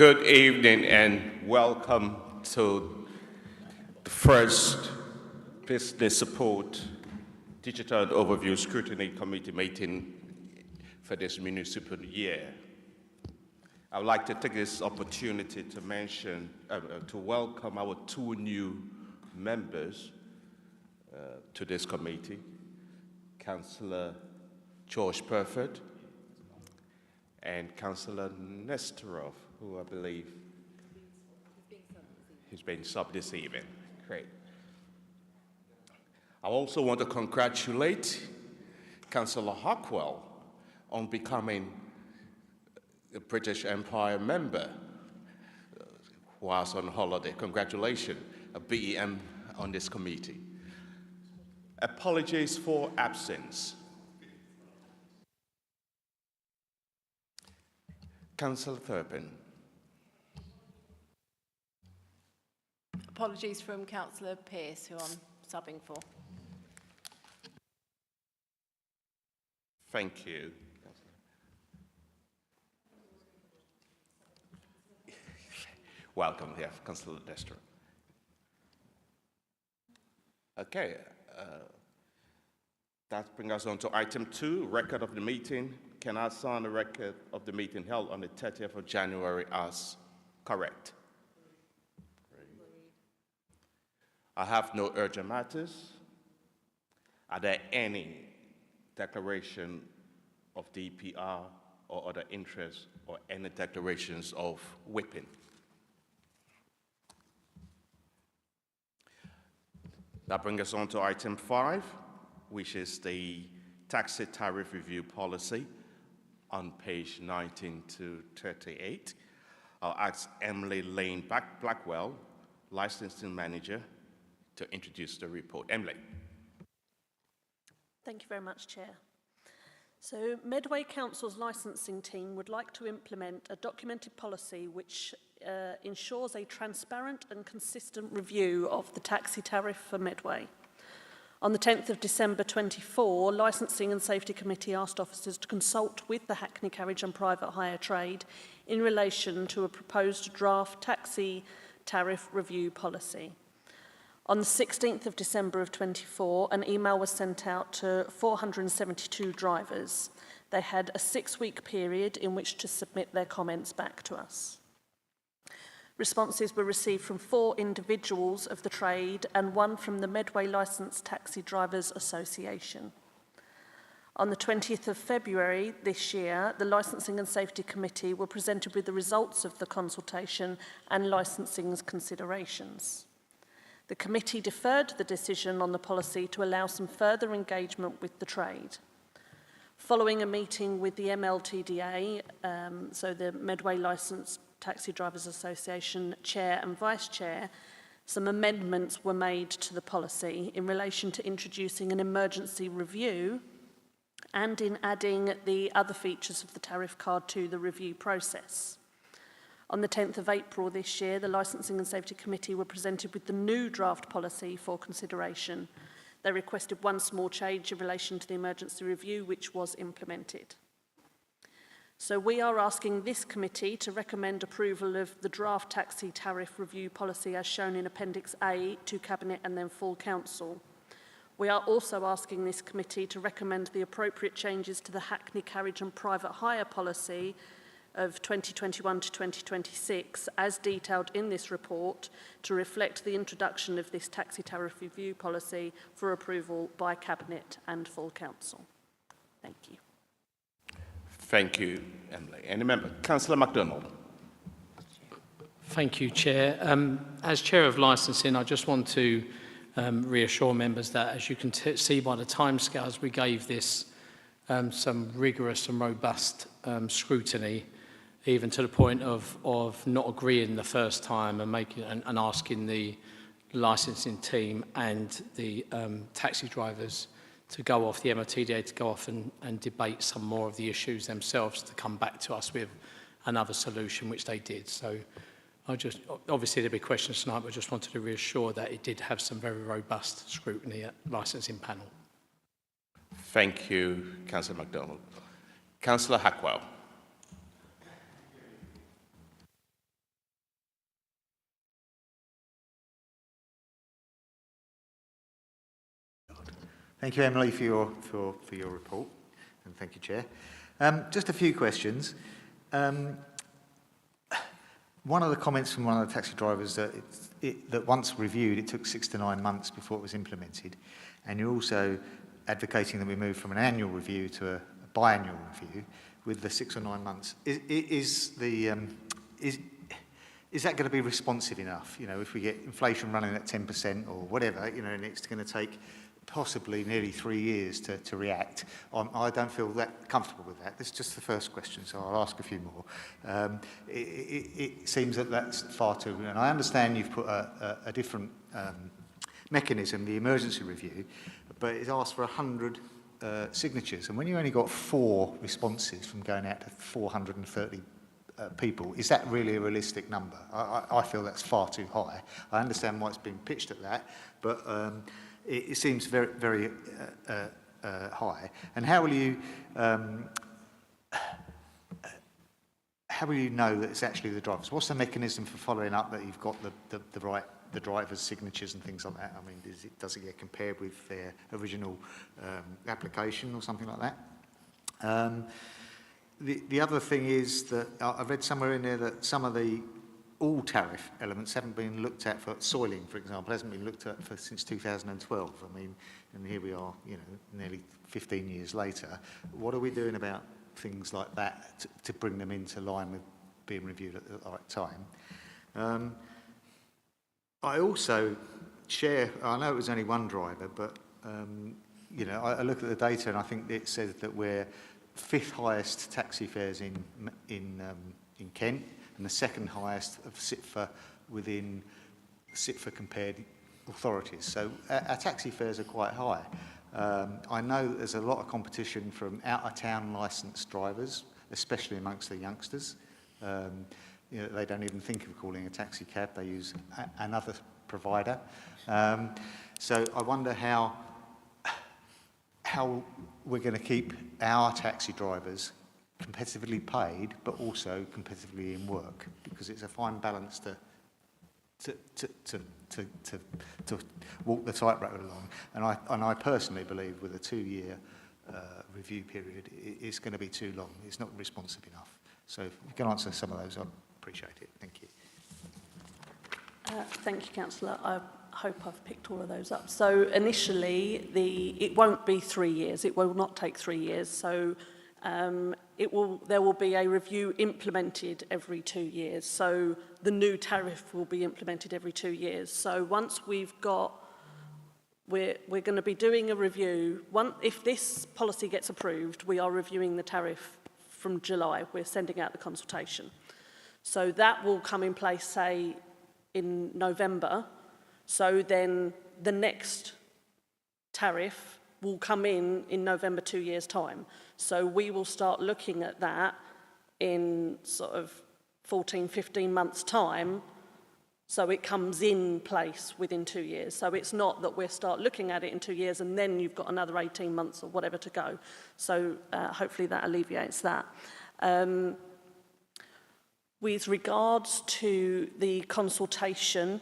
Good evening and welcome to the first Business Support Digital and Overview Scrutiny Committee meeting for this municipal year. I would like to take this opportunity to to welcome our two new members to this committee, Councillor George Perford and Councillor Nestorov, who I believe he's been subbed this evening. Great. I also want to congratulate Councillor Hockwell on becoming a British Empire member whilst on holiday. Congratulations, a BEM on this committee. Apologies for absence. Councillor Turpin. Apologies from Councillor Pearce, who I'm subbing for. Thank you. Welcome, yeah, Councillor Destro. Okay, that brings us on to item 2, record of the meeting. Can I sign the record of the meeting held on the 30th of January as correct? I have no urgent matters. Are there any declaration of DPR or other interests or any declarations of whipping? That brings us on to item 5, which is the taxi tariff review policy on page 19 to 38. I'll ask Emily Lane Blackwell, licensing manager, to introduce the report. Emily. Thank you very much, Chair. So Medway Council's licensing team would like to implement a documented policy which ensures a transparent and consistent review of the taxi tariff for Medway. On the 10th of December 24, Licensing and Safety Committee asked officers to consult with the Hackney Carriage and Private Hire trade in relation to a proposed draft taxi tariff review policy. On the 16th of December of 24, an email was sent out to 472 drivers. They had a 6-week period in which to submit their comments back to us. Responses were received from 4 individuals of the trade and 1 from the Medway Licensed Taxi Drivers Association. On the 20th of February this year, the Licensing and Safety Committee were presented with the results of the consultation and licensing considerations. The committee deferred the decision on the policy to allow some further engagement with the trade. Following a meeting with the MLTDA, so the Medway Licensed Taxi Drivers Association Chair and Vice Chair, some amendments were made to the policy in relation to introducing an emergency review and in adding the other features of the tariff card to the review process. On the 10th of April this year, the Licensing and Safety Committee were presented with the new draft policy for consideration. They requested one small change in relation to the emergency review, which was implemented. So we are asking this committee to recommend approval of the draft taxi tariff review policy as shown in Appendix A to Cabinet and then full Council. We are also asking this committee to recommend the appropriate changes to the Hackney Carriage and Private Hire policy of 2021 to 2026 as detailed in this report to reflect the introduction of this taxi tariff review policy for approval by Cabinet and full Council. Thank you. Thank you, Emily. Any member? Councillor MacDonald. Thank you, Chair. As Chair of Licensing, I just want to reassure members that, as you can see by the timescales, we gave this some rigorous and robust scrutiny, even to the point of not agreeing the first time and asking the licensing team and the taxi drivers to go off, the MOTDA to go off and debate some more of the issues themselves to come back to us with another solution, which they did. So obviously there'll be questions tonight, but I just wanted to reassure that it did have some very robust scrutiny at licensing panel. Thank you, Councillor MacDonald. Councillor Hackwell. Thank you, Emily, for your report, and thank you, Chair. Just a few questions. One of the comments from one of the taxi drivers that that once reviewed, it took 6 to 9 months before it was implemented, and you're also advocating that we move from an annual review to a biannual review with the 6 or 9 months. Is that going to be responsive enough? You know, if we get inflation running at 10% or whatever, you know, and it's going to take possibly nearly 3 years to react. I don't feel that comfortable with that. This is just the first question, so I'll ask a few more. It seems that that's far too, and I understand you've put a different mechanism, the emergency review, but it asks for 100 signatures, and when you only got 4 responses from going out to 430 people, is that really a realistic number? I feel that's far too high. I understand why it's being pitched at that, but it seems very, very high. And how will you know that it's actually the drivers? What's the mechanism for following up that you've got the drivers' signatures and things like that? I mean, does it get compared with their original application or something like that? The other thing is that I read somewhere in there that some of the all tariff elements haven't been looked at for soiling, for example, hasn't been looked at since 2012. I mean, and here we are, you know, nearly 15 years later. What are we doing about things like that to bring them into line with being reviewed at the right time? I also share, I know it was only one driver, but, you know, I look at the data and I think it says that we're 5th highest taxi fares in Kent, and the 2nd highest of CIPFA within CIPFA compared authorities. So our taxi fares are quite high. I know that there's a lot of competition from out-of-town licensed drivers, especially amongst the youngsters. You know, they don't even think of calling a taxi cab, they use another provider. So I wonder how we're going to keep our taxi drivers competitively paid, but also competitively in work, because it's a fine balance to walk the tightrope along. And I personally believe with a 2-year review period, it's going to be too long. It's not responsive enough. So if you can answer some of those, I'd appreciate it. Thank you. Thank you, Councillor. I hope I've picked all of those up. So initially, it won't be 3 years. It will not take 3 years. So there will be a review implemented every 2 years. So the new tariff will be implemented every 2 years. So once we're going to be doing a review. If this policy gets approved, we are reviewing the tariff from July. We're sending out the consultation. So that will come in place, say, in November. So then the next tariff will come in November 2 years' time. So we will start looking at that in sort of 14, 15 months' time, so it comes in place within 2 years. So it's not that we'll start looking at it in 2 years and then you've got another 18 months or whatever to go. So hopefully that alleviates that. With regards to the consultation,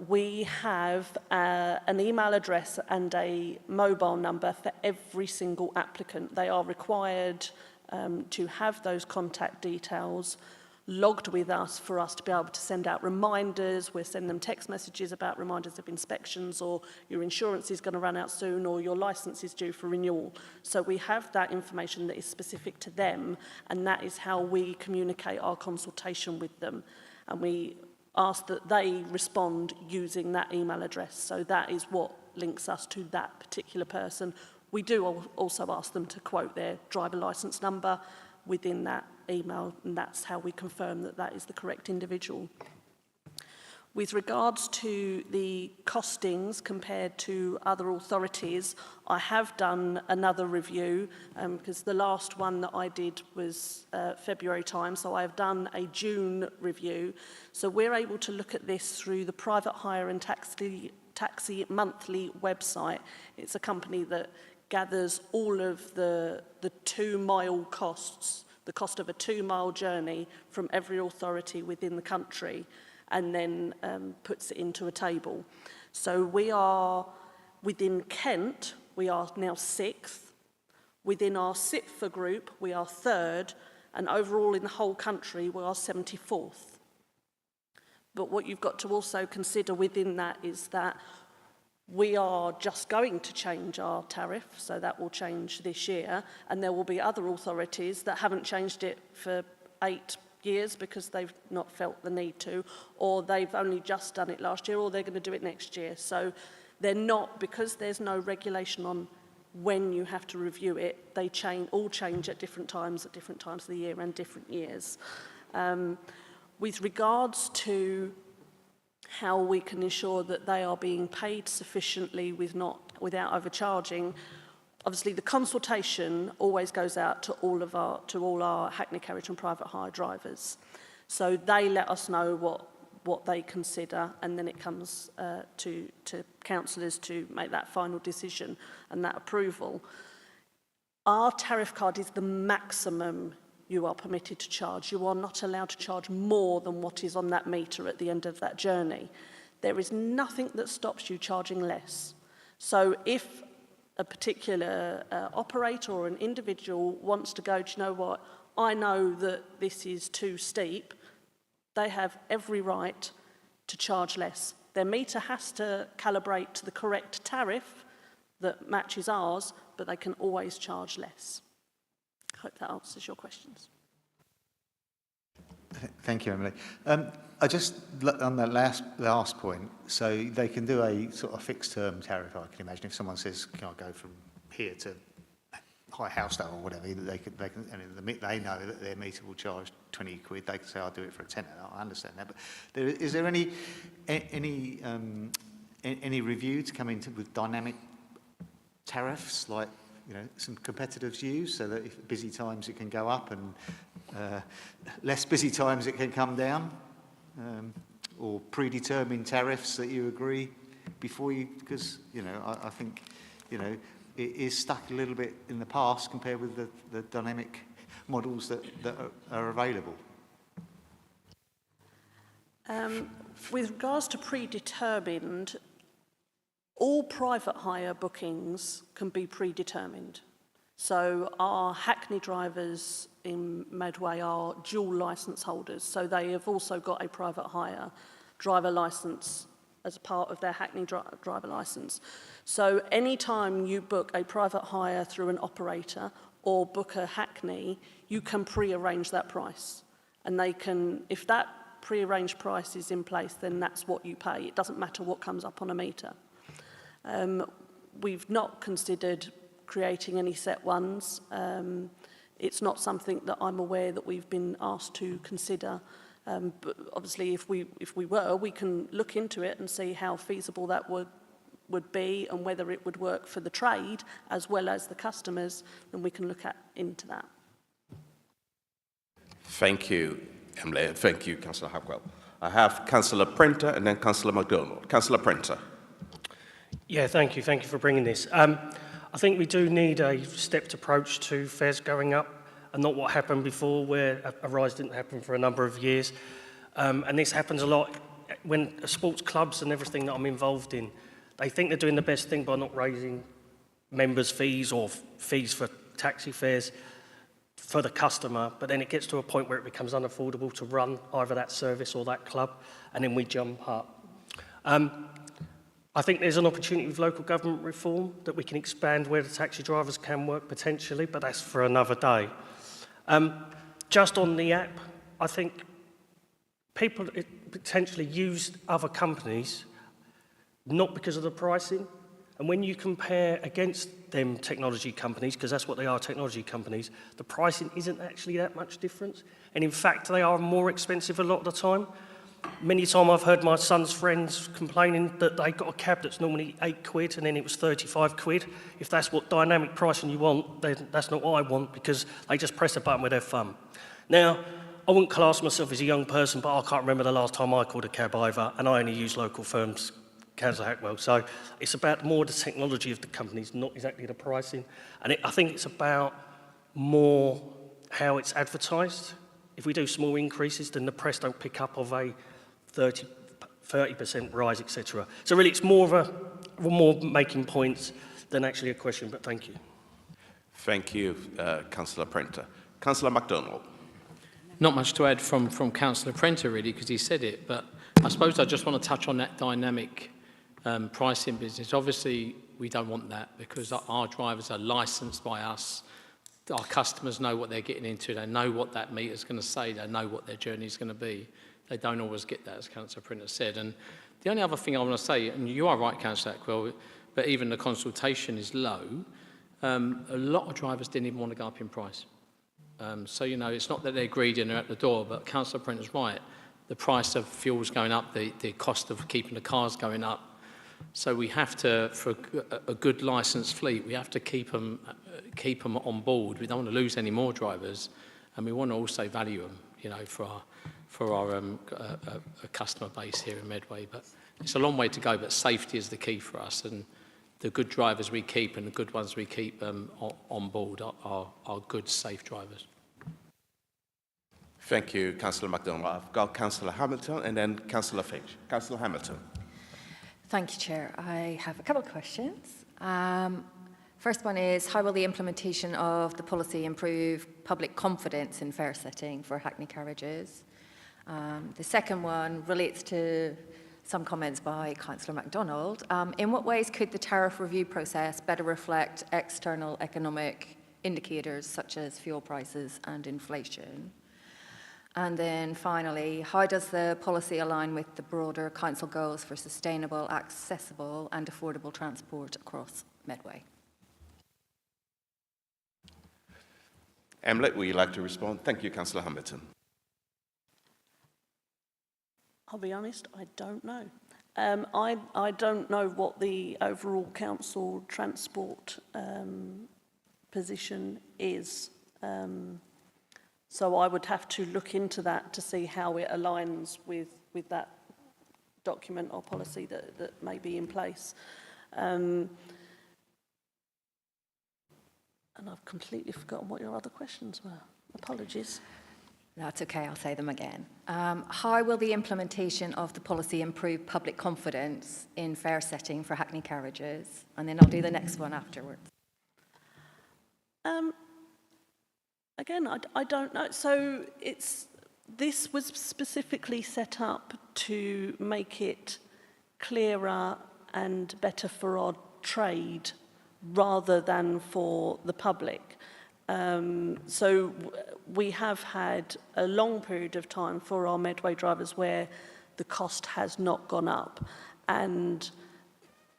we have an email address and a mobile number for every single applicant. They are required to have those contact details logged with us for us to be able to send out reminders. We'll send them text messages about reminders of inspections, or your insurance is going to run out soon, or your licence is due for renewal. So we have that information that is specific to them, and that is how we communicate our consultation with them. And we ask that they respond using that email address. So that is what links us to that particular person. We do also ask them to quote their driver licence number within that email, and that's how we confirm that that is the correct individual. With regards to the costings compared to other authorities, I have done another review because the last one that I did was February time, so I've done a June review. So we're able to look at this through the Private Hire and Taxi Monthly website. It's a company that gathers all of the 2-mile costs, the cost of a 2-mile journey from every authority within the country, and then puts it into a table. So we are, within Kent, we are now 6th. Within our CIPFA group, we are 3rd, and overall in the whole country, we are 74th. But what you've got to also consider within that is that we are just going to change our tariff, so that will change this year, and there will be other authorities that haven't changed it for 8 years because they've not felt the need to, or they've only just done it last year, or they're going to do it next year. So they're not, because there's no regulation on when you have to review it, they all change at different times of the year and different years. With regards to how we can ensure that they are being paid sufficiently without overcharging, obviously the consultation always goes out to all our Hackney carriage and private hire drivers. So they let us know what they consider, and then it comes to councillors to make that final decision and that approval. Our tariff card is the maximum you are permitted to charge. You are not allowed to charge more than what is on that meter at the end of that journey. There is nothing that stops you charging less. So if a particular operator or an individual wants to go, do you know what, I know that this is too steep, they have every right to charge less. Their meter has to calibrate to the correct tariff that matches ours, but they can always charge less. I hope that answers your questions. Thank you, Emily. I just, on the last point, so they can do a sort of fixed term tariff, I can imagine. If someone says, can I go from here to High Housetown or whatever, they can, and they know that their meter will charge 20 quid, they can say, I'll do it for a tenner. I understand that. But is there any review to come into with dynamic tariffs, like, you know, some competitors use, so that if busy times it can go up and less busy times it can come down, or predetermined tariffs that you agree before you, because, you know, I think, you know, it is stuck a little bit in the past compared with the dynamic models that are available. With regards to predetermined, all private hire bookings can be predetermined. So our Hackney drivers in Medway are dual licence holders, so they have also got a private hire driver licence as part of their Hackney driver licence. So anytime you book a private hire through an operator or book a Hackney, you can pre-arrange that price. And they can, if that pre-arranged price is in place, then that's what you pay. It doesn't matter what comes up on a meter. We've not considered creating any set ones. It's not something that I'm aware that we've been asked to consider. But obviously, if we were, we can look into it and see how feasible that would be and whether it would work for the trade as well as the customers, and we can look into that. Thank you, Emily. Thank you, Councillor Hackwell. I have Councillor Printer and then Councillor MacDonald. Councillor Printer. Yeah, thank you. Thank you for bringing this. I think we do need a stepped approach to fares going up, and not what happened before, where a rise didn't happen for a number of years. And this happens a lot when sports clubs and everything that I'm involved in, they think they're doing the best thing by not raising members' fees or fees for taxi fares for the customer, but then it gets to a point where it becomes unaffordable to run either that service or that club, and then we jump up. I think there's an opportunity with local government reform that we can expand where the taxi drivers can work potentially, but that's for another day. Just on the app, I think people potentially use other companies not because of the pricing, and when you compare against them technology companies, because that's what they are, technology companies, the pricing isn't actually that much difference, and in fact they are more expensive a lot of the time. Many times I've heard my son's friends complaining that they got a cab that's normally 8 quid and then it was 35 quid. If that's what dynamic pricing you want, then that's not what I want, because they just press a button with their thumb. Now, I wouldn't class myself as a young person, but I can't remember the last time I called a cab either, and I only use local firms, Councillor Hackwell. So it's about more the technology of the companies, not exactly the pricing. And I think it's about more how it's advertised. If we do small increases, then the press don't pick up of a 30% rise, etc. So really it's more of more making points than actually a question, but thank you. Thank you, Councillor Prenter. Councillor MacDonald. Not much to add from Councillor Prenter, really, because he said it, but I suppose I just want to touch on that dynamic pricing business. Obviously, we don't want that because our drivers are licensed by us. Our customers know what they're getting into. They know what that meter's going to say. They know what their journey is going to be. They don't always get that, as Councillor Prenter said. And the only other thing I want to say, and you are right, Councillor Ackwell, but even the consultation is low. A lot of drivers didn't even want to go up in price. So, you know, it's not that they're greedy and they're at the door, but Councillor Prenter's right. The price of fuel's going up, the cost of keeping the cars going up. So we have to, for a good licensed fleet, we have to keep them on board. We don't want to lose any more drivers, and we want to also value them, you know, for our customer base here in Medway. But it's a long way to go, but safety is the key for us, and the good drivers we keep and the good ones we keep on board are good, safe drivers. Thank you, Councillor MacDonald. I've got Councillor Hamilton and then Councillor Finch. Councillor Hamilton. Thank you, Chair. I have a couple of questions. First one is, how will the implementation of the policy improve public confidence in fare setting for hackney carriages? The second one relates to some comments by Councillor MacDonald. In what ways could the tariff review process better reflect external economic indicators such as fuel prices and inflation? And then finally, how does the policy align with the broader council goals for sustainable, accessible and affordable transport across Medway? Emily, would you like to respond? Thank you, Councillor Hamilton. I'll be honest, I don't know. I don't know what the overall council transport position is. So I would have to look into that to see how it aligns with that document or policy that may be in place. And I've completely forgotten what your other questions were. Apologies. That's okay, I'll say them again. How will the implementation of the policy improve public confidence in fare setting for hackney carriages? And then I'll do the next one afterwards. Again, I don't know. So this was specifically set up to make it clearer and better for our trade rather than for the public. So we have had a long period of time for our Medway drivers where the cost has not gone up, and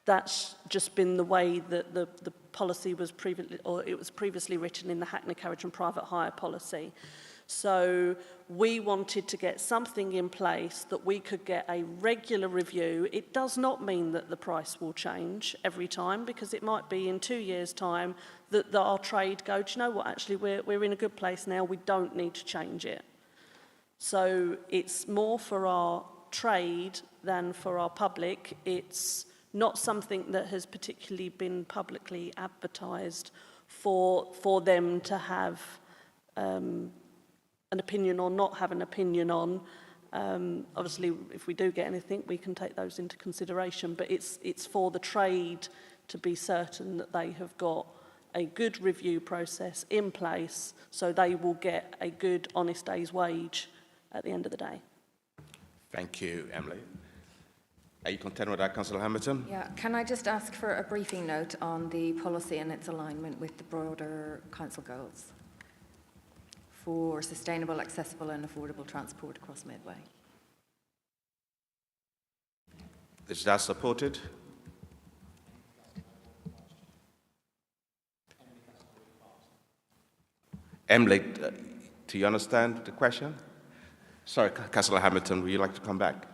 that's just been the way that the policy was previously written in the hackney carriage and private hire policy. So we wanted to get something in place that we could get a regular review. It does not mean that the price will change every time, because it might be in 2 years' time that our trade go, do you know what, actually we're in a good place now, we don't need to change it. So it's more for our trade than for our public. It's not something that has particularly been publicly advertised for them to have an opinion or not have an opinion on. Obviously, if we do get anything, we can take those into consideration, but it's for the trade to be certain that they have got a good review process in place so they will get a good, honest day's wage at the end of the day. Thank you, Emily. Are you content with that, Councillor Hamilton? Yeah, can I just ask for a briefing note on the policy and its alignment with the broader council goals for sustainable, accessible and affordable transport across Medway? Is that supported? Emily, do you understand the question? Sorry, Councillor Hamilton, would you like to come back?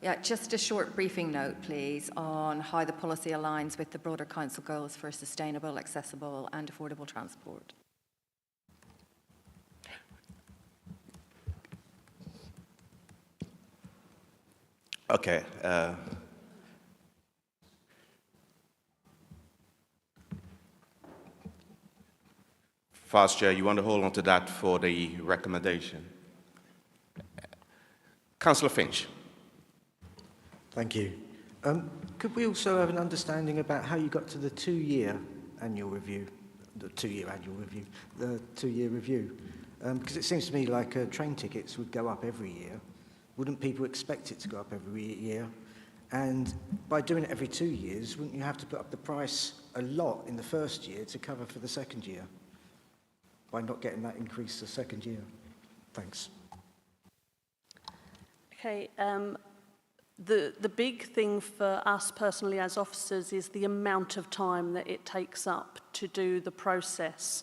Yeah, just a short briefing note, please, on how the policy aligns with the broader council goals for sustainable, accessible and affordable transport. Okay. Vice Chair, you want to hold on to that for the recommendation? Councillor Finch. Thank you. Could we also have an understanding about how you got to the two-year annual review? The two-year review? Because it seems to me like train tickets would go up every year. Wouldn't people expect it to go up every year? And by doing it every 2 years, wouldn't you have to put up the price a lot in the first year to cover for the second year? By not getting that increase the second year? Thanks. Okay, the big thing for us personally as officers is the amount of time that it takes up to do the process.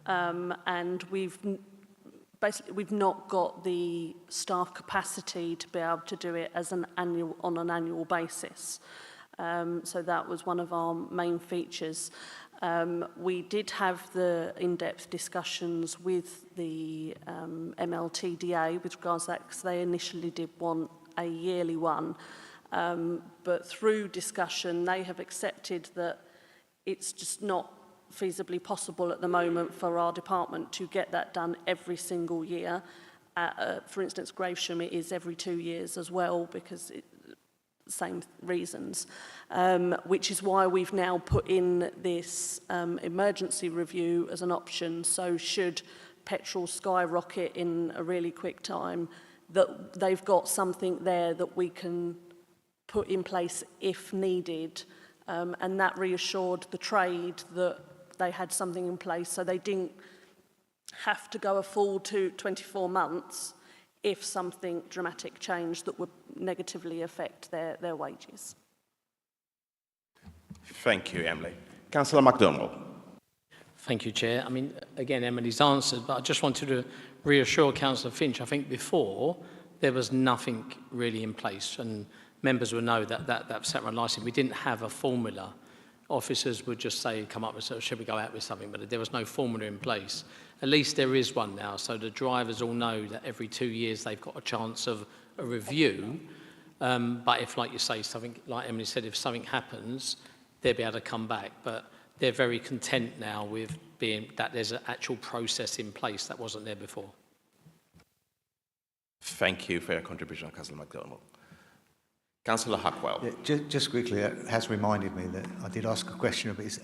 And we've not got the staff capacity to be able to do it as on an annual basis. So that was one of our main features. We did have the in-depth discussions with the MLTDA with regards to that, because they initially did want a yearly one. But through discussion, they have accepted that it's just not feasibly possible at the moment for our department to get that done every single year. For instance, Gravesham, it is every 2 years as well, because same reasons, which is why we've now put in this emergency review as an option. So should petrol skyrocket in a really quick time, that they've got something there that we can put in place if needed. And that reassured the trade that they had something in place, so they didn't have to go a full 24 months if something dramatic changed that would negatively affect their wages. Thank you, Emily. Councillor MacDonald. Thank you, Chair. I mean, again, Emily's answered, but I just wanted to reassure Councillor Finch. I think before there was nothing really in place, and members will know that settlement licence, we didn't have a formula. Officers would just say, come up with, should we go out with something? But there was no formula in place. At least there is one now, so the drivers all know that every 2 years they've got a chance of a review. But if, like you say, something, like Emily said, if something happens, they'll be able to come back. But they're very content now with being that there's an actual process in place that wasn't there before. Thank you for your contribution, Councillor MacDonald. Councillor Hackwell. Yeah, just quickly, it has reminded me that I did ask a question of is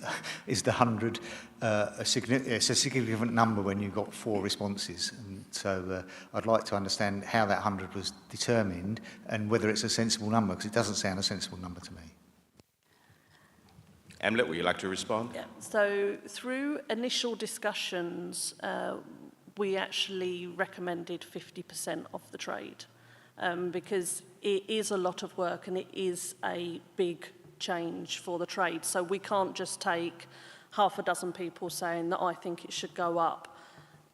the 100 it's a significant number when you've got 4 responses, and so I'd like to understand how that 100 was determined and whether it's a sensible number, because it doesn't sound a sensible number to me. Emily, would you like to respond? Yeah. So through initial discussions, we actually recommended 50% of the trade. Because it is a lot of work and it is a big change for the trade. So we can't just take half a dozen people saying that I think it should go up,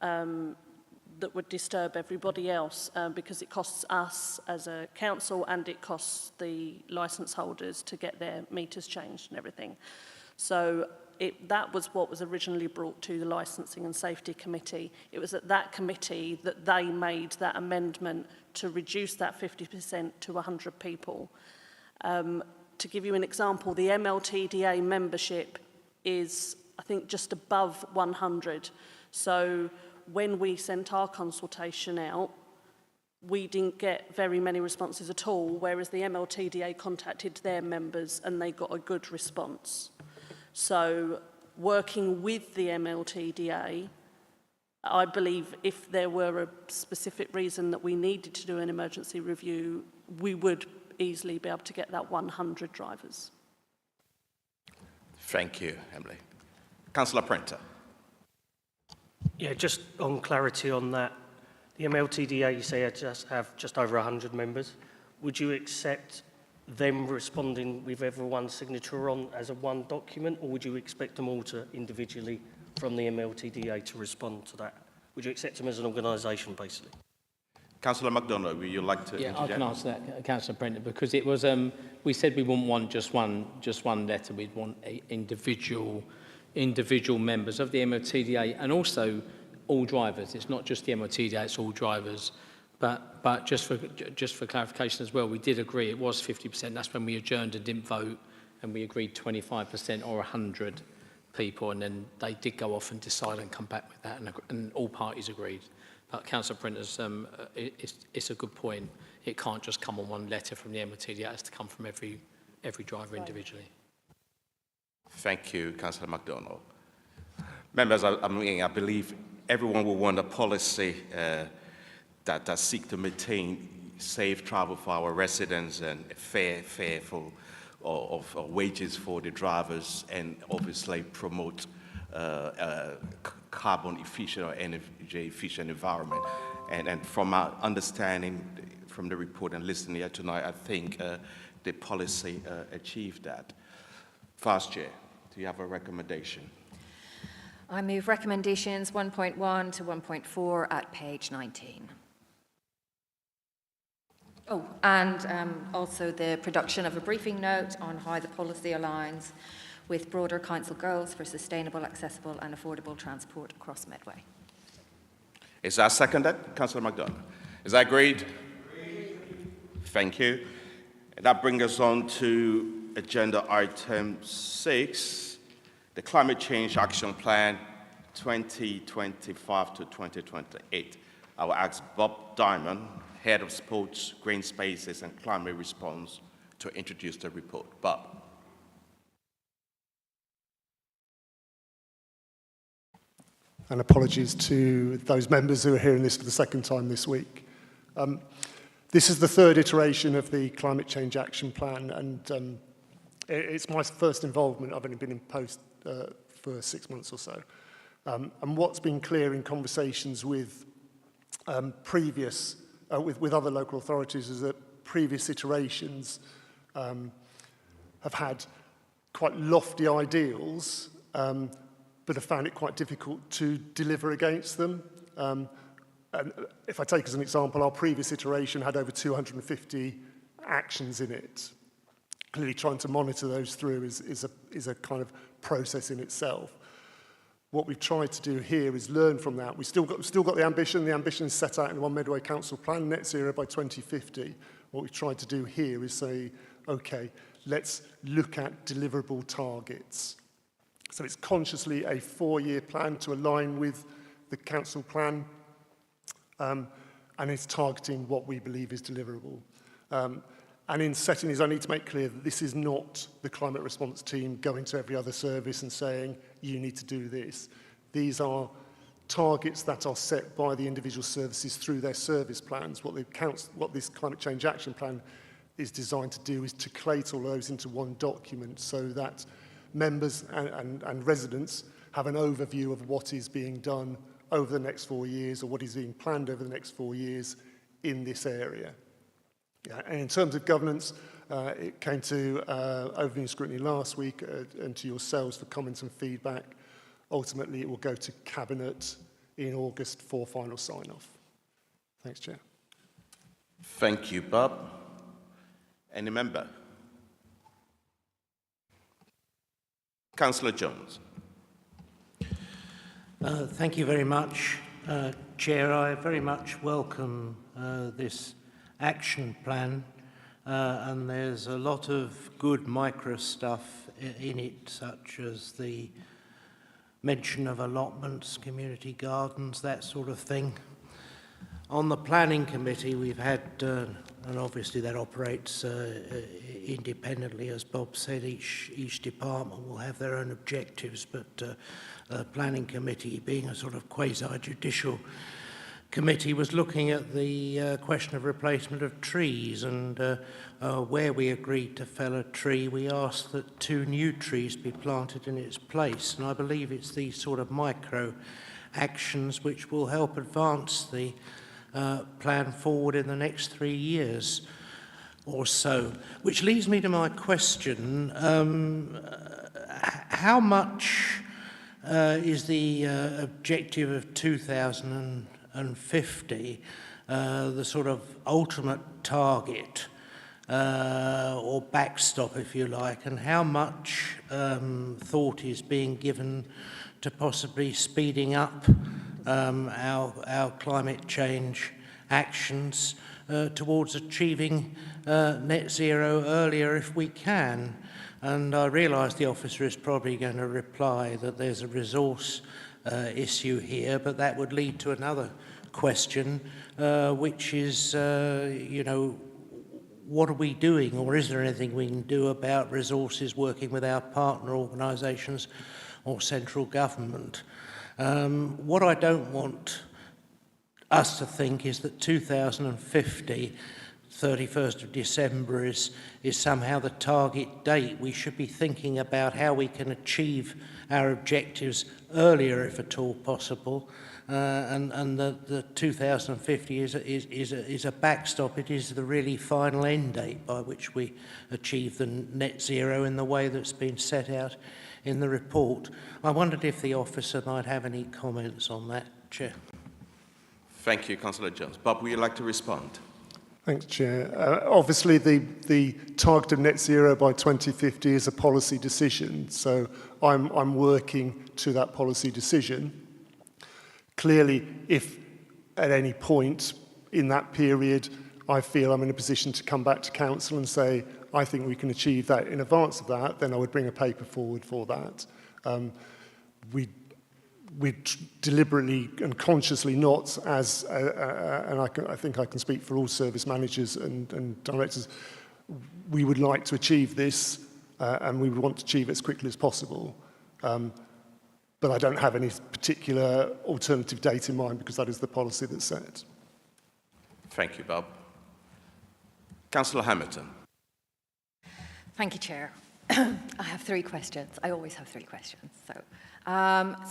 that would disturb everybody else, because it costs us as a council and it costs the licence holders to get their meters changed and everything. So that was what was originally brought to the Licensing and Safety Committee. It was at that committee that they made that amendment to reduce that 50% to 100 people. To give you an example, the MLTDA membership is, I think, just above 100. So when we sent our consultation out, we didn't get very many responses at all, whereas the MLTDA contacted their members and they got a good response. So working with the MLTDA, I believe if there were a specific reason that we needed to do an emergency review, we would easily be able to get that 100 drivers. Thank you, Emily. Councillor Prenter. Yeah, just on clarity on that, the MLTDA, you say, have just over 100 members. Would you accept them responding with everyone's signature on as a one document, or would you expect them all to individually from the MLTDA to respond to that? Would you accept them as an organisation, basically? Councillor MacDonald, would you like to Yeah, interject? I can answer that, Councillor Prenter, because it was, we said we wouldn't want just one letter, we'd want individual members of the MLTDA and also all drivers. It's not just the MLTDA, it's all drivers. But just for clarification as well, we did agree it was 50%. That's when we adjourned and didn't vote, and we agreed 25% or 100 people, and then they did go off and decide and come back with that, and all parties agreed. But Councillor Prenter's, it's a good point. It can't just come on one letter from the MLTDA. It has to come from every driver individually. Thank you, Councillor MacDonald. Members, I believe everyone will want a policy that seek to maintain safe travel for our residents and fair for of wages for the drivers, and obviously promote carbon efficient or energy efficient environment. And from our understanding from the report and listening here tonight, I think the policy achieved that. Vice Chair, do you have a recommendation? I move recommendations 1.1 to 1.4 at page 19. Oh, and also the production of a briefing note on how the policy aligns with broader council goals for sustainable, accessible and affordable transport across Medway. Is that seconded? Councillor MacDonald. Is that agreed? Agreed. Thank you. And that brings us on to agenda item 6, the Climate Change Action Plan 2025 to 2028. I will ask Bob Diamond, Head of Sports, Green Spaces and Climate Response, to introduce the report. Bob. And apologies to those members who are hearing this for the second time this week. This is the third iteration of the Climate Change Action Plan, and it's my first involvement. I've only been in post for 6 months or so. And what's been clear in conversations with with other local authorities is that previous iterations have had quite lofty ideals, but have found it quite difficult to deliver against them. And if I take as an example, our previous iteration had over 250 actions in it. Clearly trying to monitor those through is a kind of process in itself. What we've tried to do here is learn from that. We've still got the ambition. The ambition is set out in the One Medway Council Plan, net zero by 2050. What we've tried to do here is say, okay, let's look at deliverable targets. So it's consciously a 4-year plan to align with the council plan, and it's targeting what we believe is deliverable. And in setting these, I need to make clear that this is not the climate response team going to every other service and saying, you need to do this. These are targets that are set by the individual services through their service plans. What this Climate Change Action Plan is designed to do is to collate all those into one document so that members and residents have an overview of what is being done over the next 4 years or what is being planned over the next 4 years in this area. Yeah, and in terms of governance, it came to overview scrutiny last week and to yourselves for comments and feedback. Ultimately, it will go to Cabinet in August for final sign-off. Thanks, Chair. Thank you, Bob. Any member? Councillor Jones. Thank you very much, Chair. I very much welcome this action plan, and there's a lot of good micro stuff in it, such as the mention of allotments, community gardens, that sort of thing. On the planning committee, we've had, and obviously that operates independently, as Bob said, each department will have their own objectives, but the planning committee, being a sort of quasi-judicial committee, was looking at the question of replacement of trees, and where we agreed to fell a tree, we asked that 2 new trees be planted in its place, and I believe it's these sort of micro actions which will help advance the plan forward in the next 3 years or so. Which leads me to my question, how much is the objective of 2050 the sort of ultimate target or backstop, if you like, and how much thought is being given to possibly speeding up our climate change actions towards achieving net zero earlier if we can? And I realise the officer is probably going to reply that there's a resource issue here, but that would lead to another question, which is, you know, what are we doing, or is there anything we can do about resources working with our partner organisations or central government? What I don't want us to think is that 2050, 31st of December, is somehow the target date. We should be thinking about how we can achieve our objectives earlier, if at all possible. And the 2050 is a backstop. It is the really final end date by which we achieve the net zero in the way that's been set out in the report. I wondered if the officer might have any comments on that, Chair. Thank you, Councillor Jones. Bob, would you like to respond? Thanks, Chair. Obviously, the target of net zero by 2050 is a policy decision, so I'm working to that policy decision. Clearly, if at any point in that period I feel I'm in a position to come back to Council and say, I think we can achieve that in advance of that, then I would bring a paper forward for that. We deliberately and consciously not, as and I think I can speak for all service managers and directors, we would like to achieve this and we would want to achieve it as quickly as possible. But I don't have any particular alternative date in mind because that is the policy that's set. Thank you, Bob. Councillor Hamilton. Thank you, Chair. I have 3 questions. I always have 3 questions.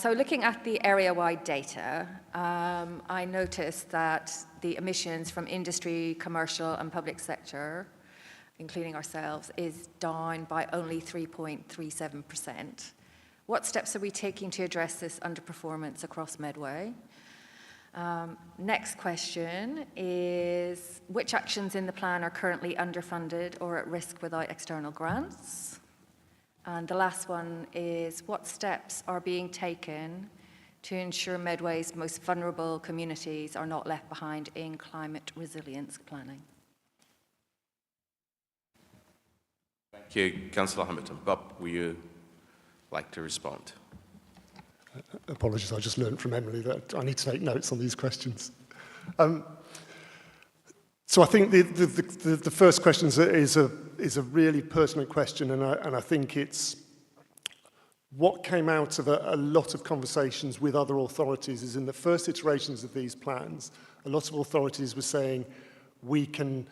So looking at the area-wide data, I noticed that the emissions from industry, commercial and public sector, including ourselves, is down by only 3.37%. What steps are we taking to address this underperformance across Medway? Next question is, which actions in the plan are currently underfunded or at risk without external grants? And the last one is, what steps are being taken to ensure Medway's most vulnerable communities are not left behind in climate resilience planning? Thank you, Councillor Hamilton. Bob, will you like to respond? Apologies, I just learned from Emily that I need to take notes on these questions. So I think the first question is a really pertinent question, and I think it's what came out of a lot of conversations with other authorities is in the first iterations of these plans, a lot of authorities were saying we're going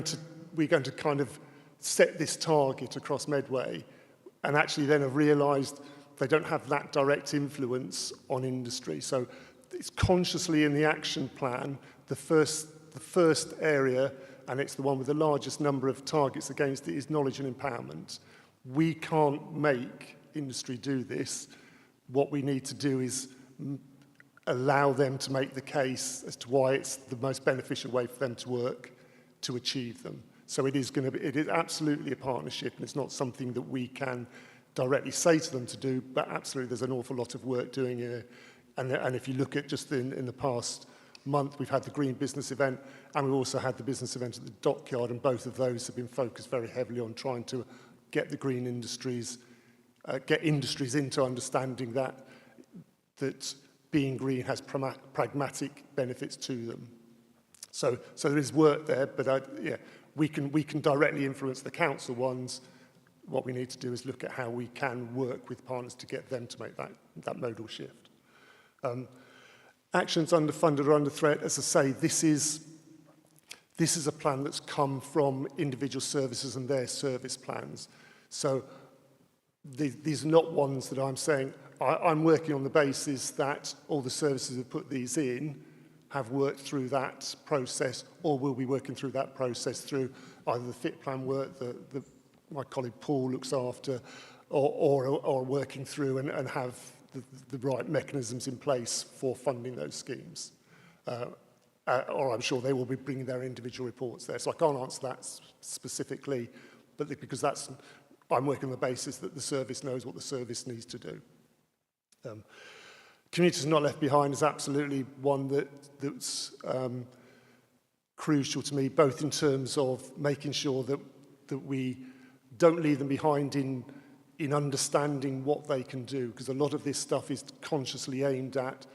to kind of set this target across Medway, and actually then have realised they don't have that direct influence on industry. So it's consciously in the action plan, the first area, and it's the one with the largest number of targets against it, is knowledge and empowerment. We can't make industry do this. What we need to do is allow them to make the case as to why it's the most beneficial way for them to work to achieve them. So it is absolutely a partnership, and it's not something that we can directly say to them to do, but absolutely there's an awful lot of work doing here. And if you look at just in the past month, we've had the Green Business event, and we've also had the business event at the Dockyard, and both of those have been focused very heavily on trying to get the green industries, get industries into understanding that being green has pragmatic benefits to them. So there is work there, but we can directly influence the council ones. What we need to do is look at how we can work with partners to get them to make that modal shift. Actions underfunded or under threat, as I say, this is a plan that's come from individual services and their service plans. So these are not ones that I'm saying, I'm working on the basis that all the services who put these in have worked through that process, or will be working through that process through either the FIT plan work that my colleague Paul looks after, or working through and have the right mechanisms in place for funding those schemes. Or I'm sure they will be bringing their individual reports there. So I can't answer that specifically, but because I'm working on the basis that the service knows what the service needs to do. Communities not left behind is absolutely one that's crucial to me, both in terms of making sure that we don't leave them behind in understanding what they can do, because a lot of this stuff is consciously aimed at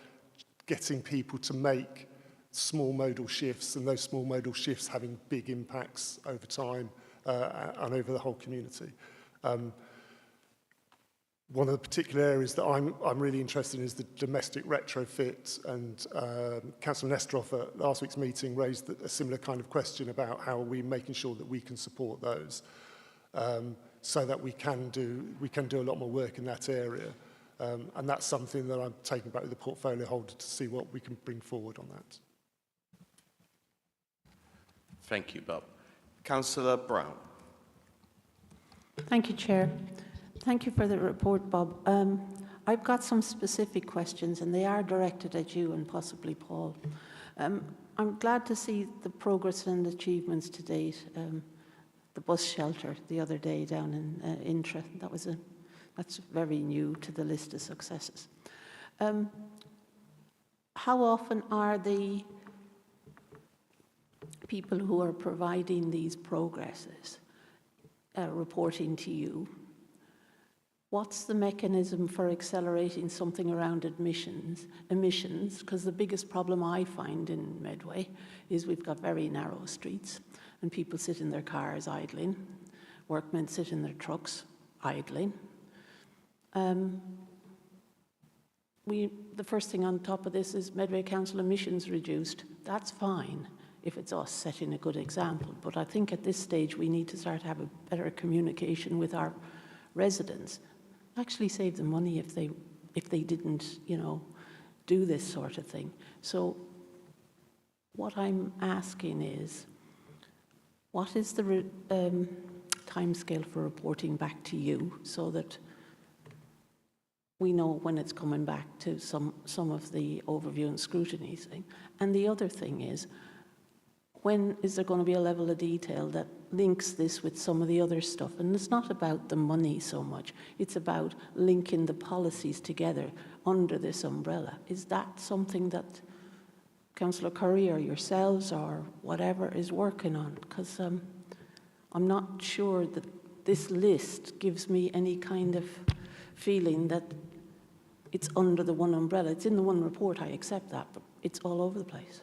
getting people to make small modal shifts, and those small modal shifts having big impacts over time and over the whole community. One of the particular areas that I'm really interested in is the domestic retrofit, and Councillor Nestroff at last week's meeting raised a similar kind of question about how are we making sure that we can support those, so that we can do a lot more work in that area, and that's something that I'm taking back with the portfolio holder to see what we can bring forward on that. Thank you, Bob. Councillor Brown. Thank you, Chair. Thank you for the report, Bob. I've got some specific questions, and they are directed at you and possibly Paul. I'm glad to see the progress and achievements to date. The bus shelter the other day down in Intra, that's very new to the list of successes. How often are the people who are providing these progresses reporting to you? What's the mechanism for accelerating something around emissions? Because the biggest problem I find in Medway is we've got very narrow streets and people sit in their cars idling. Workmen sit in their trucks idling. The first thing on top of this is Medway Council emissions reduced. That's fine if it's us setting a good example. But I think at this stage we need to start to have a better communication with our residents. Actually save them money if they didn't, do this sort of thing. So what I'm asking is, what is the timescale for reporting back to you so that we know when it's coming back to some of the overview and scrutiny thing? And the other thing is, when is there going to be a level of detail that links this with some of the other stuff? And it's not about the money so much. It's about linking the policies together under this umbrella. Is that something that Councillor Curry or yourselves or whatever is working on? Because I'm not sure that this list gives me any kind of feeling that it's under the one umbrella. It's in the one report, I accept that, but it's all over the place.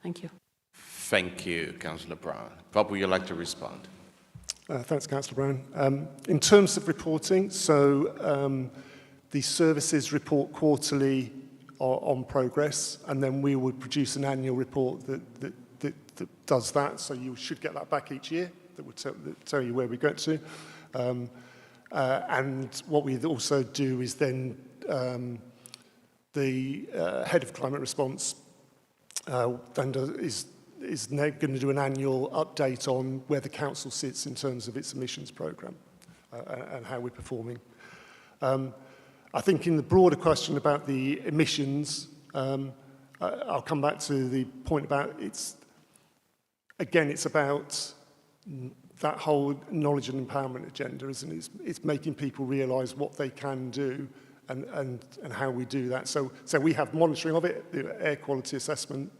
Thank you. Thank you, Councillor Brown. Bob, would you like to respond? Thanks, Councillor Brown. In terms of reporting, so the services report quarterly on progress, and then we would produce an annual report that does that. So you should get that back each year. That would tell you where we get to. And what we also do is then the head of climate response is now going to do an annual update on where the council sits in terms of its emissions programme and how we're performing. I think in the broader question about the emissions, I'll come back to the point about it's about that whole knowledge and empowerment agenda, isn't it? It's making people realise what they can do and how we do that. So we have monitoring of it. The air quality assessment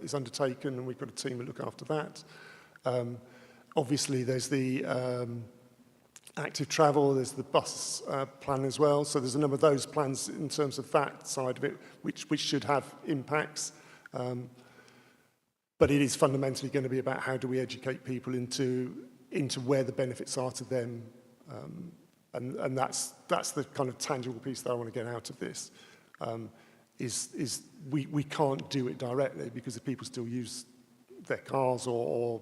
is undertaken, and we've got a team that look after that. Obviously, there's the active travel, there's the bus plan as well. So there's a number of those plans in terms of that side of it, which should have impacts. But it is fundamentally going to be about how do we educate people into where the benefits are to them. And that's the kind of tangible piece that I want to get out of this. Is we can't do it directly because if people still use their cars or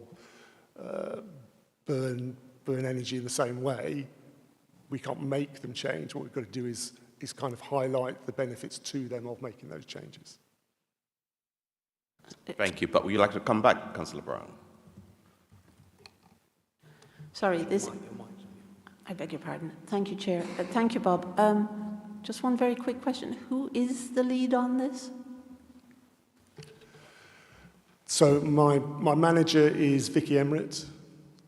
burn energy in the same way, we can't make them change. What we've got to do is kind of highlight the benefits to them of making those changes. Thank you. But would you like to come back, Councillor Brown? Sorry, I beg your pardon. Thank you, Chair. Thank you, Bob. Just one very quick question. Who is the lead on this? So my manager is Vicky Emmerett.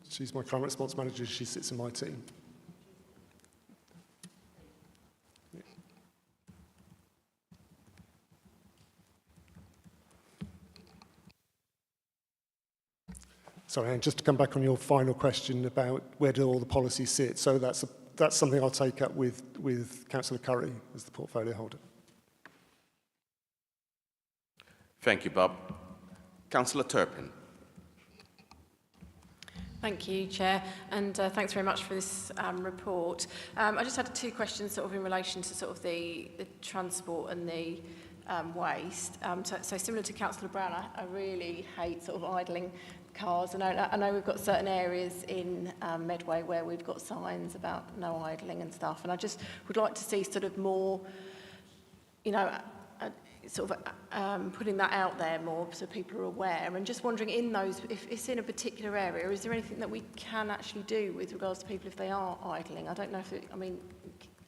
She's my climate response manager. She sits in my team. Sorry, and just to come back on your final question about where do all the policies sit. So that's something I'll take up with Councillor Curry as the portfolio holder. Thank you, Bob. Councillor Turpin. Thank you, Chair, and thanks very much for this report. I just had two questions sort of in relation to sort of the transport and the waste. So similar to Councillor Brown, I really hate sort of idling cars. And I know we've got certain areas in Medway where we've got signs about no idling and stuff, and I just would like to see sort of more, you know, sort of putting that out there more so people are aware, and just wondering in those, if it's in a particular area, is there anything that we can actually do with regards to people if they are idling? I don't know if I mean,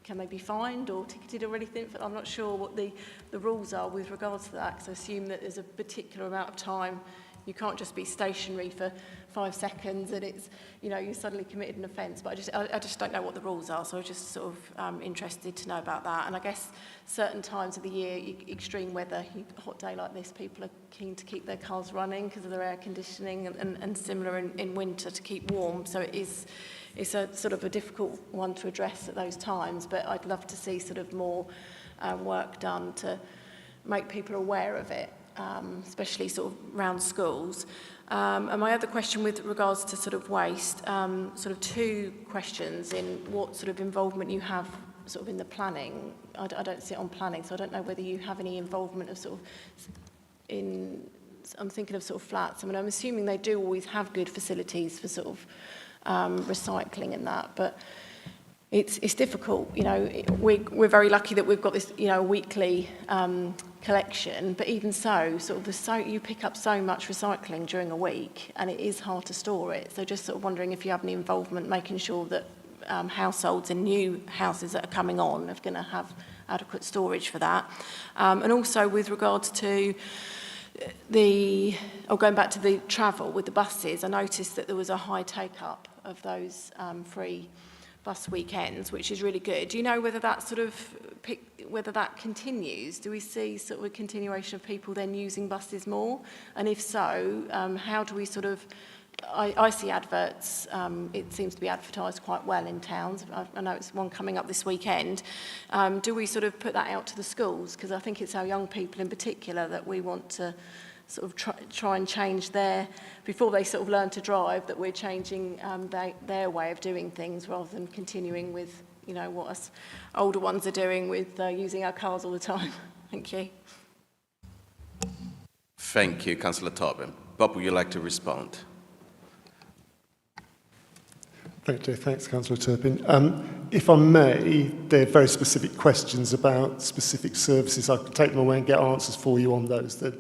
can they be fined or ticketed or anything? I'm not sure what the rules are with regards to that, because I assume that there's a particular amount of time. You can't just be stationary for 5 seconds and it's, you know, you suddenly committed an offence. But I just don't know what the rules are, so I was just sort of interested to know about that. And I guess certain times of the year, extreme weather, a hot day like this, people are keen to keep their cars running because of their air conditioning, and similar in winter to keep warm. So it's a sort of a difficult one to address at those times, but I'd love to see sort of more work done to make people aware of it. Especially sort of around schools. And my other question with regards to sort of waste, sort of two questions in what sort of involvement you have sort of in the planning. I don't sit on planning, so I don't know whether you have any involvement of sort of in, I'm thinking of sort of flats. I mean, I'm assuming they do always have good facilities for sort of recycling and that, but it's difficult, you know. We're very lucky that we've got this, you know, weekly collection, but even so, sort of you pick up so much recycling during a week, and it is hard to store it. So just sort of wondering if you have any involvement, making sure that households and new houses that are coming on are going to have adequate storage for that, and also with regards to going back to the travel with the buses, I noticed that there was a high take-up of those free bus weekends, which is really good. Do you know whether that sort of whether that continues? Do we see sort of a continuation of people then using buses more? And if so, how do we sort of? I see adverts. It seems to be advertised quite well in towns. I know it's one coming up this weekend. Do we sort of put that out to the schools? Because I think it's our young people in particular that we want to sort of try and change before they sort of learn to drive, that we're changing their way of doing things rather than continuing with, you know, what us older ones are doing with using our cars all the time. Thank you. Thank you, Councillor Tobin. Bob, would you like to respond? Thank you. Thanks, Councillor Turpin. If I may, there are very specific questions about specific services. I could take them away and get answers for you on those that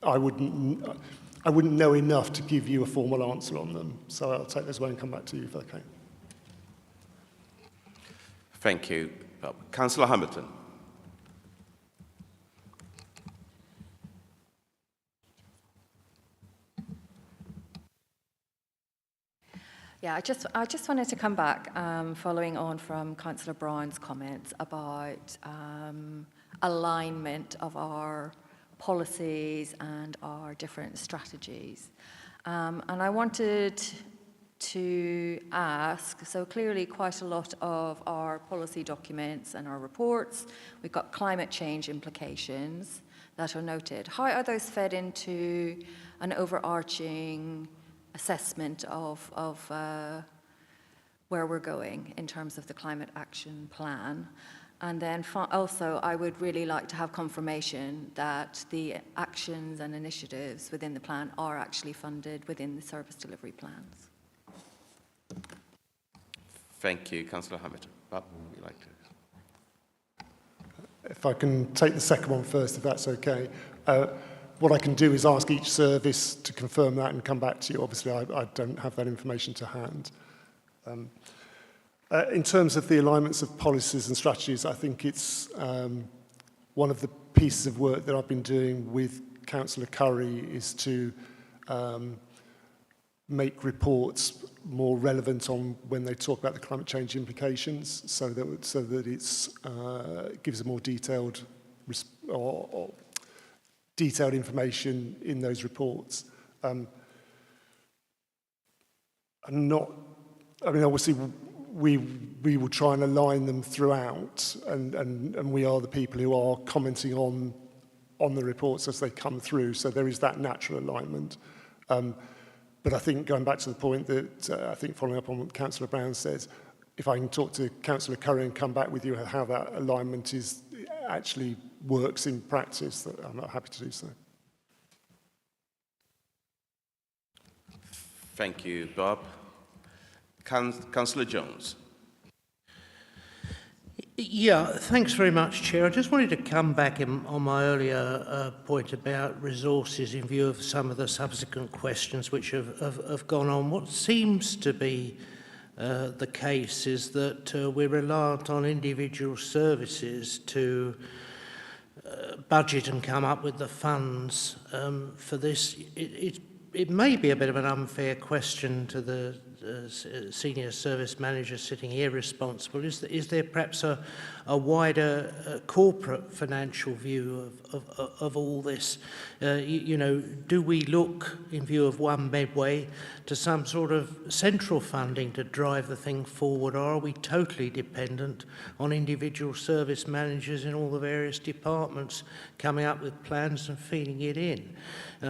I wouldn't know enough to give you a formal answer on them. So I'll take those away and come back to you if I can. Thank you, Bob. Councillor Hamilton. Yeah, I just wanted to come back, following on from Councillor Brown's comments about alignment of our policies and our different strategies. And I wanted to ask, so clearly quite a lot of our policy documents and our reports, we've got climate change implications that are noted. How are those fed into an overarching assessment of where we're going in terms of the climate action plan? And then also, I would really like to have confirmation that the actions and initiatives within the plan are actually funded within the service delivery plans. Thank you, Councillor Hamilton. Bob, would you like to? If I can take the second one first, if that's okay. What I can do is ask each service to confirm that and come back to you. Obviously, I don't have that information to hand. In terms of the alignments of policies and strategies, I think it's one of the pieces of work that I've been doing with Councillor Curry is to make reports more relevant on when they talk about the climate change implications, so that it's gives a more detailed or detailed information in those reports. Obviously, we will try and align them throughout, and we are the people who are commenting on on the reports as they come through, so there is that natural alignment. But I think going back to the point that I think following up on what Councillor Brown says, if I can talk to Councillor Curry and come back with you how that alignment actually works in practice, that I'm happy to do so. Thank you, Bob. Councillor Jones. Yeah, thanks very much, Chair. I just wanted to come back on my earlier point about resources in view of some of the subsequent questions which have gone on. What seems to be the case is that we're reliant on individual services to budget and come up with the funds for this. It may be a bit of an unfair question to the senior service manager sitting here responsible. Is there perhaps a wider corporate financial view of all this? You know, do we look, in view of one Medway, to some sort of central funding to drive the thing forward, or are we totally dependent on individual service managers in all the various departments coming up with plans and feeding it in?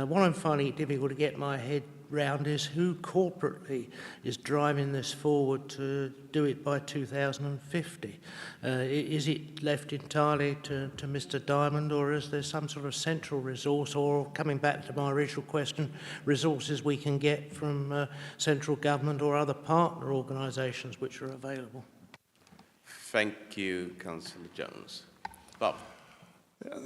What I'm finding it difficult to get my head round is who corporately is driving this forward to do it by 2050. Is it left entirely to Mr. Diamond, or is there some sort of central resource, or, coming back to my original question, resources we can get from central government or other partner organisations which are available? Thank you, Councillor Jones. Bob.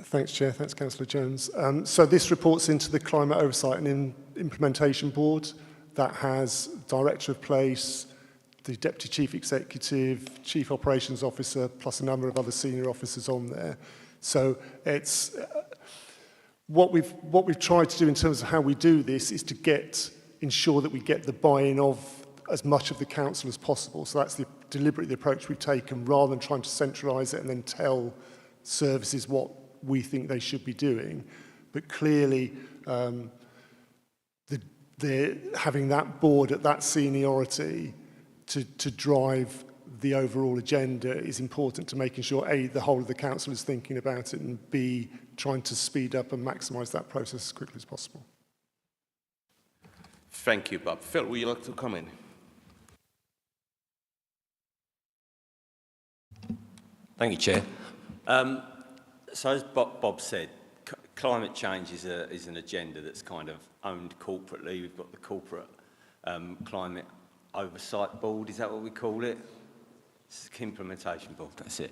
Thanks, Chair. Thanks, Councillor Jones. So this reports into the Climate Oversight and Implementation Board that has Director of Place, the Deputy Chief Executive, Chief Operations Officer, plus a number of other senior officers on there. So it's what we've tried to do in terms of how we do this is to ensure that we get the buy-in of as much of the council as possible. So that's deliberately the approach we've taken, rather than trying to centralise it and then tell services what we think they should be doing. But clearly, having that board at that seniority to drive the overall agenda is important to making sure, A, the whole of the council is thinking about it, and B, trying to speed up and maximise that process as quickly as possible. Thank you, Bob. Phil, would you like to come in? Thank you, Chair. So as Bob said, climate change is an agenda that's kind of owned corporately. We've got the corporate climate oversight board, is that what we call it? It's the implementation board, that's it.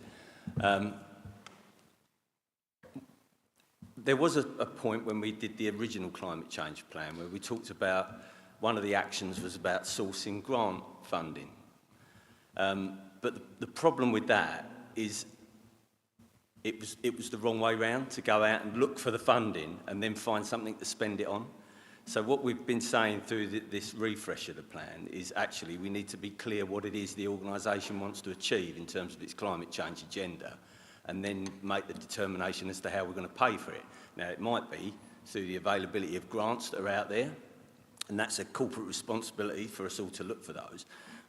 There was a point when we did the original climate change plan where we talked about, one of the actions was about sourcing grant funding. But the problem with that is it was the wrong way round to go out and look for the funding and then find something to spend it on. So what we've been saying through this refresh of the plan is actually we need to be clear what it is the organisation wants to achieve in terms of its climate change agenda, and then make the determination as to how we're going to pay for it. Now, it might be through the availability of grants that are out there, and that's a corporate responsibility for us all to look for those.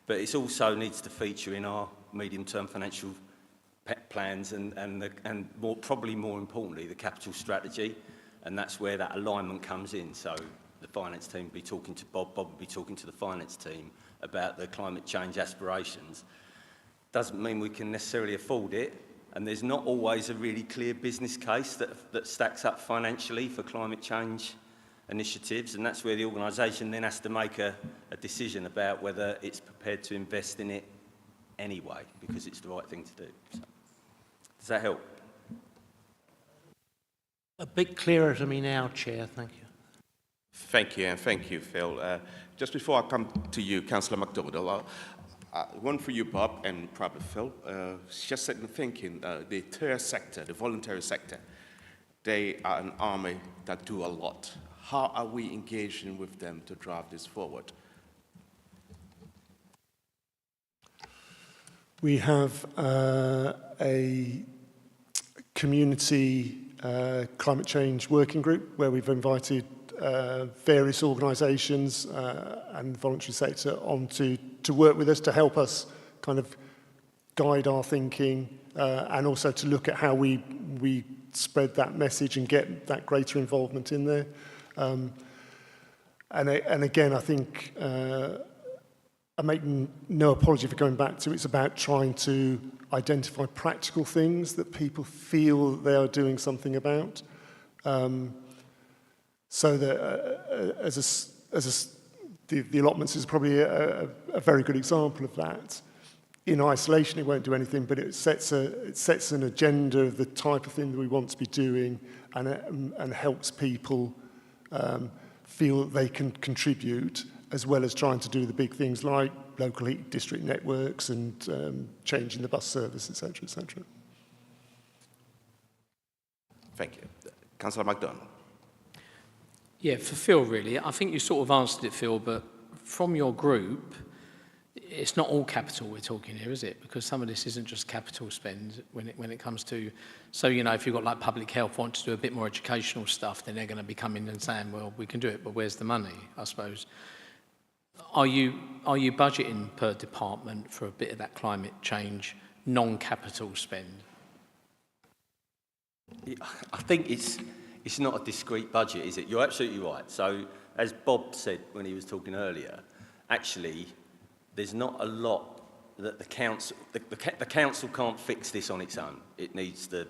But it also needs to feature in our medium-term financial plans and probably more importantly, the capital strategy, and that's where that alignment comes in. So the finance team will be talking to Bob will be talking to the finance team about the climate change aspirations. Doesn't mean we can necessarily afford it, and there's not always a really clear business case that stacks up financially for climate change initiatives, and that's where the organisation then has to make a decision about whether it's prepared to invest in it anyway, because it's the right thing to do. So, does that help? A bit clearer to me now, Chair. Thank you. Thank you, and thank you, Phil. Just before I come to you, Councillor McDowell, one for you, Bob, and probably Phil. Just sitting thinking, the third sector, the voluntary sector, they are an army that do a lot. How are we engaging with them to drive this forward? We have a community climate change working group where we've invited various organisations and the voluntary sector on to work with us, to help us kind of guide our thinking and also to look at how we spread that message and get that greater involvement in there. And again, I think I make no apology for going back to it's about trying to identify practical things that people feel they are doing something about. So that the allotments is probably a very good example of that. In isolation, it won't do anything, but it sets an agenda of the type of thing that we want to be doing, and helps people feel that they can contribute, as well as trying to do the big things like local heat district networks and changing the bus service, etc., etc. Thank you. Councillor MacDonald. Yeah, for Phil, really. I think you sort of answered it, Phil, but from your group, it's not all capital we're talking here, is it? Because some of this isn't just capital spend when it comes to... So, you know, if you've got like public health want to do a bit more educational stuff, then they're going to be coming and saying, well, we can do it, but where's the money, I suppose? Are you budgeting per department for a bit of that climate change, non-capital spend? I think it's not a discrete budget, is it? You're absolutely right. So, as Bob said when he was talking earlier, actually, there's not a lot that the council can't fix this on its own. It needs the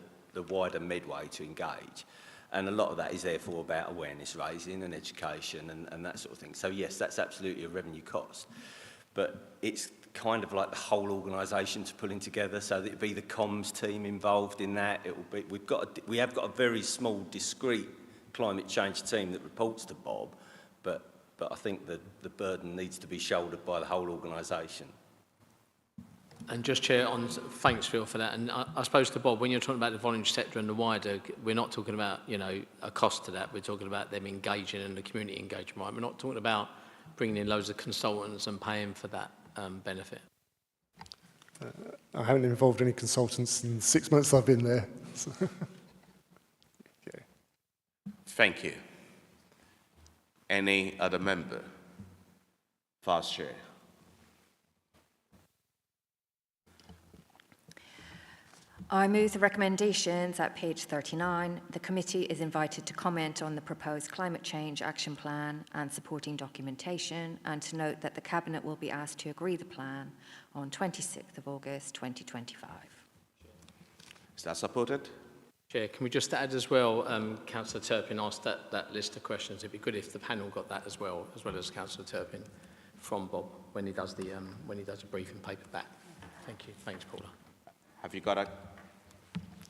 wider Medway to engage. And a lot of that is therefore about awareness raising and education and that sort of thing. So yes, that's absolutely a revenue cost. But it's kind of like the whole organisation to pulling together, so that it'd be the comms team involved in that. It will be, we have got a very small, discrete climate change team that reports to Bob, but I think that the burden needs to be shouldered by the whole organisation. And just, Chair, thanks, Phil, for that. And I suppose to Bob, when you're talking about the voluntary sector and the wider, we're not talking about, you know, a cost to that. We're talking about them engaging and the community engagement. Right? We're not talking about bringing in loads of consultants and paying for that benefit. I haven't involved any consultants in the 6 months I've been there. So. Okay. Thank you. Any other member? Vice Chair. I move the recommendations at page 39. The committee is invited to comment on the proposed climate change action plan and supporting documentation, and to note that the Cabinet will be asked to agree the plan on 26th of August 2025. Is that supported? Chair, can we just add as well, Councillor Turpin asked that list of questions. It'd be good if the panel got that as well as Councillor Turpin from Bob when he does the briefing paper back. Thank you. Thanks, Paula. Have you got a...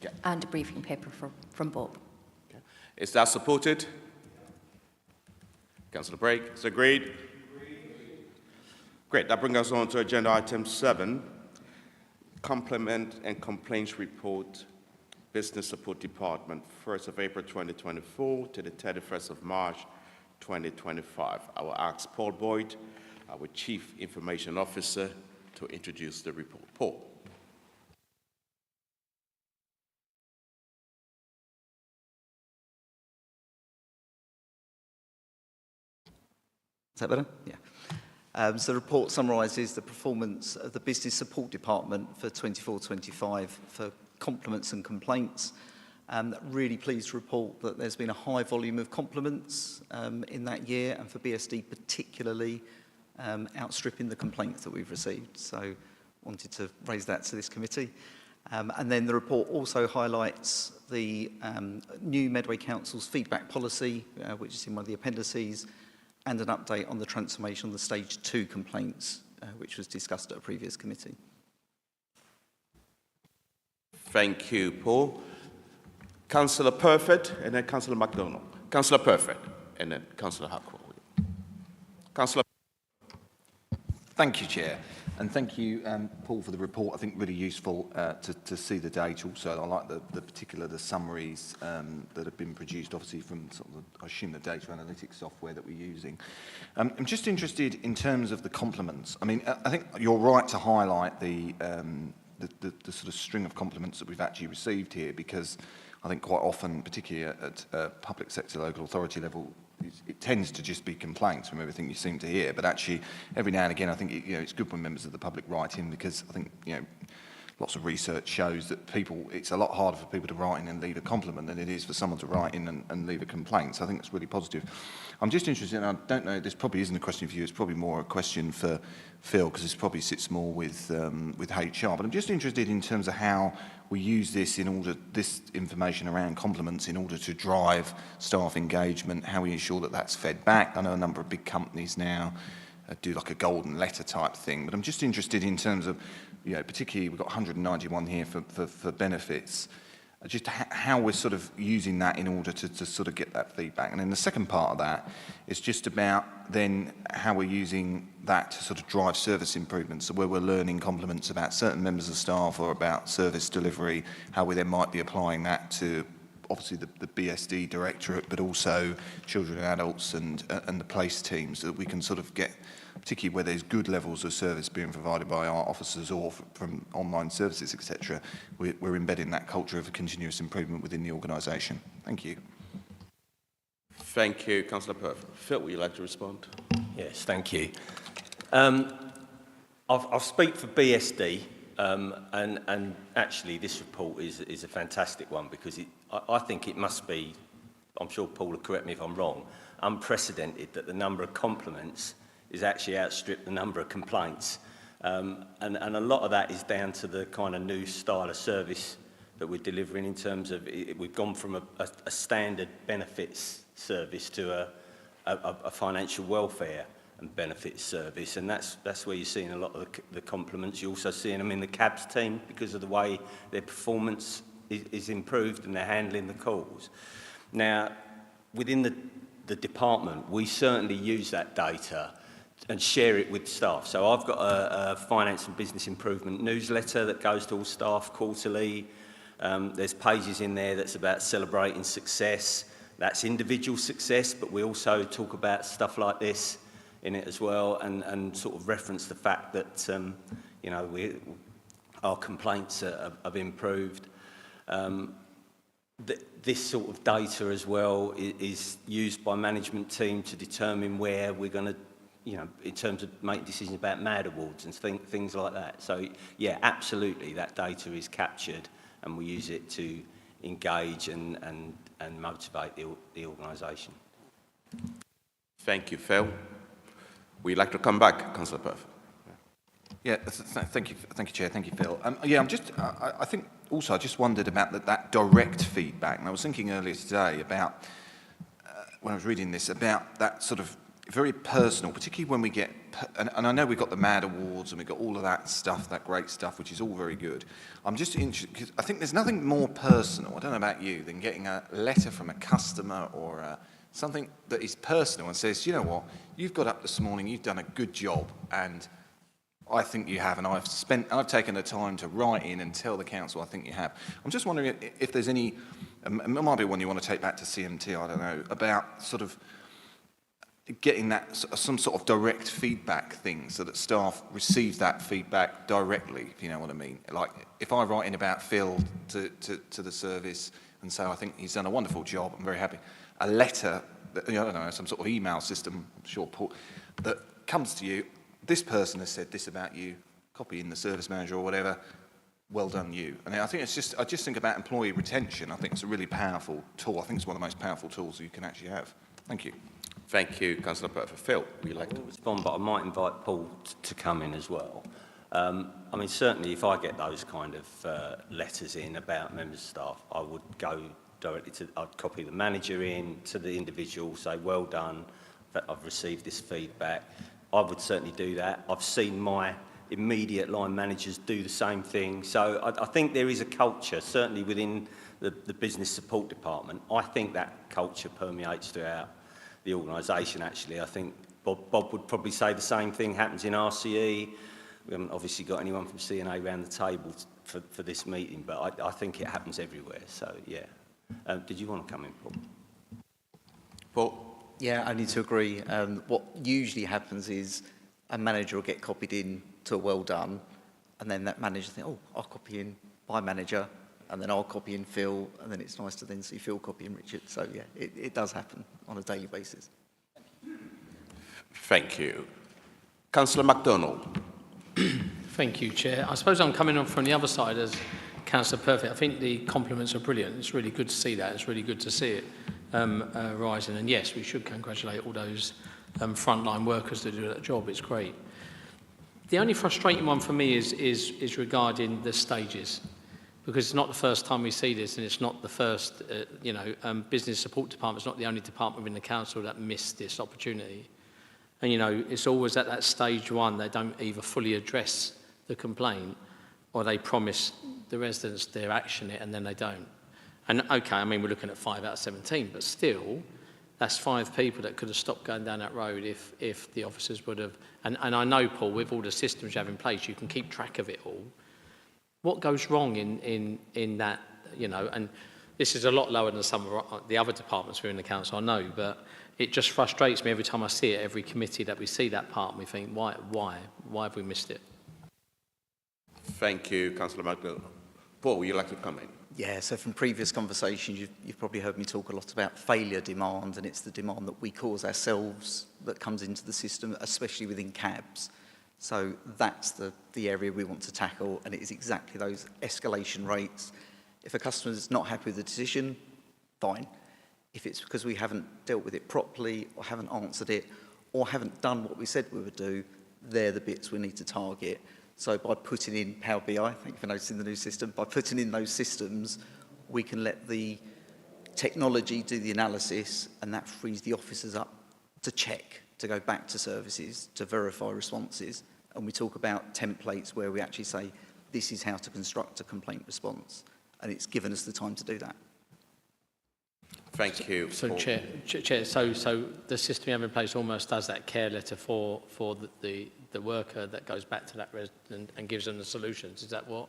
Yeah. And a briefing paper from Bob. Okay. Is that supported? Councillor Brake, is agreed? Great, that brings us on to agenda item 7, Complement and Complaints Report, Business Support Department, 1st of April 2024 to the 31st of March 2025. I will ask Paul Boyd, our Chief Information Officer, to introduce the report. Paul. Is that better? Yeah. So the report summarises the performance of the Business Support Department for 24-25 for compliments and complaints. Really pleased to report that there's been a high volume of compliments in that year, and for BSD particularly, outstripping the complaints that we've received. So wanted to raise that to this committee. And then the report also highlights the new Medway Council's feedback policy, which is in one of the appendices, and an update on the transformation of the Stage 2 complaints, which was discussed at a previous committee. Thank you, Paul. Councillor Perfect, and then Councillor MacDonald. Councillor Perfect, and then Councillor Hackwell. Councillor. Thank you, Chair. And thank you, Paul, for the report. I think really useful to see the data also. I like the summaries that have been produced, obviously, from sort of I assume the data analytics software that we're using. I'm just interested in terms of the compliments. I mean, I think you're right to highlight the sort of string of compliments that we've actually received here, because I think quite often, particularly at public sector, local authority level, it tends to just be complaints from everything you seem to hear. But actually, every now and again, I think it's good when members of the public write in, because I think lots of research shows that it's a lot harder for people to write in and leave a compliment than it is for someone to write in and leave a complaint. So I think that's really positive. I'm just interested, and I don't know, this probably isn't a question for you, it's probably more a question for Phil, because this probably sits more with HR, but I'm just interested in terms of how we use this information around compliments in order to drive staff engagement, how we ensure that that's fed back. I know a number of big companies now do like a golden letter type thing, but I'm just interested in terms of, particularly we've got 191 here for benefits, just how we're sort of using that in order to sort of get that feedback. And then the second part of that is just about then how we're using that to sort of drive service improvements. So where we're learning compliments about certain members of staff or about service delivery, how we then might be applying that to obviously the BSD directorate, but also children and adults and the place teams, so that we can sort of get, particularly where there's good levels of service being provided by our officers or from online services, etc., we're embedding that culture of continuous improvement within the organisation. Thank you. Thank you, Councillor Perth. Phil, would you like to respond? Yes, thank you. I'll speak for BSD, and actually this report is a fantastic one, because I think it must be, I'm sure Paul will correct me if I'm wrong, unprecedented that the number of compliments is actually outstripped the number of complaints. And a lot of that is down to the kind of new style of service that we're delivering in terms of, we've gone from a standard benefits service to a financial welfare and benefits service, and that's where you're seeing a lot of the compliments. You're also seeing them in the cabs team because of the way their performance is improved and they're handling the calls. Now, within the department, we certainly use that data and share it with staff. So I've got a finance and business improvement newsletter that goes to all staff quarterly. There's pages in there that's about celebrating success. That's individual success, but we also talk about stuff like this in it as well, and sort of reference the fact that our complaints have improved. This sort of data as well is used by management team to determine where we're going to, in terms of making decisions about MAD awards and things like that. So yeah, absolutely, that data is captured, and we use it to engage and motivate the organisation. Thank you, Phil. We'd like to come back, Councillor Perth. Yeah, thank you, Chair. Thank you, Phil. I think also I just wondered about that direct feedback, and I was thinking earlier today about when I was reading this about that sort of very personal, particularly when we get, and I know we've got the MAD awards and we've got all of that stuff, that great stuff, which is all very good. I'm just interested, because I think there's nothing more personal, I don't know about you, than getting a letter from a customer or something that is personal and says, you know what, you've got up this morning, you've done a good job, and I think you have, and I've taken the time to write in and tell the council I think you have. I'm just wondering if there's any, it might be one you want to take back to CMT, I don't know, about sort of getting that some sort of direct feedback thing so that staff receive that feedback directly, if you know what I mean. Like if I write in about Phil to the service and say I think he's done a wonderful job, I'm very happy. A letter, I don't know, some sort of email system, I'm sure, Paul, that comes to you, this person has said this about you, copy in the service manager or whatever, well done you. And I think I just think about employee retention. I think it's a really powerful tool. I think it's one of the most powerful tools you can actually have. Thank you. Thank you, Councillor Perth. Phil, would you like to respond? But I might invite Paul to come in as well. I mean, certainly if I get those kind of letters in about members of staff, I would go directly I'd copy the manager in to the individual, say, well done, that I've received this feedback. I would certainly do that. I've seen my immediate line managers do the same thing. So I think there is a culture, certainly within the business support department. I think that culture permeates throughout the organisation, actually. I think Bob would probably say the same thing happens in RCE. We haven't obviously got anyone from CNA around the table for this meeting, but I think it happens everywhere. So, yeah. Did you want to come in, Paul? Paul? Yeah, I need to agree. What usually happens is a manager will get copied in to a well done, and then that manager thinks, oh, I'll copy in my manager, and then I'll copy in Phil, and then it's nice to then see Phil copy in Richard. So, yeah, it does happen on a daily basis. Thank you. Councillor MacDonald. Thank you, Chair. I suppose I'm coming on from the other side as Councillor Perfect. I think the compliments are brilliant. It's really good to see that. It's really good to see it rising. And yes, we should congratulate all those frontline workers that do that job. It's great. The only frustrating one for me is regarding the stages, because it's not the first time we see this, and it's not the first, business support department's not the only department within the council that missed this opportunity. And, it's always at that stage one, they don't either fully address the complaint or they promise the residents they'll action it and then they don't. And, okay, I mean, we're looking at 5 out of 17, but still, that's 5 people that could have stopped going down that road if the officers would have... And I know, Paul, with all the systems you have in place, you can keep track of it all. What goes wrong in that, and this is a lot lower than some of the other departments within the council, I know, but it just frustrates me every time I see it, every committee that we see that part, and we think, why have we missed it? Thank you, Councillor Magdalene. Paul, would you like to comment? Yeah, so from previous conversations, you've probably heard me talk a lot about failure demand, and it's the demand that we cause ourselves that comes into the system, especially within cabs. So that's the area we want to tackle, and it is exactly those escalation rates. If a customer is not happy with the decision, fine. If it's because we haven't dealt with it properly, or haven't answered it, or haven't done what we said we would do, they're the bits we need to target. So by putting in Power BI, thank you for noticing the new system, by putting in those systems, we can let the technology do the analysis, and that frees the officers up to check, to go back to services, to verify responses. And we talk about templates where we actually say, this is how to construct a complaint response. And it's given us the time to do that. Thank you. So, Chair, so the system you have in place almost does that care letter for the worker that goes back to that resident and gives them the solutions. Is that what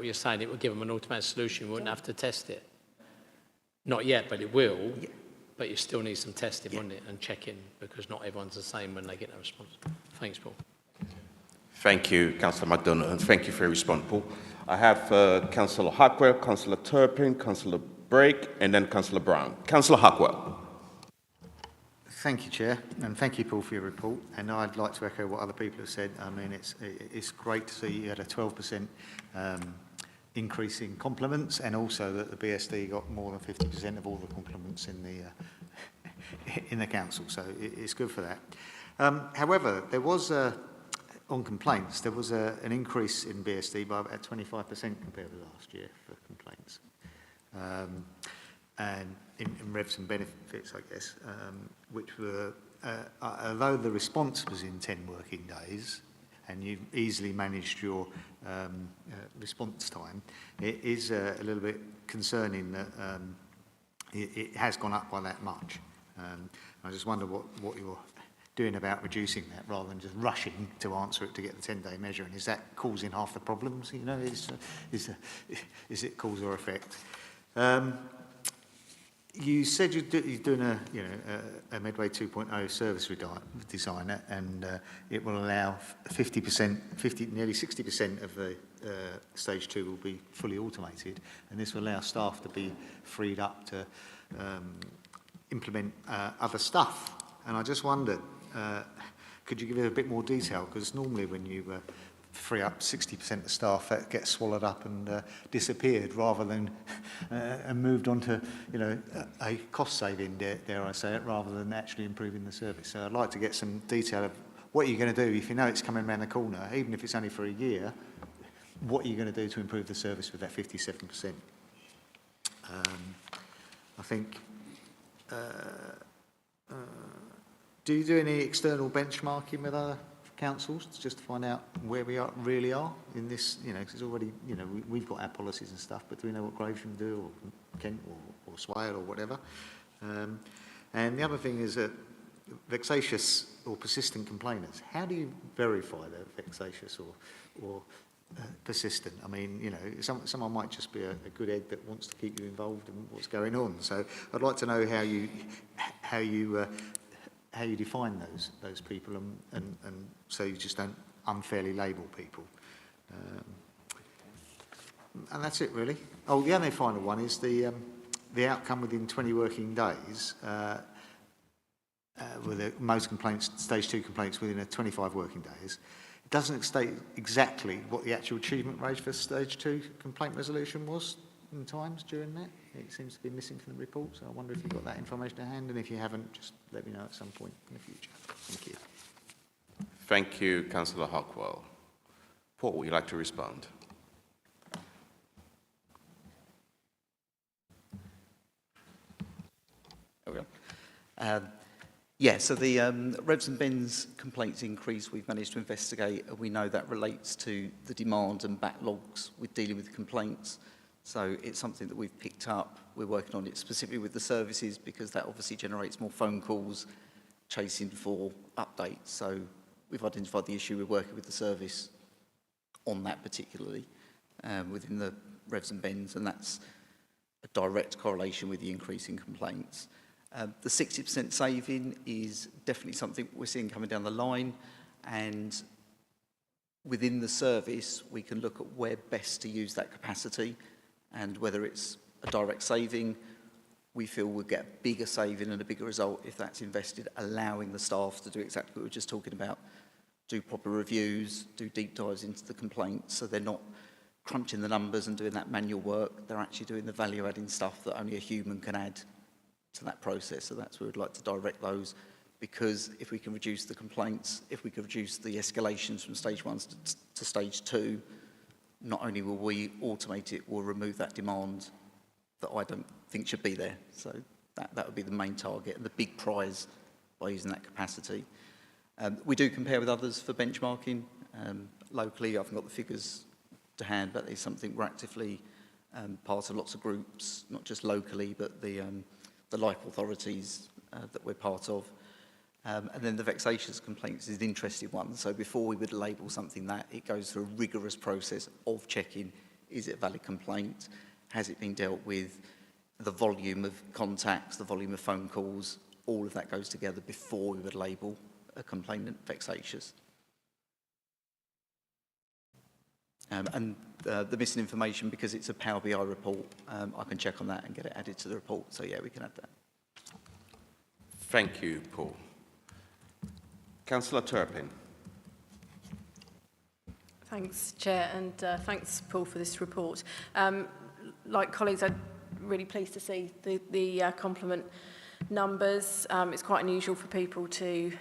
you're saying? It would give them an automatic solution. We wouldn't have to test it. Not yet, but it will. Yeah. But you still need some testing, wouldn't it, and checking, because not everyone's the same when they get a response. Thanks, Paul. Thank you, Councillor McDonough, and thank you for your response, Paul. I have Councillor Hockwell, Councillor Turpin, Councillor Brake, and then Councillor Brown. Councillor Hockwell. Thank you, Chair, and thank you, Paul, for your report. And I'd like to echo what other people have said. I mean, it's great to see you had a 12% increase in compliments, and also that the BSD got more than 50% of all the compliments in the council. So it's good for that. However, there was on complaints, there was an increase in BSD by about 25% compared with last year for complaints. And in revs and benefits, I guess, which were, although the response was in 10 working days, and you've easily managed your response time, it is a little bit concerning that it has gone up by that much. I just wonder what you're doing about reducing that rather than just rushing to answer it to get the 10-day measure. And is that causing half the problems? Is it cause or effect? You said you're doing a Medway 2.0 service design, and it will allow 50%, nearly 60% of the stage 2 will be fully automated, and this will allow staff to be freed up to implement other stuff. And I just wondered, could you give it a bit more detail? Because normally when you free up 60% of staff, that gets swallowed up and disappeared, rather than and moved on to a cost saving, dare I say it, rather than actually improving the service. So I'd like to get some detail of what you're going to do if you know it's coming around the corner, even if it's only for a year. What are you going to do to improve the service with that 57%? I think. Do you do any external benchmarking with other councils just to find out where we really are in this? Because already, we've got our policies and stuff, but do we know what Gravesham do, or Kent, or Swale, or whatever? And the other thing is that vexatious or persistent complainants. How do you verify they're vexatious or persistent? I mean, someone might just be a good egg that wants to keep you involved in what's going on. So I'd like to know how you define those people, and so you just don't unfairly label people. And that's it, really. Oh, the only final one is the outcome within 20 working days. With most complaints, stage 2 complaints within 25 working days. doesn't state exactly what the actual achievement rate for stage 2 complaint resolution was in times during that. It seems to be missing from the report, so I wonder if you've got that information to hand, and if you haven't, just let me know at some point in the future. Thank you. Thank you, Councillor Hockwell. Paul, would you like to respond? There we go. Yeah, so the revs and bends complaints increase we've managed to investigate, and we know that relates to the demand and backlogs with dealing with complaints. So it's something that we've picked up. We're working on it specifically with the services because that obviously generates more phone calls, chasing for updates. So we've identified the issue. We're working with the service on that particularly within the revs and bends, and that's a direct correlation with the increase in complaints. The 60% saving is definitely something we're seeing coming down the line, and within the service we can look at where best to use that capacity, and whether it's a direct saving, we feel we'll get a bigger saving and a bigger result if that's invested, allowing the staff to do exactly what we were just talking about, do proper reviews, do deep dives into the complaints, so they're not crunching the numbers and doing that manual work, they're actually doing the value-adding stuff that only a human can add to that process. So that's where we'd like to direct those, because if we can reduce the complaints, if we can reduce the escalations from stage 1 to stage 2, not only will we automate it, we'll remove that demand that I don't think should be there. So that would be the main target and the big prize by using that capacity. We do compare with others for benchmarking. Locally, I haven't got the figures to hand, but it's something we're actively part of lots of groups, not just locally, but the like authorities that we're part of. And then the vexatious complaints is an interesting one. So before we would label something that, it goes through a rigorous process of checking, is it a valid complaint? Has it been dealt with? The volume of contacts, the volume of phone calls, all of that goes together before we would label a complainant vexatious. And the missing information, because it's a Power BI report, I can check on that and get it added to the report. So yeah, we can add that. Thank you, Paul. Councillor Turpin. Thanks, Chair, and thanks, Paul, for this report. Like colleagues, I'm really pleased to see the complement numbers. It's quite unusual for people to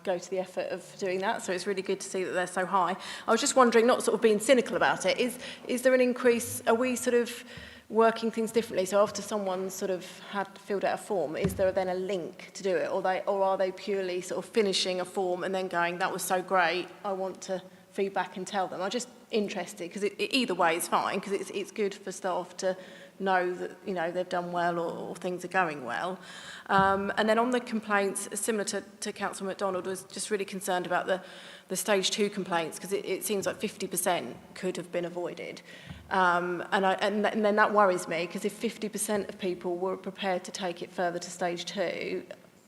go to the effort of doing that, so it's really good to see that they're so high. I was just wondering, not sort of being cynical about it, is there an increase? Are we sort of working things differently? So after someone sort of had filled out a form, is there then a link to do it, or are they purely sort of finishing a form and then going, that was so great, I want to feedback and tell them? I'm just interested, because either way is fine, because it's good for staff to know that, you know, they've done well or things are going well. And then on the complaints, similar to Councillor MacDonald, was just really concerned about the stage 2 complaints, because it seems like 50% could have been avoided. And then that worries me, because if 50% of people were prepared to take it further to stage 2,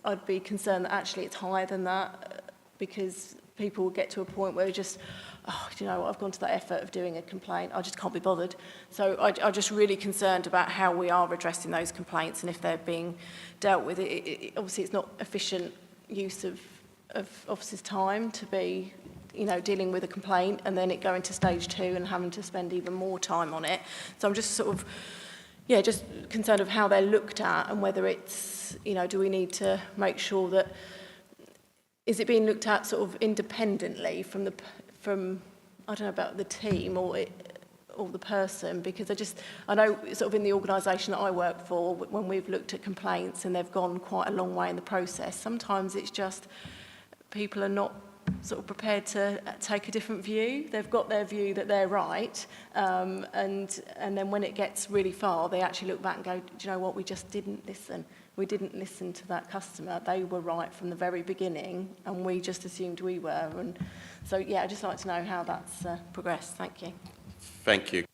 I'd be concerned that actually it's higher than that, because people will get to a point where just, oh, do you know what, I've gone to that effort of doing a complaint, I just can't be bothered. So I'm just really concerned about how we are addressing those complaints and if they're being dealt with. Obviously, it's not efficient use of officers' time to be, you know, dealing with a complaint and then it going to stage 2 and having to spend even more time on it. So I'm just sort of, yeah, just concerned of how they're looked at and whether it's, you know, do we need to make sure that, is it being looked at sort of independently from I don't know about the team or the person, because I know sort of in the organisation that I work for, when we've looked at complaints and they've gone quite a long way in the process, sometimes it's just people are not sort of prepared to take a different view. They've got their view that they're right, and then when it gets really far, they actually look back and go, do you know what, we just didn't listen. We didn't listen to that customer. They were right from the very beginning, and we just assumed we were. And so, yeah, I'd just like to know how that's progressed. Thank you. Thank you.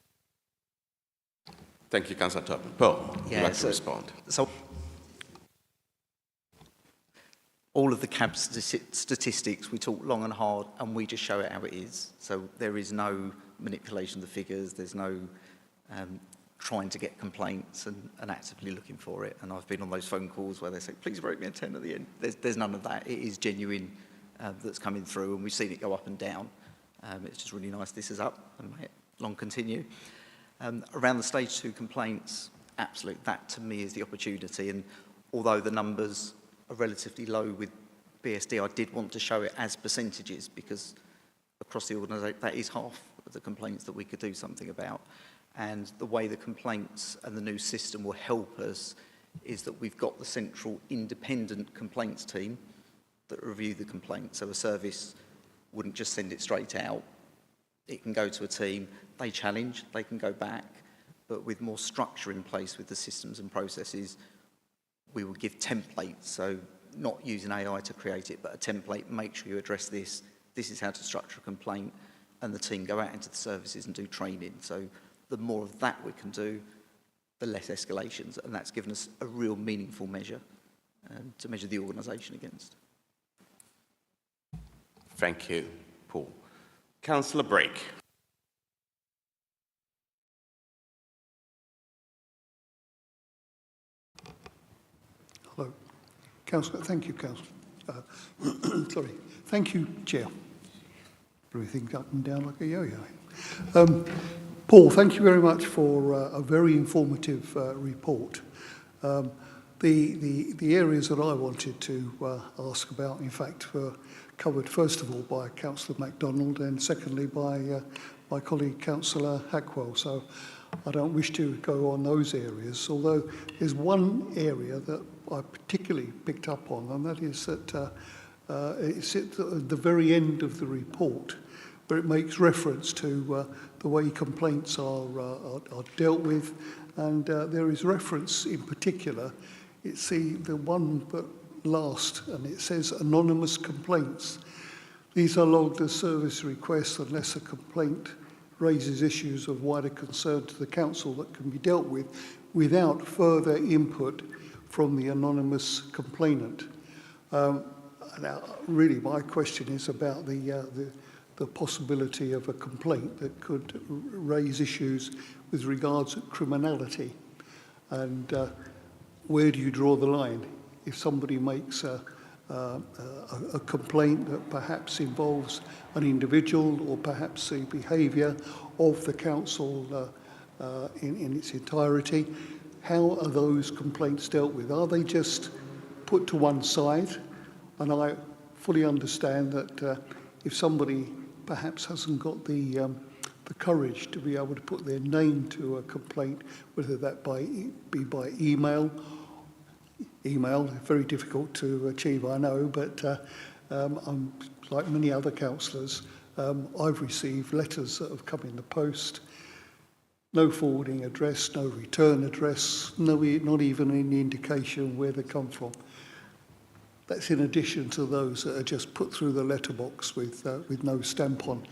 Thank you, Councillor Turpin. Paul, would you like to respond? So all of the CAB statistics, we talk long and hard, and we just show it how it is. So there is no manipulation of the figures. There's no trying to get complaints and actively looking for it. And I've been on those phone calls where they say, please write me a 10 at the end. There's none of that. It is genuine that's coming through, and we've seen it go up and down. It's just really nice this is up, and may it long continue. Around the stage 2 complaints, absolutely, that to me is the opportunity. And although the numbers are relatively low with BSD, I did want to show it as percentages, because across the organisation, that is half of the complaints that we could do something about. And the way the complaints and the new system will help us is that we've got the central independent complaints team that review the complaints. So a service wouldn't just send it straight out. It can go to a team, they challenge, they can go back, but with more structure in place with the systems and processes, we will give templates. So not using AI to create it, but a template, make sure you address this. This is how to structure a complaint, and the team go out into the services and do training. So the more of that we can do, the less escalations, and that's given us a real meaningful measure to measure the organisation against. Thank you, Paul. Councillor Brake. Hello. Councillor, thank you, Councillor. Sorry. Thank you, Chair. Everything's up and down like a yo-yo. Paul, thank you very much for a very informative report. The areas that I wanted to ask about, in fact, were covered first of all by Councillor MacDonald and secondly by my colleague Councillor Hackwell. So I don't wish to go on those areas, although there's one area that I particularly picked up on, and that is that it's at the very end of the report, where it makes reference to the way complaints are dealt with, and there is reference in particular. It's the one that last, and it says anonymous complaints. These are logged as service requests unless a complaint raises issues of wider concern to the council that can be dealt with without further input from the anonymous complainant. Now, really, my question is about the possibility of a complaint that could raise issues with regards to criminality. And where do you draw the line? If somebody makes a complaint that perhaps involves an individual or perhaps the behaviour of the council in its entirety, how are those complaints dealt with? Are they just put to one side? And I fully understand that if somebody perhaps hasn't got the courage to be able to put their name to a complaint, whether that be by email, very difficult to achieve, I know, but I'm like many other councillors, I've received letters that have come in the post, no forwarding address, no return address, not even any indication where they come from. That's in addition to those that are just put through the letterbox with no stamp on.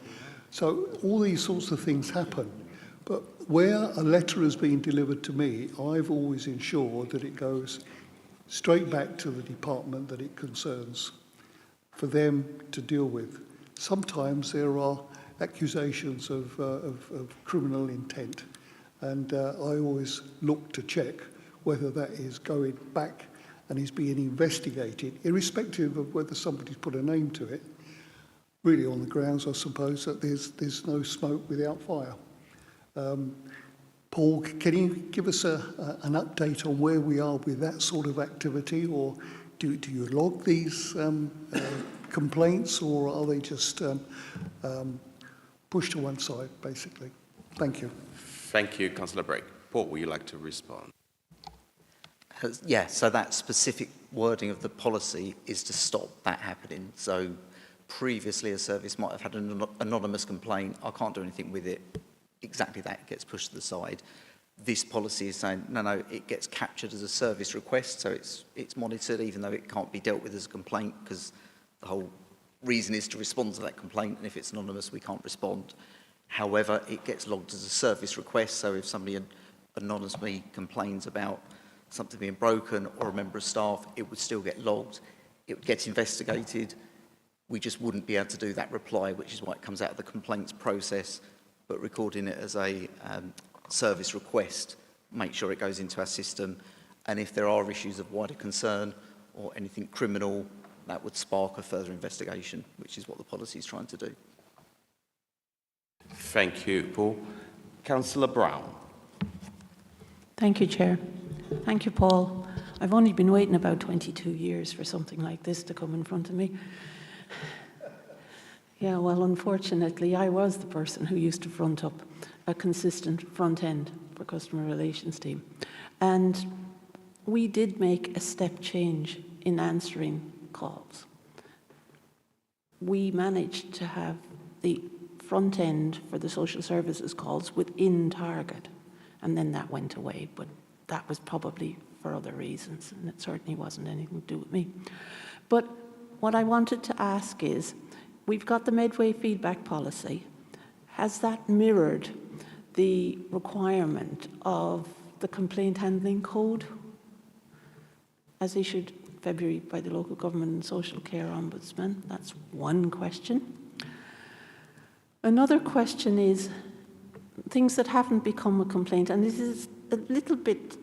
So all these sorts of things happen. But where a letter has been delivered to me, I've always ensured that it goes straight back to the department that it concerns for them to deal with. Sometimes there are accusations of criminal intent, and I always look to check whether that is going back and is being investigated, irrespective of whether somebody's put a name to it, really on the grounds, I suppose, that there's no smoke without fire. Paul, can you give us an update on where we are with that sort of activity, or do you log these complaints, or are they just pushed to one side, basically? Thank you. Thank you, Councillor Brake. Paul, would you like to respond? Yeah, so that specific wording of the policy is to stop that happening. So previously a service might have had an anonymous complaint, I can't do anything with it, exactly that gets pushed to the side. This policy is saying, no, it gets captured as a service request, so it's monitored even though it can't be dealt with as a complaint, because the whole reason is to respond to that complaint, and if it's anonymous we can't respond. However, it gets logged as a service request, so if somebody anonymously complains about something being broken or a member of staff, it would still get logged, it would get investigated. We just wouldn't be able to do that reply, which is why it comes out of the complaints process, but recording it as a service request, make sure it goes into our system, and if there are issues of wider concern or anything criminal, that would spark a further investigation, which is what the policy is trying to do. Thank you, Paul. Councillor Brown. Thank you, Chair. Thank you, Paul. I've only been waiting about 22 years for something like this to come in front of me. Yeah, well, unfortunately, I was the person who used to front up a consistent front end for customer relations team. And we did make a step change in answering calls. We managed to have the front end for the social services calls within target, and then that went away, but that was probably for other reasons, and it certainly wasn't anything to do with me. But what I wanted to ask is, we've got the Medway feedback policy. Has that mirrored the requirement of the complaint handling code as issued February by the Local Government and Social Care Ombudsman? That's one question. Another question is things that haven't become a complaint, and this is a little bit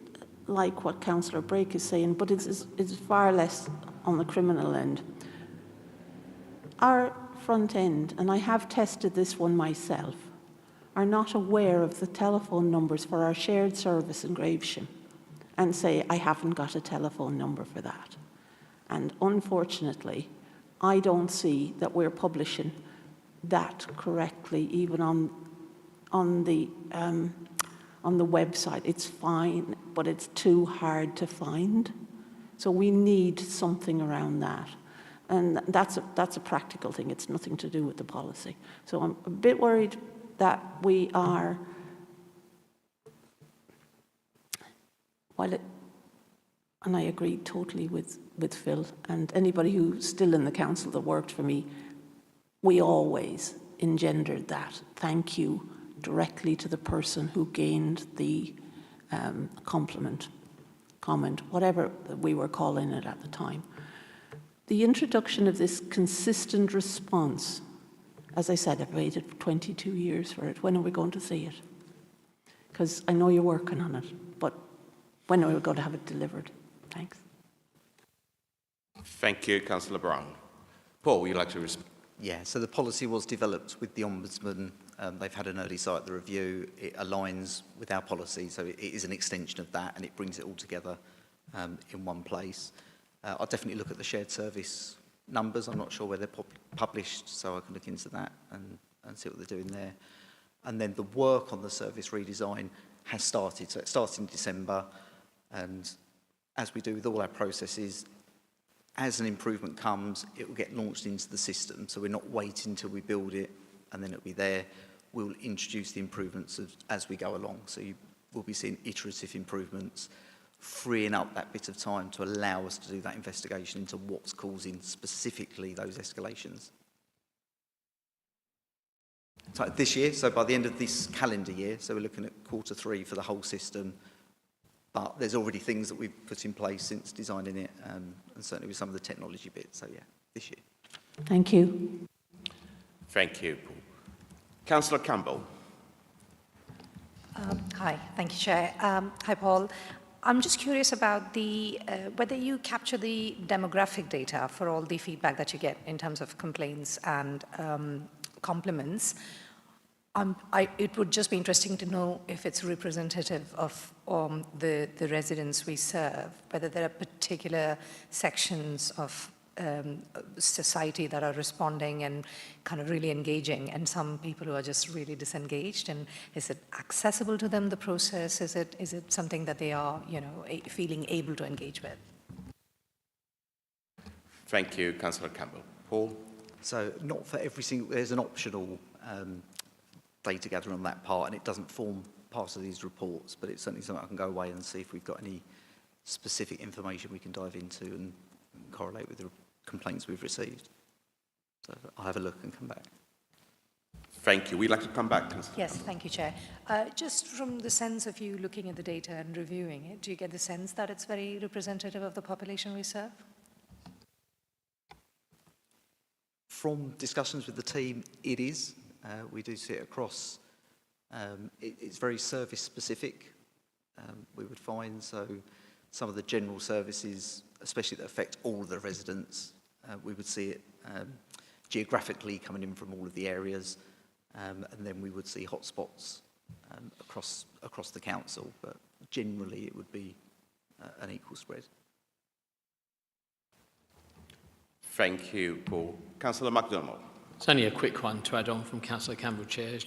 like what Councillor Brake is saying, but it's far less on the criminal end. Our front end, and I have tested this one myself, are not aware of the telephone numbers for our shared service in Gravesham and say, I haven't got a telephone number for that. And unfortunately, I don't see that we're publishing that correctly, even on the website. It's fine, but it's too hard to find. So we need something around that. And that's a practical thing. It's nothing to do with the policy. So I'm a bit worried that we are, and I agree totally with Phil and anybody who's still in the council that worked for me, we always engendered that thank you directly to the person who gained the comment, whatever we were calling it at the time. The introduction of this consistent response, as I said, I've waited 22 years for it. When are we going to see it? Because I know you're working on it, but when are we going to have it delivered? Thanks. Thank you, Councillor Brown. Paul, would you like to respond? Yeah, so the policy was developed with the Ombudsman. They've had an early sight of the review. It aligns with our policy, so it is an extension of that, and it brings it all together in one place. I'll definitely look at the shared service numbers. I'm not sure where they're published, so I can look into that and see what they're doing there. And then the work on the service redesign has started. So it started in December, and as we do with all our processes, as an improvement comes, it will get launched into the system. So we're not waiting until we build it and then it'll be there. We'll introduce the improvements as we go along. So you will be seeing iterative improvements, freeing up that bit of time to allow us to do that investigation into what's causing specifically those escalations. So this year, so by the end of this calendar year, so we're looking at Q3 for the whole system, but there's already things that we've put in place since designing it, and certainly with some of the technology bits, so yeah, this year. Thank you. Thank you, Paul. Councillor Campbell. Hi, thank you, Chair. Hi, Paul. I'm just curious about the whether you capture the demographic data for all the feedback that you get in terms of complaints and compliments. It would just be interesting to know if it's representative of the residents we serve, whether there are particular sections of society that are responding and kind of really engaging, and some people who are just really disengaged. And is it accessible to them, the process? Is it something that they are, feeling able to engage with? Thank you, Councillor Campbell. Paul? So not for every single, there's an optional data gathering on that part, and it doesn't form part of these reports, but it's certainly something I can go away and see if we've got any specific information we can dive into and correlate with the complaints we've received. So I'll have a look and come back. Thank you. We'd like to come back, Councillor. Yes, thank you, Chair. Just from the sense of you looking at the data and reviewing it, do you get the sense that it's very representative of the population we serve? From discussions with the team, it is. We do see it across. It's very service specific, we would find. So some of the general services, especially that affect all of the residents, we would see it geographically coming in from all of the areas. and then we would see hotspots across the council, but generally it would be an equal spread. Thank you, Paul. Councillor MacDonald. It's only a quick one to add on from Councillor Campbell, Chair.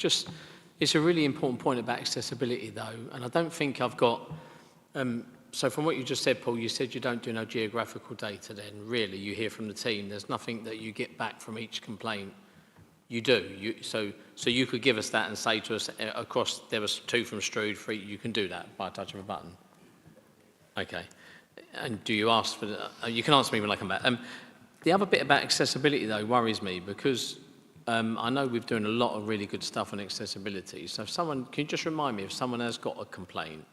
It's a really important point about accessibility, though, and I don't think I've got... so from what you just said, Paul, you said you don't do no geographical data then. Really, you hear from the team, there's nothing that you get back from each complaint. You do. So you could give us that and say to us, across, there was 2 from Strood, 3, you can do that by a touch of a button. Okay. And do you ask for the... you can answer me when I come back. The other bit about accessibility, though, worries me because I know we're doing a lot of really good stuff on accessibility. So if someone, can you just remind me, if someone has got a complaint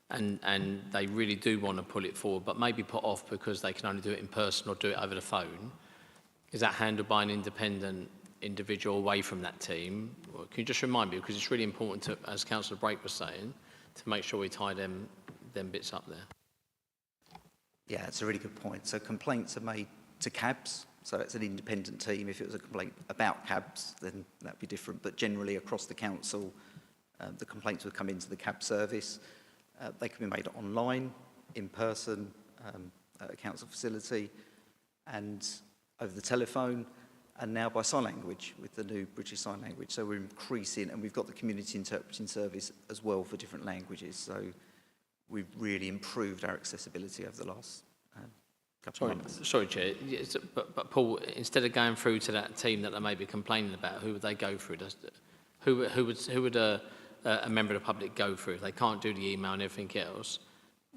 and they really do want to pull it forward, but maybe put off because they can only do it in person or do it over the phone, is that handled by an independent individual away from that team? Or can you just remind me, because it's really important to, as Councillor Brake was saying, to make sure we tie them bits up there. Yeah, it's a really good point. So complaints are made to cabs, so it's an independent team. If it was a complaint about cabs, then that'd be different. But generally across the council, the complaints would come into the cab service. They can be made online, in person, at a council facility, and over the telephone, and now by sign language with the new British Sign Language. So we're increasing, and we've got the community interpreting service as well for different languages. So we've really improved our accessibility over the last couple of months. Sorry, Chair, but Paul, instead of going through to that team that they may be complaining about, who would they go through? Who would a member of the public go through? If they can't do the email and everything else,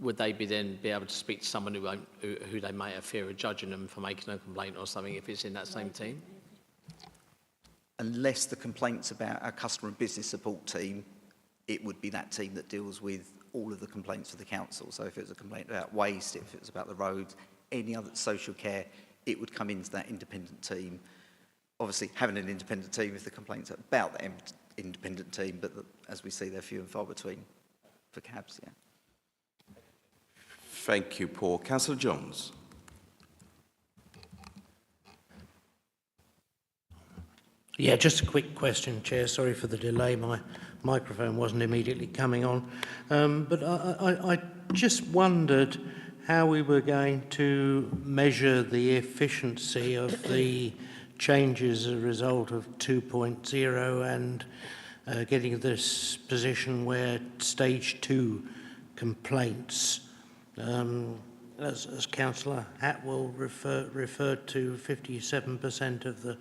would they then be able to speak to someone who they may have fear of judging them for making a complaint or something if it's in that same team? Unless the complaint's about our customer and business support team, it would be that team that deals with all of the complaints for the council. So if it was a complaint about waste, if it was about the roads, any other social care, it would come into that independent team. Obviously, having an independent team if the complaints are about the independent team, but as we see, they're few and far between for cabs, yeah. Thank you, Paul. Councillor Jones. Yeah, just a quick question, Chair. Sorry for the delay. My microphone wasn't immediately coming on. But I just wondered how we were going to measure the efficiency of the changes as a result of 2.0 and getting this position where stage 2 complaints, as Councillor Hatwell referred to, 57% of the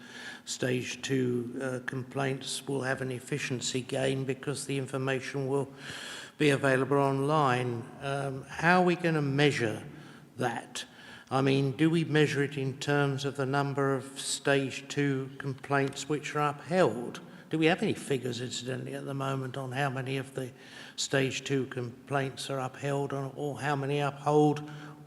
stage 2 complaints will have an efficiency gain because the information will be available online. How are we going to measure that? I mean, do we measure it in terms of the number of stage 2 complaints which are upheld? Do we have any figures, incidentally, at the moment on how many of the stage 2 complaints are upheld or how many uphold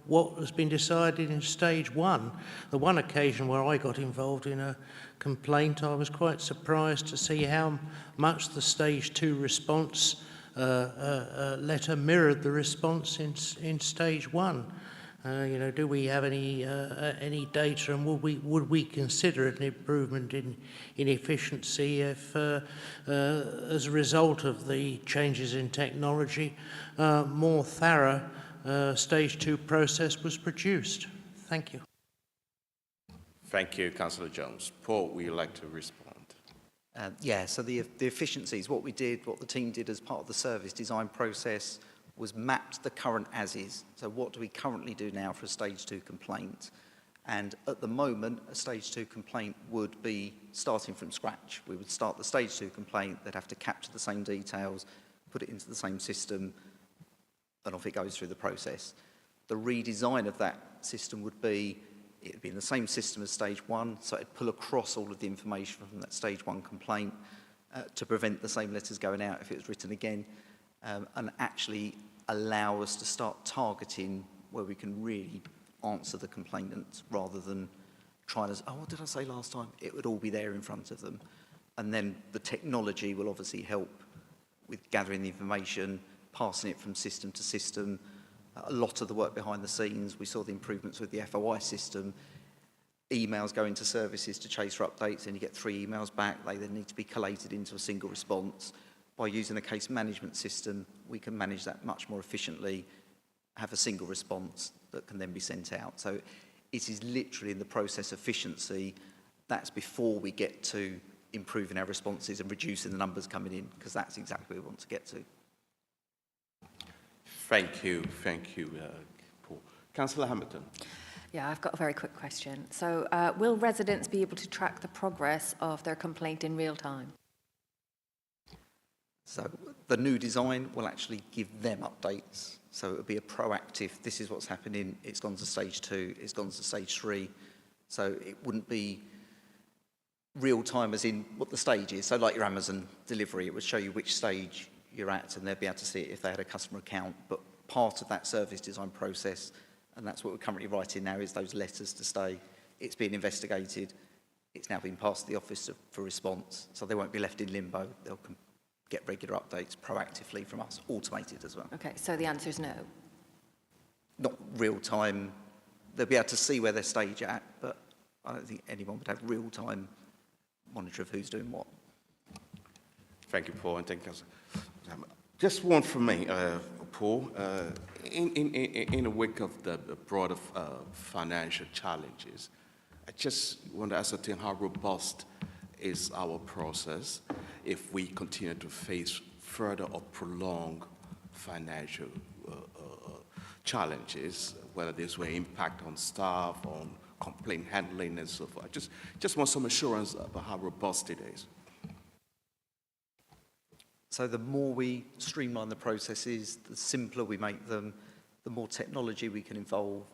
what has been decided in stage 1? The one occasion where I got involved in a complaint, I was quite surprised to see how much the stage 2 response letter mirrored the response in stage 1. You know, do we have any data, and would we consider it an improvement in efficiency if, as a result of the changes in technology, more thorough stage 2 process was produced? Thank you. Thank you, Councillor Jones. Paul, would you like to respond? Yeah, so the efficiencies, what the team did as part of the service design process was mapped the current as-is. So what do we currently do now for a stage 2 complaint? And at the moment, a stage 2 complaint would be starting from scratch. We would start the stage 2 complaint, they'd have to capture the same details, put it into the same system, and off it goes through the process. The redesign of that system would be, it would be in the same system as stage 1, so it'd pull across all of the information from that stage 1 complaint to prevent the same letters going out if it was written again, and actually allow us to start targeting where we can really answer the complainant rather than trying to, oh, what did I say last time? It would all be there in front of them. And then the technology will obviously help with gathering the information, passing it from system to system. A lot of the work behind the scenes, we saw the improvements with the FOI system. emails go into services to chase for updates, and you get 3 emails back. They then need to be collated into a single response. By using a case management system, we can manage that much more efficiently, have a single response that can then be sent out. So it is literally in the process efficiency. That's before we get to improving our responses and reducing the numbers coming in, because that's exactly what we want to get to. Thank you, Paul. Councillor Hamilton. Yeah, I've got a very quick question. So will residents be able to track the progress of their complaint in real time? So the new design will actually give them updates. So it will be a proactive, this is what's happening, it's gone to stage 2, it's gone to stage 3. So it wouldn't be real time as in what the stage is. So like your Amazon delivery, it would show you which stage you're at, and they'd be able to see it if they had a customer account. But part of that service design process, and that's what we're currently writing now, is those letters to say it's been investigated, it's now been passed to the office for response, so they won't be left in limbo. They'll get regular updates proactively from us, automated as well. Okay, so the answer is no. Not real time. They'll be able to see where they're stage at, but I don't think anyone would have real time monitor of who's doing what. Thank you, Paul, and thank you, Councillor. Just one from me, Paul. In the wake of the broader financial challenges, I just want to ascertain how robust is our process if we continue to face further or prolonged financial challenges, whether this will impact on staff, on complaint handling and so forth. Just want some assurance about how robust it is. So the more we streamline the processes, the simpler we make them, the more technology we can involve,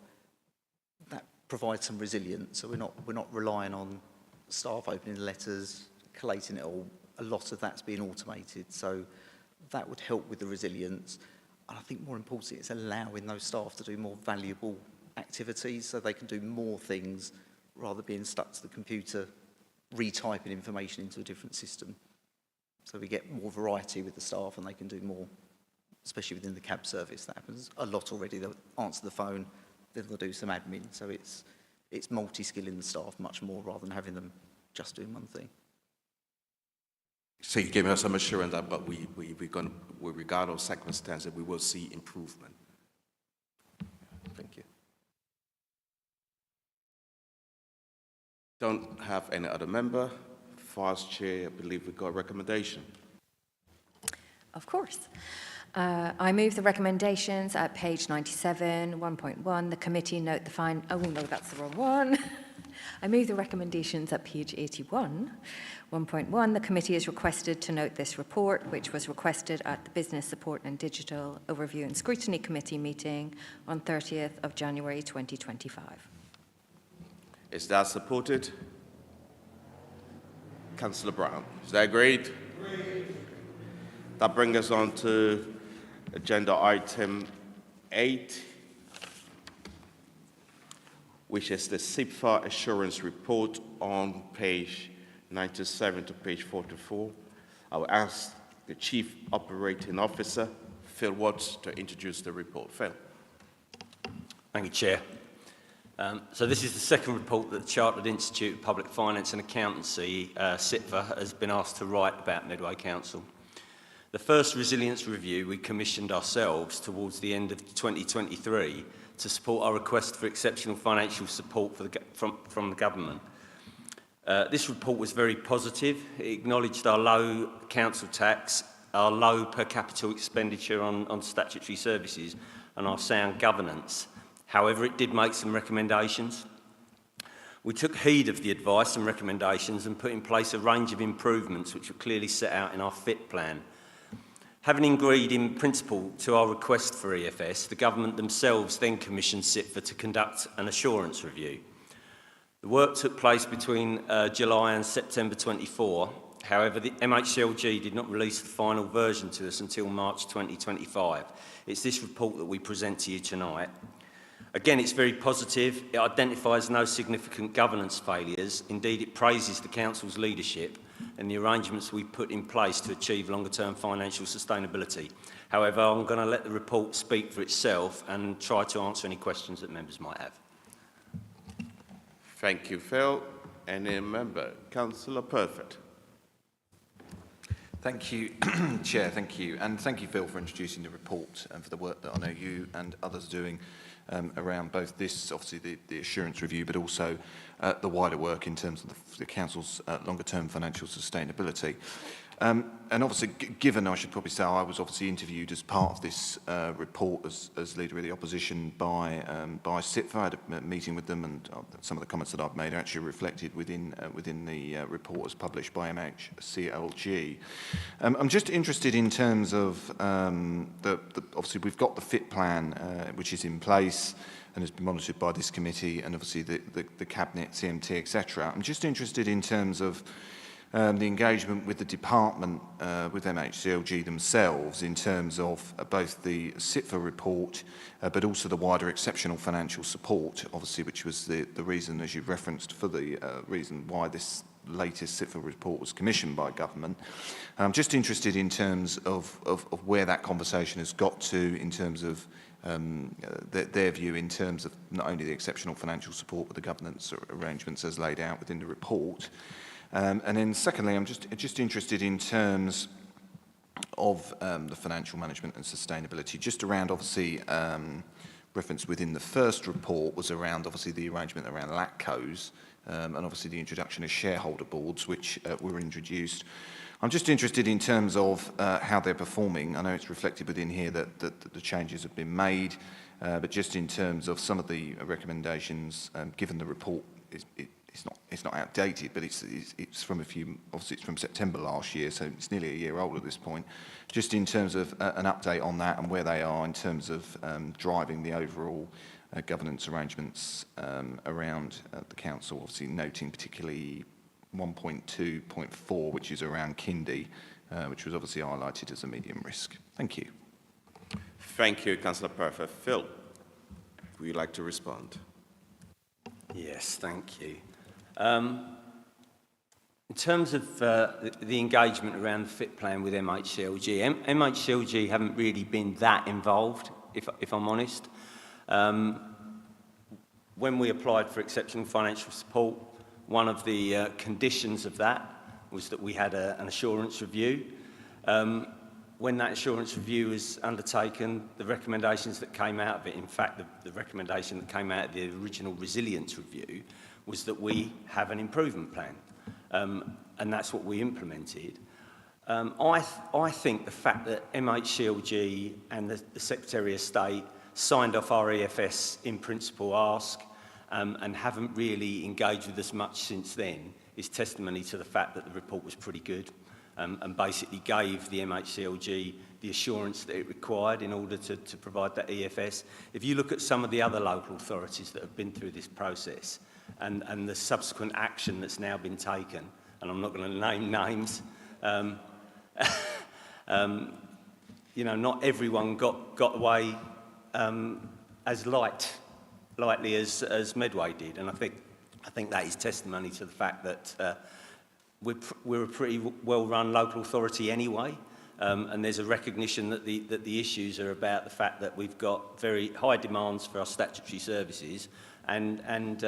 that provides some resilience. So we're not relying on staff opening letters, collating it all. A lot of that's being automated, so that would help with the resilience. And I think more importantly, it's allowing those staff to do more valuable activities so they can do more things rather than being stuck to the computer, retyping information into a different system. So we get more variety with the staff and they can do more, especially within the cab service. That happens a lot already. They'll answer the phone, then they'll do some admin. So it's multi-skilling the staff much more rather than having them just doing one thing. So you gave us some assurance that but we're going to, with regard to circumstances, we will see improvement. Thank you. Don't have any other member. Vice Chair, I believe we got a recommendation. Of course. I move the recommendations at page 97, 1.1. The committee note the fine... Oh, no, that's the wrong one. I move the recommendations at page 81, 1.1. The committee is requested to note this report, which was requested at the Business Support and Digital Overview and Scrutiny Committee meeting on 30th of January 2025. Is that supported? Councillor Brown, is that agreed? Agreed. That brings us on to agenda item 8, which is the CIPFA assurance report on page 97 to page 44. I will ask the Chief Operating Officer, Phil Watts, to introduce the report. Phil. Thank you, Chair. So this is the second report that the Chartered Institute of Public Finance and Accountancy, CIPFA, has been asked to write about Medway Council. The first resilience review we commissioned ourselves towards the end of 2023 to support our request for exceptional financial support from the government. This report was very positive. It acknowledged our low council tax, our low per capita expenditure on statutory services and our sound governance. However, it did make some recommendations. We took heed of the advice and recommendations and put in place a range of improvements which were clearly set out in our FIT plan. Having agreed in principle to our request for EFS, the government themselves then commissioned CIPFA to conduct an assurance review. The work took place between July and September 24. However, the MHLG did not release the final version to us until March 2025. It's this report that we present to you tonight. Again, it's very positive. It identifies no significant governance failures. Indeed, it praises the Council's leadership and the arrangements we put in place to achieve longer-term financial sustainability. However, I'm going to let the report speak for itself and try to answer any questions that members might have. Thank you, Phil. Any member? Councillor Perfect. Thank you, Chair, thank you. And thank you, Phil, for introducing the report and for the work that I know you and others are doing around both this, obviously, the assurance review, but also the wider work in terms of the Council's longer-term financial sustainability. And obviously, given, I should probably say, I was obviously interviewed as part of this report as Leader of the Opposition by CIPFA. I had a meeting with them, and some of the comments that I've made are actually reflected within the report as published by MHCLG. I'm just interested in terms of, obviously we've got the FIT plan, which is in place and has been monitored by this committee, and obviously the Cabinet, CMT, etc. I'm just interested in terms of the engagement with the department, with MHCLG themselves, in terms of both the CIPFA report, but also the wider exceptional financial support, obviously, which was the reason, as you've referenced, for the reason why this latest CIPFA report was commissioned by government. I'm just interested in terms of where that conversation has got to, in terms of their view in terms of not only the exceptional financial support, but the governance arrangements as laid out within the report. And then secondly, I'm just interested in terms of the financial management and sustainability, just around obviously reference within the first report was around obviously the arrangement around LATCOs and obviously the introduction of shareholder boards, which were introduced. I'm just interested in terms of how they're performing. I know it's reflected within here that the changes have been made, but just in terms of some of the recommendations, given the report it's not outdated, but it's from obviously it's from September last year, so it's nearly a year old at this point. Just in terms of an update on that and where they are in terms of driving the overall governance arrangements around the council, obviously noting particularly 1.2.4, which is around Kindy, which was obviously highlighted as a medium risk. Thank you. Thank you, Councillor Perfect. Phil, would you like to respond? Yes, thank you. In terms of the engagement around the FIT plan with MHCLG, MHCLG haven't really been that involved, if I'm honest. When we applied for exceptional financial support, one of the conditions of that was that we had an assurance review. When that assurance review was undertaken, the recommendations that came out of it, in fact, the recommendation that came out of the original resilience review was that we have an improvement plan, and that's what we implemented. I think the fact that MHCLG and the Secretary of State signed off our EFS in principle ask and haven't really engaged with us much since then is testimony to the fact that the report was pretty good. And basically gave the MHCLG the assurance that it required in order to provide that EFS. If you look at some of the other local authorities that have been through this process and the subsequent action that's now been taken, and I'm not going to name names, you know, not everyone got away as lightly as Medway did, and I think that is testimony to the fact that we're a pretty well-run local authority anyway, and there's a recognition that the issues are about the fact that we've got very high demands for our statutory services and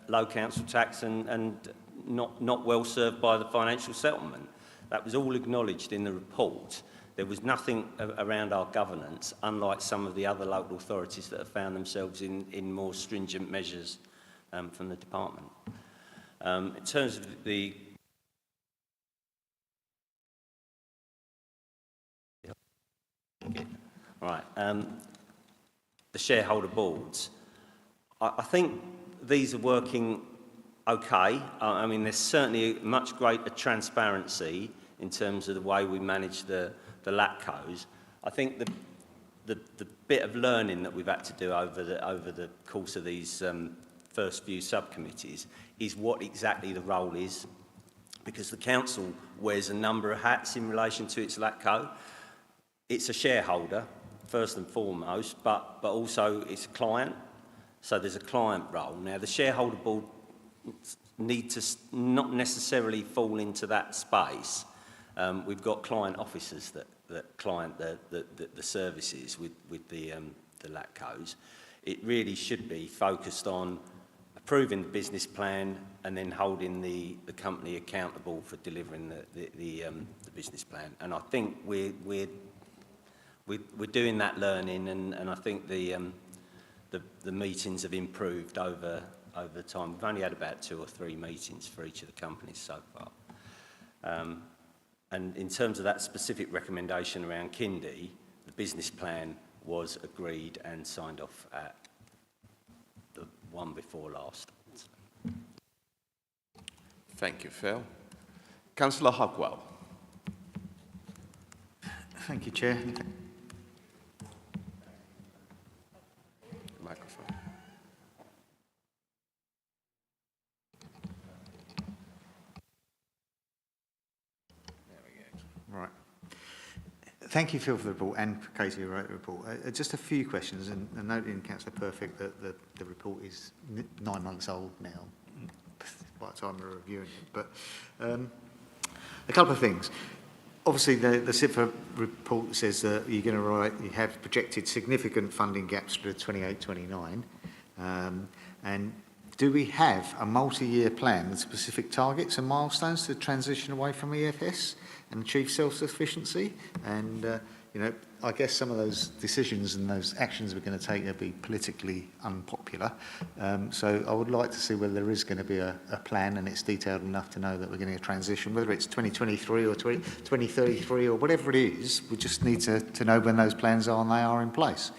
low council tax and not well served by the financial settlement. That was all acknowledged in the report. There was nothing around our governance, unlike some of the other local authorities that have found themselves in more stringent measures from the department. In terms of the Right, the shareholder boards. I think these are working okay. I mean, there's certainly much greater transparency in terms of the way we manage the LATCOs. I think the bit of learning that we've had to do over the course of these first few subcommittees is what exactly the role is, because the council wears a number of hats in relation to its LATCO. It's a shareholder, first and foremost, but also it's a client, so there's a client role. Now, the shareholder board need to not necessarily fall into that space. We've got client officers that client the services with the LATCOs. It really should be focused on approving the business plan and then holding the company accountable for delivering the business plan. And I think we're doing that learning, and I think the meetings have improved over time. We've only had about 2 or 3 meetings for each of the companies so far. And in terms of that specific recommendation around Kindy, the business plan was agreed and signed off at the one before last. Thank you, Phil. Councillor Hockwell. Thank you, Chair. Microphone. Right. Thank you, Phil, for the report, and for Katie, who wrote the report. Just a few questions, and noting, Councillor Perfect, that the report is 9 months old now, by the time we're reviewing it. But a couple of things. Obviously, the CIPFA report says that you're going to write, you have projected significant funding gaps for 28-29. And do we have a multi-year plan with specific targets and milestones to transition away from EFS and achieve self-sufficiency? And, you know, I guess some of those decisions and those actions we're going to take will be politically unpopular. So I would like to see whether there is going to be a plan and it's detailed enough to know that we're going to transition, whether it's 2023 or 2033 or whatever it is. We just need to know when those plans are and they are in place.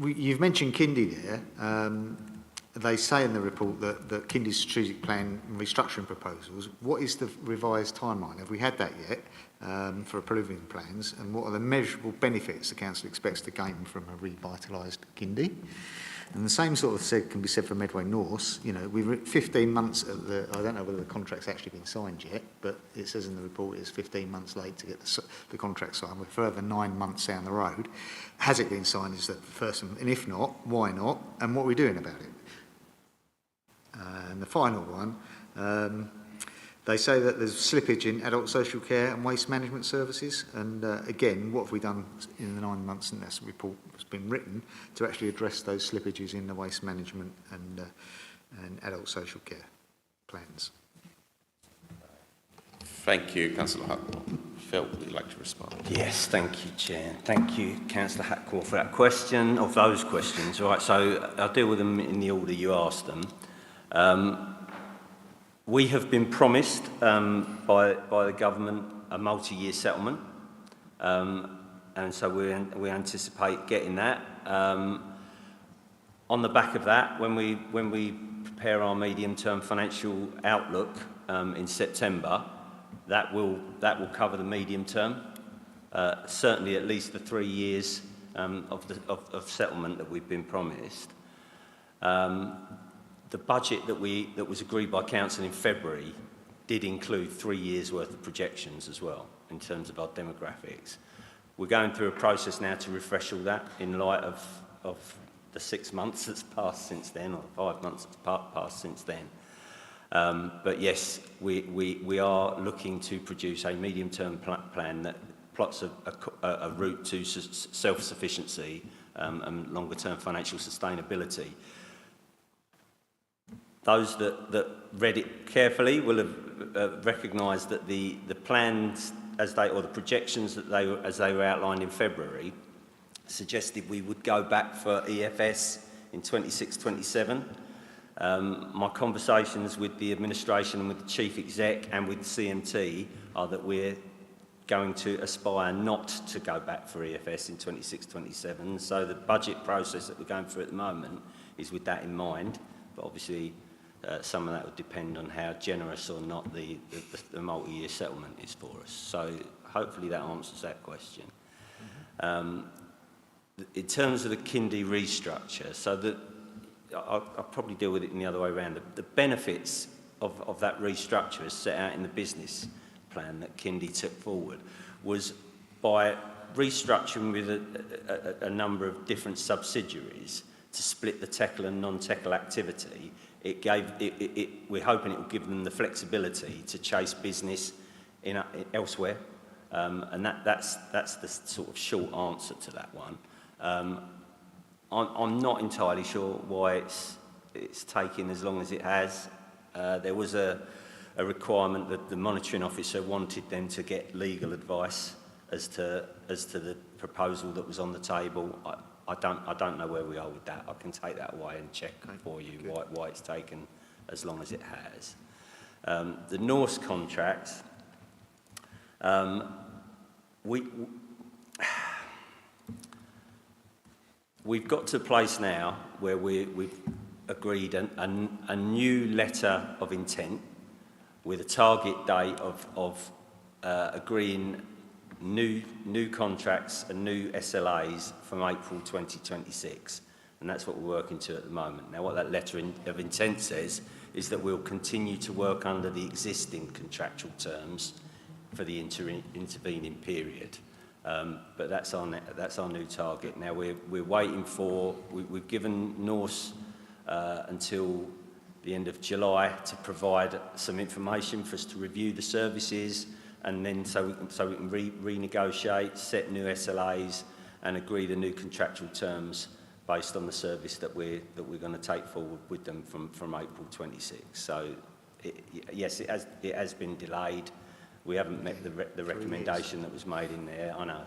You've mentioned Kindy there. They say in the report that Kindy's strategic plan and restructuring proposals, what is the revised timeline? Have we had that yet for approving plans? And what are the measurable benefits the council expects to gain from a revitalised Kindy? And the same sort of can be said for Medway North. You know, we've 15 months at the, I don't know whether the contract's actually been signed yet, but it says in the report it's 15 months late to get the contract signed. We're further 9 months down the road. Has it been signed is the first one, and if not, why not? And what are we doing about it? And the final one, they say that there's slippage in adult social care and waste management services. And again, what have we done in the 9 months since this report has been written to actually address those slippages in the waste management and adult social care plans? Thank you, Councillor Hackwell. Phil, would you like to respond? Yes, thank you, Chair. Thank you, Councillor Hackwell, for that question, of those questions. Right, so I'll deal with them in the order you asked them. We have been promised by the government a multi-year settlement, and so we anticipate getting that. On the back of that, when we prepare our medium-term financial outlook in September, that will cover the medium term, certainly at least the 3 years of settlement that we've been promised. The budget that was agreed by Council in February did include 3 years' worth of projections as well in terms of our demographics. We're going through a process now to refresh all that in light of the 6 months that's passed since then, or 5 months that's passed since then. But yes, we are looking to produce a medium-term plan that plots a route to self-sufficiency and longer-term financial sustainability. Those that read it carefully will have recognised that the plans or the projections as they were outlined in February suggested we would go back for EFS in 26-27. My conversations with the administration and with the chief exec and with the CMT are that we're going to aspire not to go back for EFS in 26-27. So the budget process that we're going through at the moment is with that in mind, but obviously some of that would depend on how generous or not the multi-year settlement is for us. So hopefully that answers that question. In terms of the Kindy restructure, so I'll probably deal with it in the other way around. The benefits of that restructure as set out in the business plan that Kindy took forward was by restructuring with a number of different subsidiaries to split the TECL and non-TECL activity. We're hoping it will give them the flexibility to chase business elsewhere, and that's the sort of short answer to that one. I'm not entirely sure why it's taken as long as it has. There was a requirement that the monitoring officer wanted them to get legal advice as to the proposal that was on the table. I don't know where we are with that. I can take that away and check for you why it's taken as long as it has. The Norse contract, we've got to a place now where we've agreed a new letter of intent with a target date of agreeing new contracts and new SLAs from April 2026. And that's what we're working to at the moment. Now, what that letter of intent says is that we'll continue to work under the existing contractual terms for the intervening period. But that's our new target. Now, we're waiting for, we've given Norse until the end of July to provide some information for us to review the services, and then so we can renegotiate, set new SLAs, and agree the new contractual terms based on the service that we're going to take forward with them from April 26. So yes, it has been delayed. We haven't met the recommendation that was made in there. I know.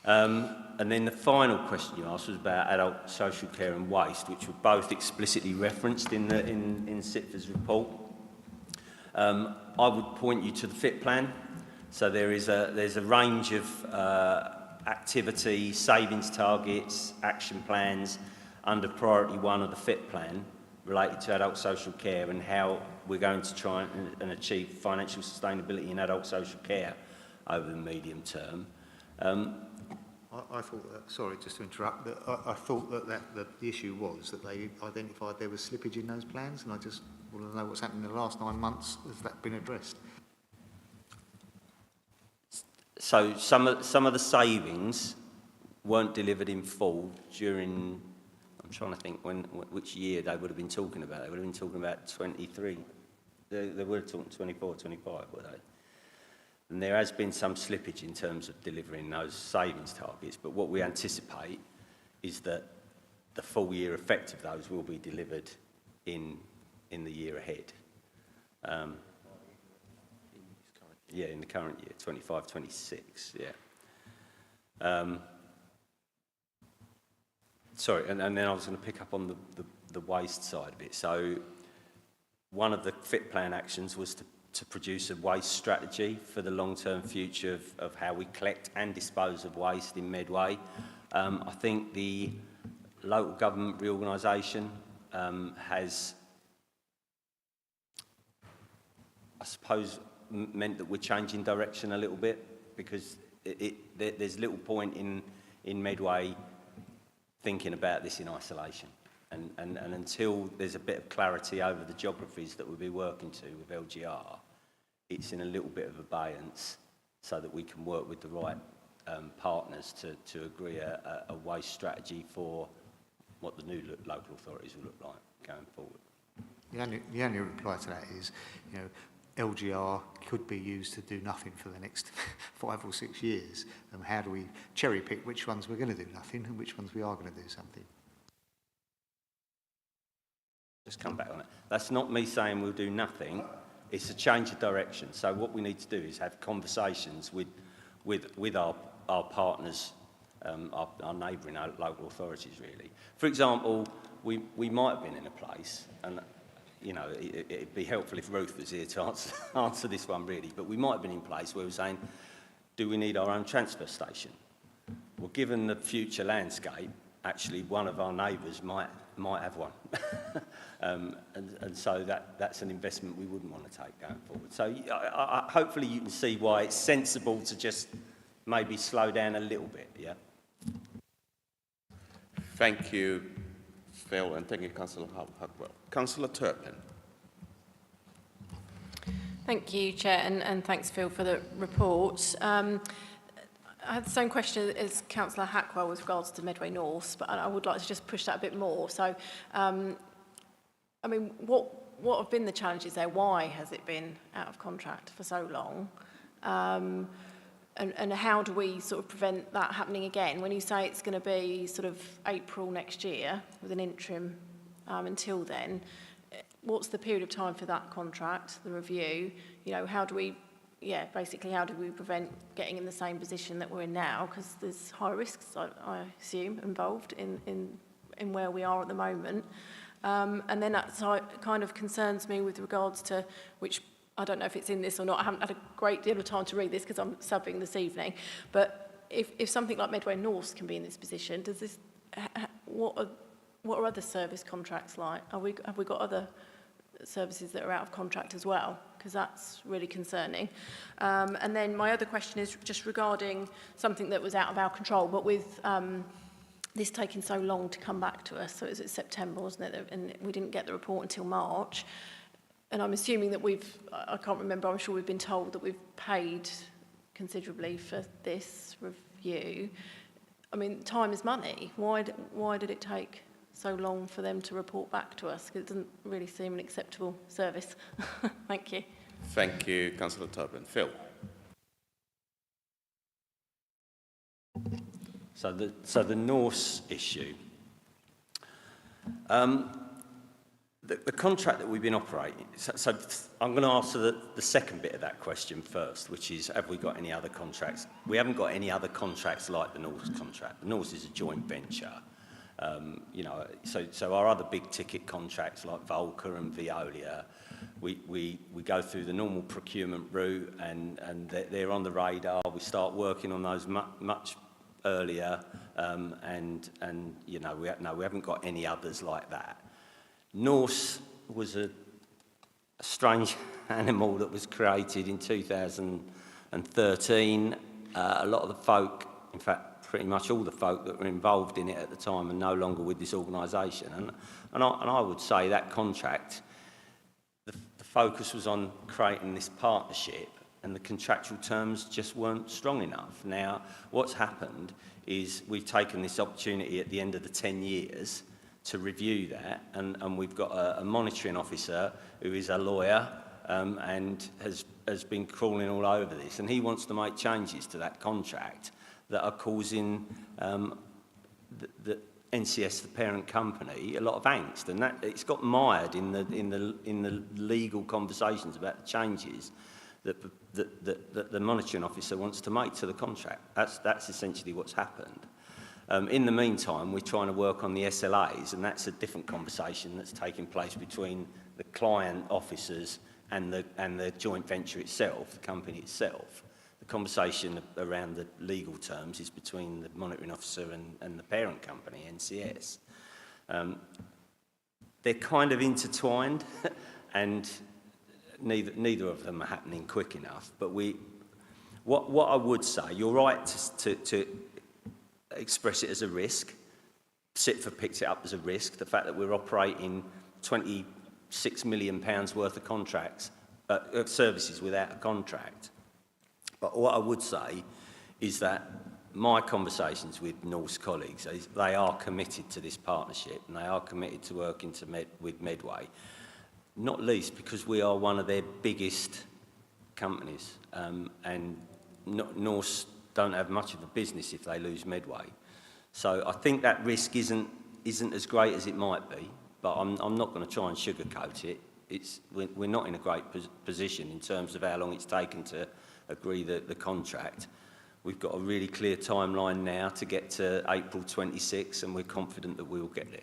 And then the final question you asked was about adult social care and waste, which were both explicitly referenced in CIPFA's report. I would point you to the FIT plan. So there's a range of activity, savings targets, action plans under priority 1 of the FIT plan related to adult social care and how we're going to try and achieve financial sustainability in adult social care over the medium term. I thought that, sorry, just to interrupt, but I thought that the issue was that they identified there was slippage in those plans, and I just want to know what's happened in the last 9 months. Has that been addressed? So some of the savings weren't delivered in full during, I'm trying to think which year they would have been talking about. They would have been talking about 23. They were talking 24, 25, were they? And there has been some slippage in terms of delivering those savings targets, but what we anticipate is that the full year effect of those will be delivered in the year ahead. Yeah, in the current year, 25, 26, yeah. Sorry, and then I was going to pick up on the waste side of it. So one of the FIT plan actions was to produce a waste strategy for the long-term future of how we collect and dispose of waste in Medway. I think the local government reorganisation has, I suppose, meant that we're changing direction a little bit, because there's little point in Medway thinking about this in isolation. And until there's a bit of clarity over the geographies that we'll be working to with LGR, it's in a little bit of abeyance so that we can work with the right partners to agree a waste strategy for what the new local authorities will look like going forward. The only reply to that is, you know, LGR could be used to do nothing for the next 5 or 6 years. How do we cherry pick which ones we're going to do nothing and which ones we are going to do something? Just come back on it. That's not me saying we'll do nothing. It's a change of direction. So what we need to do is have conversations with our partners, our neighbouring local authorities, really. For example, we might have been in a place, and you know, it'd be helpful if Ruth was here to answer this one, really, but we might have been in a place where we're saying, do we need our own transfer station? Well, given the future landscape, actually one of our neighbours might have one. and so that's an investment we wouldn't want to take going forward. So hopefully you can see why it's sensible to just maybe slow down a little bit, yeah? Thank you, Phil, and thank you, Councillor Hackwell. Councillor Turpin. Thank you, Chair, and thanks, Phil, for the report. I had the same question as Councillor Hackwell with regards to Medway North, but I would like to just push that a bit more. So, I mean, what have been the challenges there? Why has it been out of contract for so long? and how do we sort of prevent that happening again? When you say it's going to be sort of April next year with an interim until then, what's the period of time for that contract, the review? You know, how do we, basically how do we prevent getting in the same position that we're in now? Because there's high risks, I assume, involved in where we are at the moment. And then that kind of concerns me with regards to, which I don't know if it's in this or not, I haven't had a great deal of time to read this because I'm subbing this evening, but if something like Medway North can be in this position, does this, what are other service contracts like? Have we got other services that are out of contract as well? Because that's really concerning. And then my other question is just regarding something that was out of our control, but with this taking so long to come back to us, so it was September, wasn't it? And we didn't get the report until March. And I'm assuming that I can't remember, I'm sure we've been told that we've paid considerably for this review. I mean, time is money. Why did it take so long for them to report back to us? Because it doesn't really seem an acceptable service. Thank you. Thank you, Councillor Tobin. Phil. So the Norse issue. The contract that we've been operating, so I'm going to answer the second bit of that question first, which is, have we got any other contracts? We haven't got any other contracts like the Norse contract. The Norse is a joint venture. You know, so our other big ticket contracts like Volker and Veolia, we go through the normal procurement route and they're on the radar. We start working on those much earlier, and you know, we haven't got any others like that. Norse was a strange animal that was created in 2013. A lot of the folk, in fact, pretty much all the folk that were involved in it at the time are no longer with this organisation. And I would say that contract, the focus was on creating this partnership and the contractual terms just weren't strong enough. Now, what's happened is we've taken this opportunity at the end of the 10 years to review that, and we've got a monitoring officer who is a lawyer and has been crawling all over this, and he wants to make changes to that contract that are causing the NCS, the parent company, a lot of angst, and that it's got mired in the legal conversations about the changes that the monitoring officer wants to make to the contract. That's essentially what's happened. In the meantime, we're trying to work on the SLAs, and that's a different conversation that's taking place between the client officers and the joint venture itself, the company itself. The conversation around the legal terms is between the monitoring officer and the parent company, NCS. They're kind of intertwined, and neither of them are happening quick enough. But what I would say, you're right to express it as a risk. CIPFA picks it up as a risk. The fact that we're operating £26 million worth of contracts, services without a contract. But what I would say is that my conversations with Norse colleagues, they are committed to this partnership and they are committed to working with Medway, not least because we are one of their biggest companies, and Norse don't have much of a business if they lose Medway. So I think that risk isn't as great as it might be, but I'm not going to try and sugarcoat it. We're not in a great position in terms of how long it's taken to agree the contract. We've got a really clear timeline now to get to April 26, and we're confident that we will get there.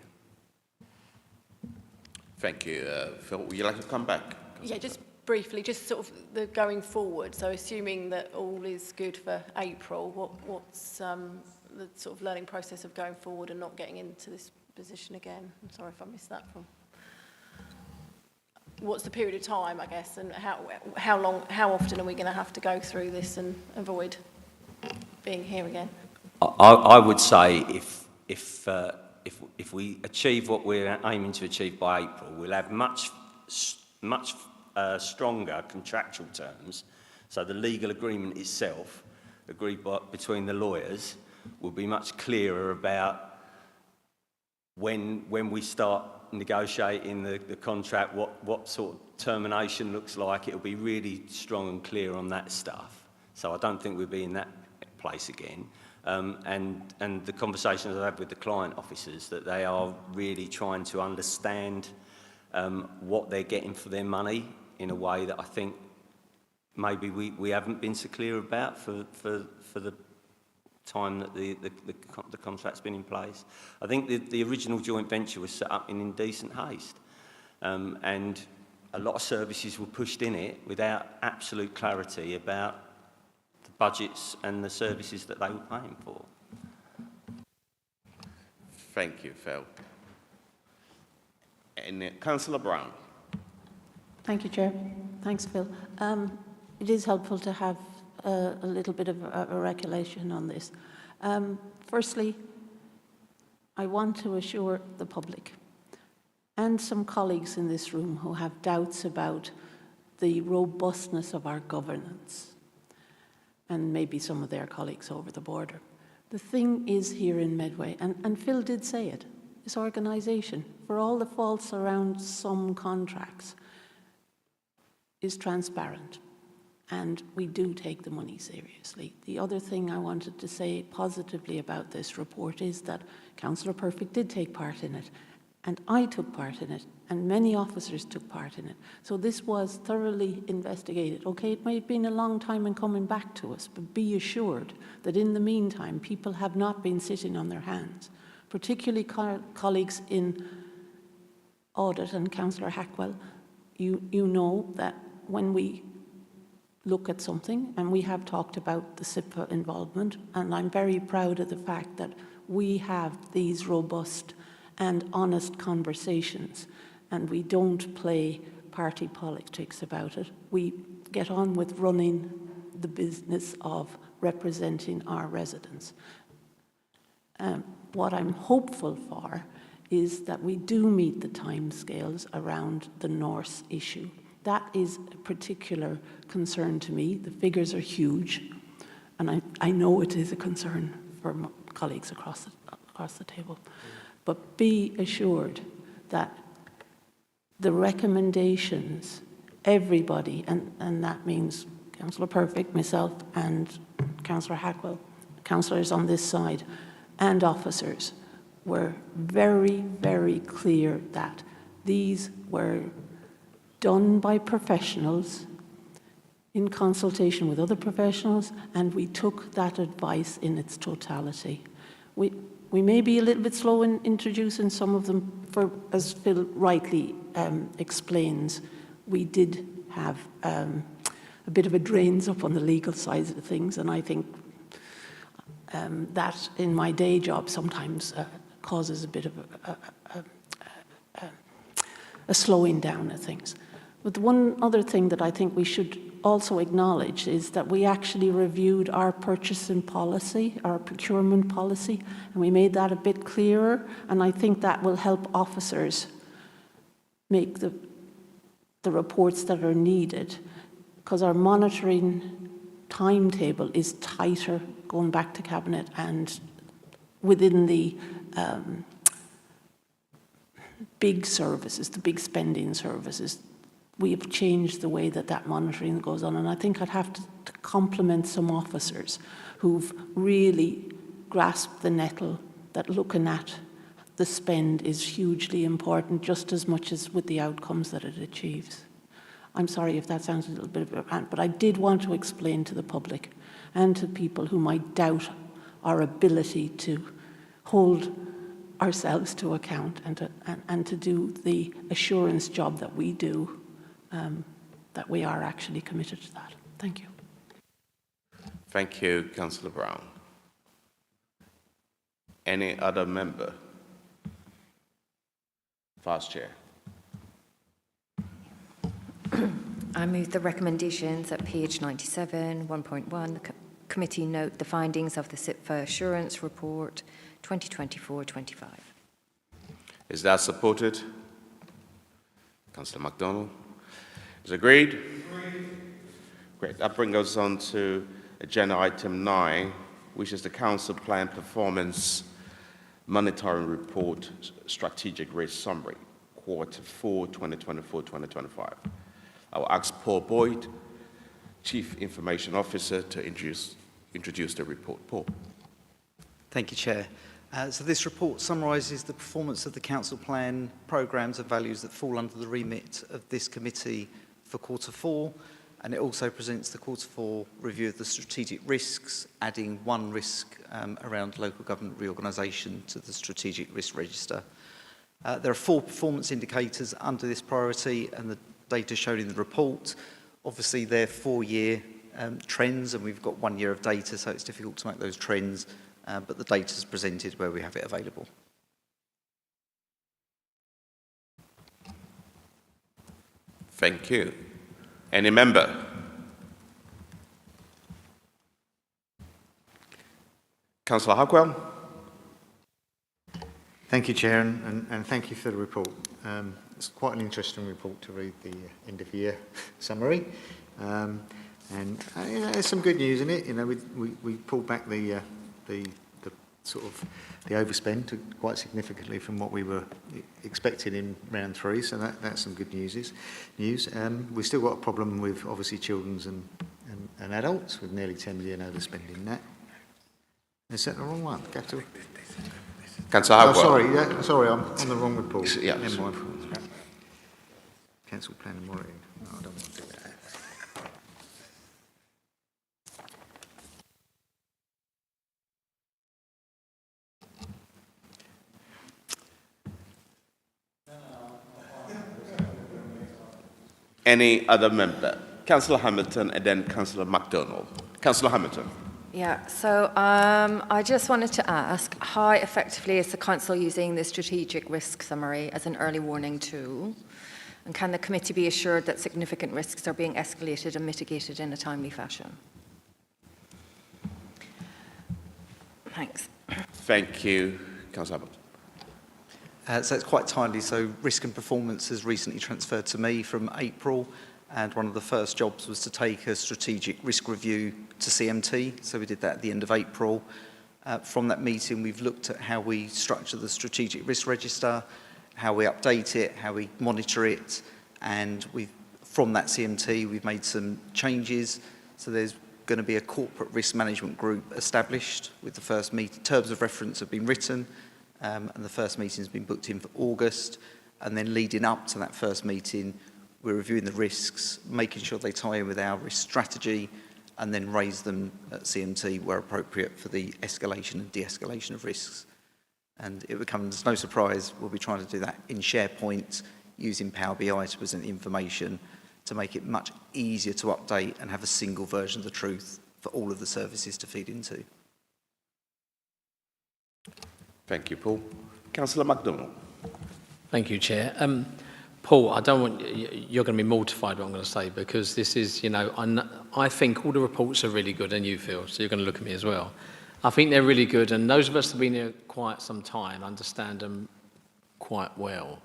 Thank you. Phil, would you like to come back? Yeah, just briefly, just sort of the going forward. So assuming that all is good for April, what's the sort of learning process of going forward and not getting into this position again? I'm sorry if I missed that from. What's the period of time, I guess, and how often are we going to have to go through this and avoid being here again? I would say if we achieve what we're aiming to achieve by April, we'll have much stronger contractual terms. So the legal agreement itself, agreed between the lawyers, will be much clearer about when we start negotiating the contract, what sort of termination looks like. It'll be really strong and clear on that stuff. So I don't think we'll be in that place again. And the conversations I've had with the client officers, that they are really trying to understand what they're getting for their money in a way that I think maybe we haven't been so clear about for the time that the contract's been in place. I think the original joint venture was set up in indecent haste, and a lot of services were pushed in it without absolute clarity about the budgets and the services that they were paying for. Thank you, Phil. And Councillor Brown. Thank you, Chair. Thanks, Phil. It is helpful to have a little bit of a recollection on this. Firstly, I want to assure the public and some colleagues in this room who have doubts about the robustness of our governance, and maybe some of their colleagues over the border. The thing is here in Medway, and Phil did say it, this organisation, for all the faults around some contracts, is transparent, and we do take the money seriously. The other thing I wanted to say positively about this report is that Councillor Perfect did take part in it, and I took part in it, and many officers took part in it. So this was thoroughly investigated. Okay, it may have been a long time in coming back to us, but be assured that in the meantime, people have not been sitting on their hands, particularly colleagues in audit, and Councillor Hackwell, you know that when we look at something, and we have talked about the CIPFA involvement, and I'm very proud of the fact that we have these robust and honest conversations, and we don't play party politics about it. We get on with running the business of representing our residents. What I'm hopeful for is that we do meet the timescales around the Norse issue. That is a particular concern to me. The figures are huge, and I know it is a concern for colleagues across the table. But be assured that the recommendations, everybody, and that means Councillor Perfect, myself, and Councillor Hackwell, councillors on this side, and officers, were very, very clear that these were done by professionals in consultation with other professionals, and we took that advice in its totality. We may be a little bit slow in introducing some of them, for, as Phil rightly explains, we did have a bit of a drains up on the legal side of things, and I think that in my day job sometimes causes a bit of a slowing down of things. But the one other thing that I think we should also acknowledge is that we actually reviewed our purchasing policy, our procurement policy, and we made that a bit clearer, and I think that will help officers make the reports that are needed, because our monitoring timetable is tighter going back to Cabinet, and within the big services, the big spending services, we have changed the way that monitoring goes on. And I think I'd have to compliment some officers who've really grasped the nettle that looking at the spend is hugely important, just as much as with the outcomes that it achieves. I'm sorry if that sounds a little bit of a rant, but I did want to explain to the public and to people who might doubt our ability to hold ourselves to account and to do the assurance job that we do, that we are actually committed to that. Thank you. Thank you, Councillor Brown. Any other member? Vice Chair. I move the recommendations at page 97, 1.1. The committee note the findings of the CIPFA Assurance Report 2024-25. Is that supported? Councillor MacDonald. Is agreed? Agreed. Great. That brings us on to agenda item 9, which is the Council Plan Performance Monitoring Report Strategic Risk Summary, Quarter 4, 2024-2025. I will ask Paul Boyd, Chief Information Officer to introduce the report. Paul. Thank you, Chair. So this report summarises the performance of the Council Plan programmes and values that fall under the remit of this committee for Q4, and it also presents the Q4 review of the strategic risks, adding one risk around local government reorganisation to the strategic risk register. There are 4 performance indicators under this priority, and the data shown in the report. Obviously, they're 4-year trends, and we've got 1 year of data, so it's difficult to make those trends. But the data is presented where we have it available. Thank you. Any member? Councillor Hackwell. Thank you, Chair, and thank you for the report. It's quite an interesting report to read, the end of year summary. And you know, there's some good news in it. You know, we pulled back the sort of the overspend quite significantly from what we were expecting in round 3, so that's some good news. We've still got a problem with obviously children's and adults, with nearly 10 million overspending that. Is that the wrong one? Capital. Councillor Howell. Oh, sorry, I'm on the wrong report. Yeah. Never mind. Council Plan and Monitoring. No, I don't want to do that. Any other member? Councillor Hamilton and then Councillor MacDonald. Councillor Hamilton. Yeah, so I just wanted to ask, how effectively is the Council using the strategic risk summary as an early warning tool? And can the committee be assured that significant risks are being escalated and mitigated in a timely fashion? Thanks. Thank you. Councillor Hamilton. So it's quite timely. So risk and performance has recently transferred to me from April, and one of the first jobs was to take a strategic risk review to CMT. So we did that at the end of April. From that meeting, we've looked at how we structure the strategic risk register, how we update it, how we monitor it, and from that CMT, we've made some changes. So there's going to be a corporate risk management group established with the first meeting. Terms of reference have been written. And the first meeting has been booked in for August, and then leading up to that first meeting, we're reviewing the risks, making sure they tie in with our risk strategy, and then raise them at CMT where appropriate for the escalation and de-escalation of risks. And it becomes no surprise we'll be trying to do that in SharePoint using Power BI to present information to make it much easier to update and have a single version of the truth for all of the services to feed into. Thank you, Paul. Councillor MacDonald. Thank you, Chair. Paul, I don't want you're going to be mortified what I'm going to say, because this is, you know, I think all the reports are really good, and you feel, so you're going to look at me as well. I think they're really good, and those of us that have been here quite some time understand them quite well.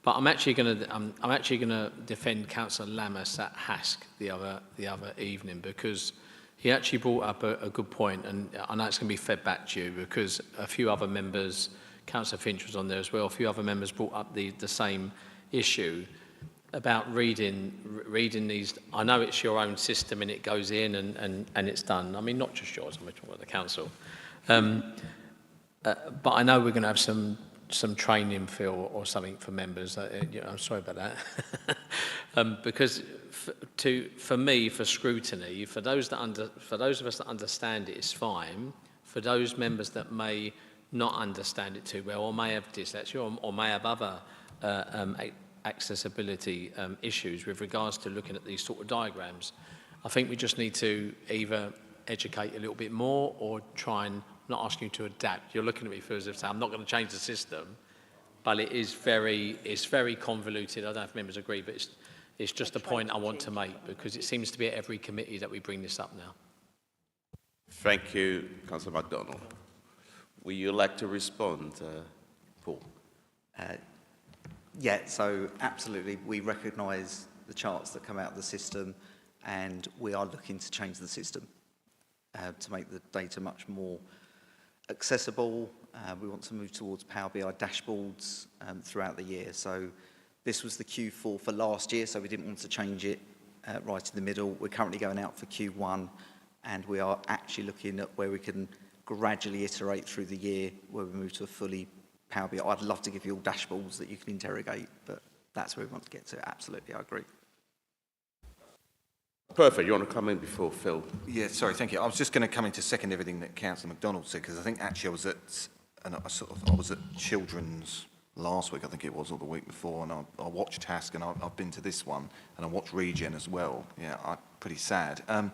But I'm actually going to defend Councillor Lammas at Hask the other evening, because he actually brought up a good point, and I know it's going to be fed back to you, because a few other members, Councillor Finch was on there as well, a few other members brought up the same issue about reading these. I know it's your own system and it goes in and it's done. I mean, not just yours, I'm talking about the council. But I know we're going to have some training, Phil, or something for members. I'm sorry about that. Because for me, for scrutiny, for those of us that understand it, it's fine. For those members that may not understand it too well, or may have dyslexia, or may have other accessibility issues with regards to looking at these sort of diagrams, I think we just need to either educate a little bit more or try and not ask you to adapt. You're looking at me, Phil, as if saying, I'm not going to change the system, but it's very convoluted. I don't know if members agree, but it's just a point I want to make, because it seems to be at every committee that we bring this up now. Thank you, Councillor MacDonald. Would you like to respond, Paul? Yeah, so absolutely, we recognise the charts that come out of the system, and we are looking to change the system to make the data much more accessible. We want to move towards Power BI dashboards throughout the year. So this was the Q4 for last year, so we didn't want to change it right in the middle. We're currently going out for Q1, and we are actually looking at where we can gradually iterate through the year, where we move to a fully Power BI. I'd love to give you all dashboards that you can interrogate, but that's where we want to get to. Absolutely, I agree. Perfect. You want to come in before Phil? Yeah, sorry, thank you. I was just going to come in to second everything that Councillor MacDonald said, because I think actually I was at Children's last week, I think it was, or the week before, and I watched Task, and I've been to this one, and I watched Regen as well. Yeah, pretty sad. And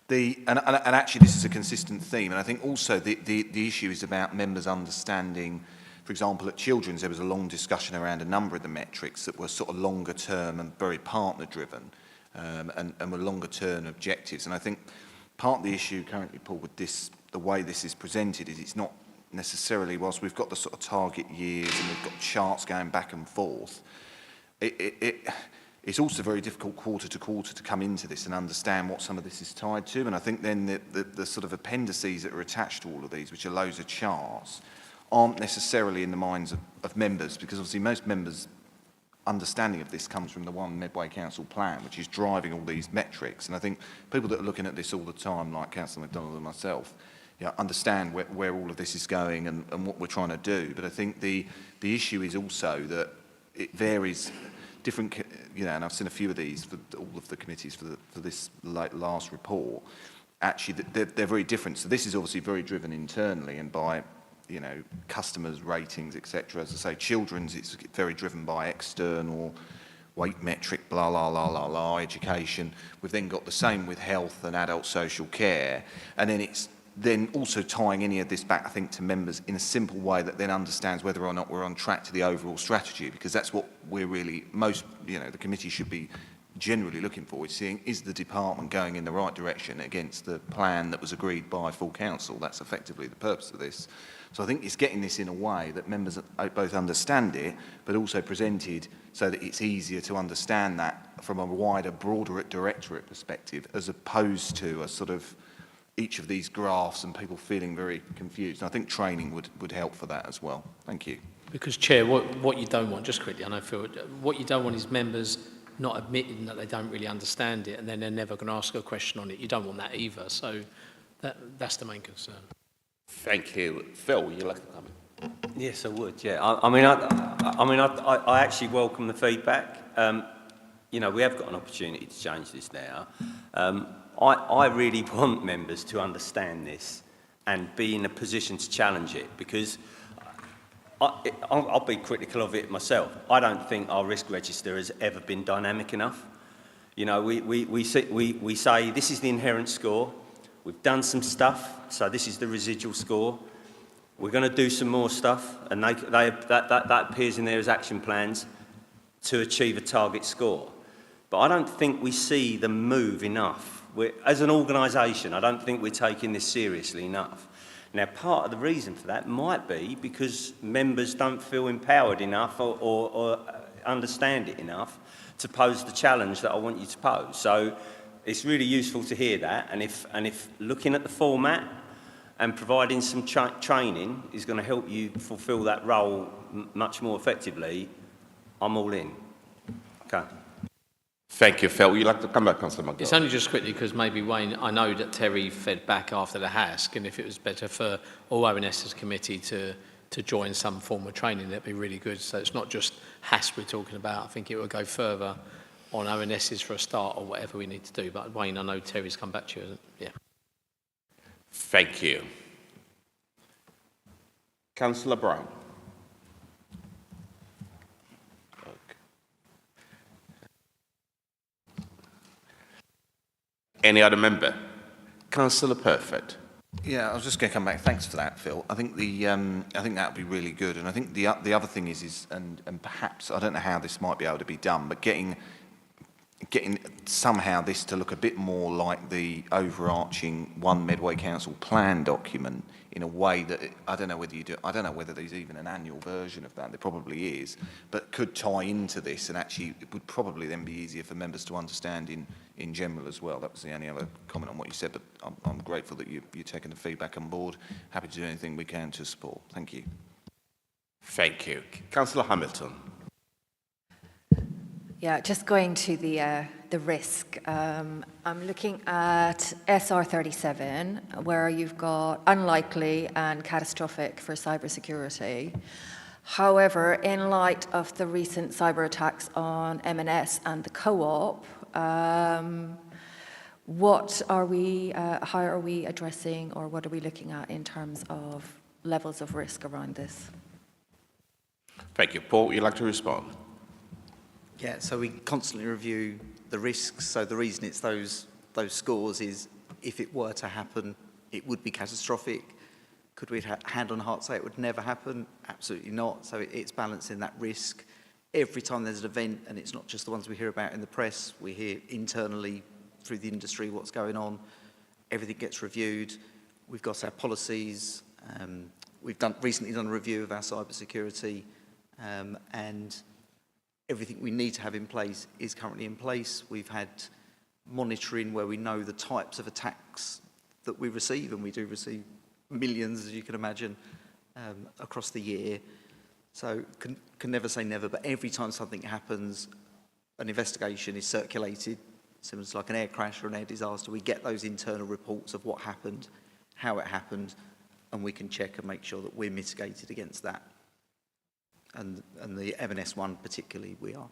actually this is a consistent theme, and I think also the issue is about members understanding. For example, at Children's, there was a long discussion around a number of the metrics that were sort of longer term and very partner driven, and were longer term objectives. And I think part of the issue currently, Paul, with this, the way this is presented, is it's not necessarily, whilst we've got the sort of target years and we've got charts going back and forth, it's also very difficult quarter to quarter to come into this and understand what some of this is tied to. And I think then the sort of appendices that are attached to all of these, which are loads of charts, aren't necessarily in the minds of members, because obviously most members' understanding of this comes from the one Medway Council plan, which is driving all these metrics. And I think people that are looking at this all the time, like Councillor MacDonald and myself, understand where all of this is going and what we're trying to do. But I think the issue is also that it varies different, and I've seen a few of these for all of the committees for this last report. Actually, they're very different. So this is obviously very driven internally and by customers' ratings, etc. As I say, Children's, it's very driven by external weight metric, blah, blah, blah, blah, blah, education. We've then got the same with health and adult social care. And then it's then also tying any of this back, I think, to members in a simple way that then understands whether or not we're on track to the overall strategy, because that's what we're really, the committee should be generally looking for, is seeing, is the department going in the right direction against the plan that was agreed by full council? That's effectively the purpose of this. So I think it's getting this in a way that members both understand it, but also presented so that it's easier to understand that from a wider, broader directorate perspective, as opposed to a sort of each of these graphs and people feeling very confused. And I think training would help for that as well. Thank you. Because, Chair, what you don't want, just quickly, I know Phil, what you don't want is members not admitting that they don't really understand it and then they're never going to ask a question on it. You don't want that either. So that's the main concern. Thank you. Phil, would you like to comment? Yes, I would, yeah. I actually welcome the feedback. We have got an opportunity to change this now. I really want members to understand this and be in a position to challenge it, because I'll be critical of it myself. I don't think our risk register has ever been dynamic enough. We say this is the inherent score. We've done some stuff, so this is the residual score. We're going to do some more stuff, and that appears in there as action plans to achieve a target score. But I don't think we see the move enough. As an organisation, I don't think we're taking this seriously enough. Now, part of the reason for that might be because members don't feel empowered enough or understand it enough to pose the challenge that I want you to pose. So it's really useful to hear that, and if looking at the format and providing some training is going to help you fulfil that role much more effectively, I'm all in. Okay. Thank you, Phil. Would you like to come back, Councillor MacDonald? It's only just quickly because maybe, Wayne, I know that Terry fed back after the HASC, and if it was better for all ONS's committee to join some form of training, that'd be really good. So it's not just HASC we're talking about. I think it would go further on ONS's for a start, or whatever we need to do. But Wayne, I know Terry's come back to you. Yeah. Thank you. Councillor Brown. Any other member? Councillor Perfect. Yeah, I was just going to come back. Thanks for that, Phil. I think that would be really good. And I think the other thing is perhaps, I don't know how this might be able to be done, but getting somehow this to look a bit more like the overarching one Medway Council plan document in a way that, I don't know whether there's even an annual version of that, there probably is, but could tie into this, and actually it would probably then be easier for members to understand in general as well. That was the only other comment on what you said, but I'm grateful that you're taking the feedback on board. Happy to do anything we can to support. Thank you. Thank you. Councillor Hamilton. Yeah, just going to the the risk. I'm looking at SR37, where you've got unlikely and catastrophic for cybersecurity. However, in light of the recent cyber attacks on M&S and the co-op, what are we, how are we addressing, or what are we looking at in terms of levels of risk around this? Thank you. Paul, would you like to respond? Yeah, so we constantly review the risks. So the reason it's those scores is if it were to happen, it would be catastrophic. Could we hand on heart say it would never happen? Absolutely not. So it's balancing that risk. Every time there's an event, and it's not just the ones we hear about in the press, we hear internally through the industry what's going on. Everything gets reviewed. We've got our policies. We've recently done a review of our cybersecurity, and everything we need to have in place is currently in place. We've had monitoring where we know the types of attacks that we receive, and we do receive millions, as you can imagine, across the year. So can never say never, but every time something happens, an investigation is circulated, similar to like an air crash or an air disaster. We get those internal reports of what happened, how it happened, and we can check and make sure that we're mitigated against that. And the M&S one particularly, we are.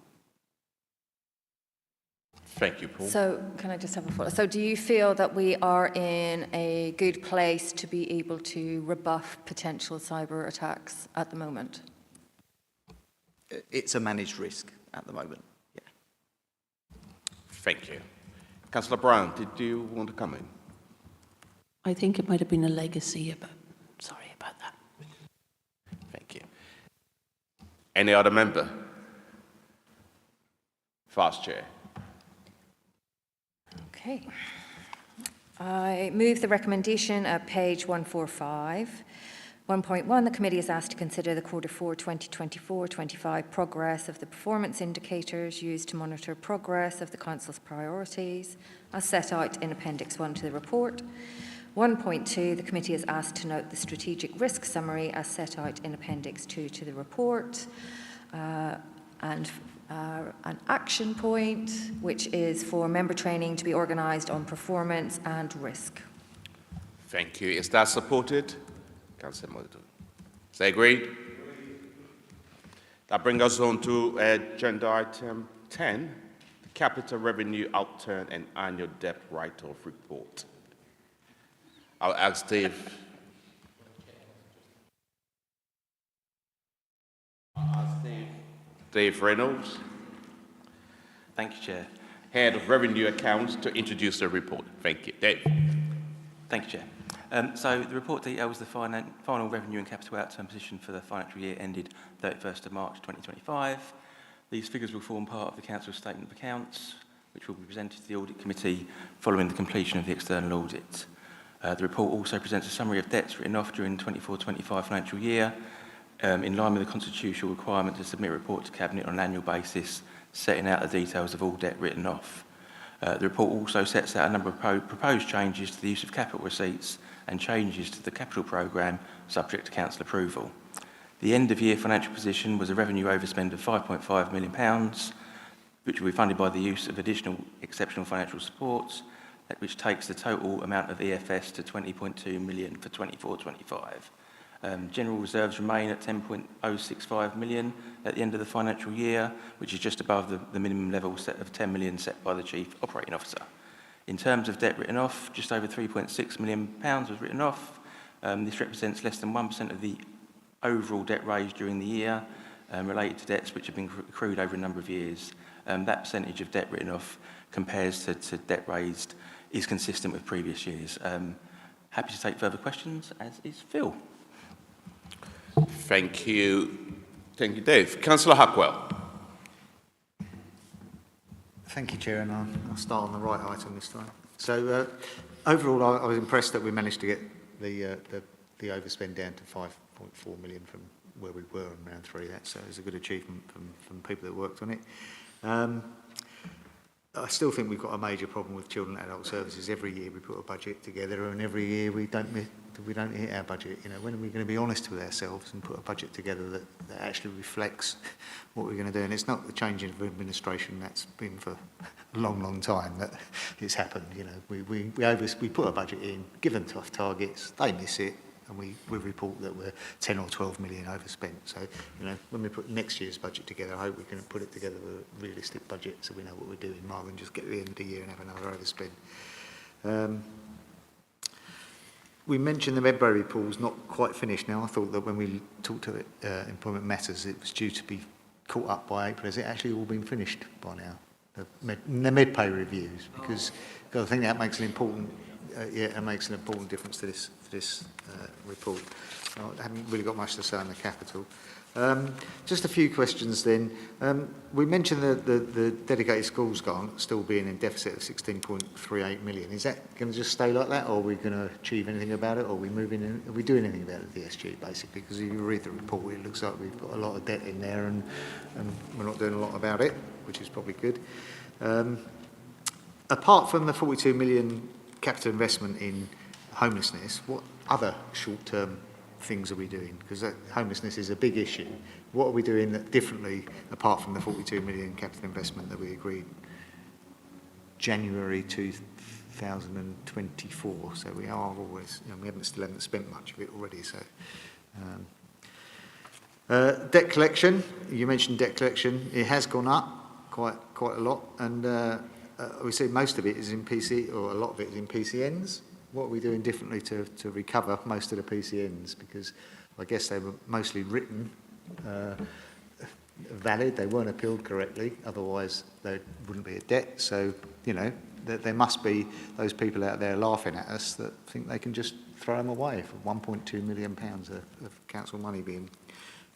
Thank you, Paul. So can I just have a follow? So do you feel that we are in a good place to be able to rebuff potential cyber attacks at the moment? It's a managed risk at the moment, yeah. Thank you. Councillor Brown, did you want to come in? I think it might have been a legacy, but sorry about that. Thank you. Any other member? Vice Chair. Okay. I move the recommendation at page 145. 1.1, the committee is asked to consider the Q4 2024-25 progress of the performance indicators used to monitor progress of the Council's priorities, as set out in Appendix 1 to the report. 1.2, the committee is asked to note the strategic risk summary as set out in Appendix 2 to the report. And an action point, which is for member training to be organised on performance and risk. Thank you. Is that supported? Councillor Modu. Is that agreed? That brings us on to agenda item 10, the Capital Revenue Outturn and Annual Debt Write-Off Report. I'll ask Dave Reynolds, Thank you, Chair. Head of Revenue Accounts, to introduce the report. Thank you. Dave. Thank you, Chair. So the report details the final revenue and capital outturn position for the financial year ended 31st of March 2025. These figures will form part of the Council's Statement of Accounts, which will be presented to the Audit Committee following the completion of the external audit. The report also presents a summary of debts written off during the 24-25 financial year, in line with the constitutional requirement to submit a report to Cabinet on an annual basis, setting out the details of all debt written off. The report also sets out a number of proposed changes to the use of capital receipts and changes to the capital programme subject to council approval. The end-of-year financial position was a revenue overspend of £5.5 million, which will be funded by the use of additional exceptional financial supports, which takes the total amount of EFS to £20.2 million for 24-25. General reserves remain at £10.065 million at the end of the financial year, which is just above the minimum level set of £10 million set by the Chief Operating Officer. In terms of debt written off, just over £3.6 million was written off. This represents less than 1% of the overall debt raised during the year, related to debts which have been accrued over a number of years. That percentage of debt written off compares to debt raised is consistent with previous years. Happy to take further questions, as is Phil. Thank you. Thank you, Dave. Councillor Hackwell. Thank you, Chair, and I'll start on the right item this time. So overall, I was impressed that we managed to get the overspend down to 5.4 million from where we were on round 3. That was a good achievement from people that worked on it. I still think we've got a major problem with children and adult services. Every year we put a budget together, and every year we don't hit our budget. You know, when are we going to be honest with ourselves and put a budget together that actually reflects what we're going to do? And it's not the changing of administration. That's been for long time that it's happened. You know, we put a budget in, give them tough targets, they miss it, and we report that we're 10 or 12 million overspent. So, you know, when we put next year's budget together, I hope we can put it together with a realistic budget so we know what we're doing rather than just get to the end of the year and have another overspend. We mentioned the Medway report's not quite finished now. I thought that when we talked to Employment Matters, it was due to be caught up by April. Has it actually all been finished by now? The mid-pay reviews, because I think that makes an important, it makes an important difference to this report. I haven't really got much to say on the capital. Just a few questions then. We mentioned the dedicated schools grant still being in deficit of 16.38 million. Is that going to just stay like that, or are we going to achieve anything about it, or are we are we doing anything about the DSG basically? Because if you read the report, it looks like we've got a lot of debt in there and we're not doing a lot about it, which is probably good. Apart from the 42 million capital investment in homelessness, what other short-term things are we doing? Because homelessness is a big issue. What are we doing differently apart from the 42 million capital investment that we agreed January 2024? So we are always, you know, we still haven't spent much of it already. So debt collection, you mentioned debt collection. It has gone up quite a lot, and we say most of it is in PC, or a lot of it is in PCNs. What are we doing differently to recover most of the PCNs? Because I guess they were mostly written valid, they weren't appealed correctly, otherwise there wouldn't be a debt. So, you know, there must be those people out there laughing at us that think they can just throw them away for £1.2 million of council money being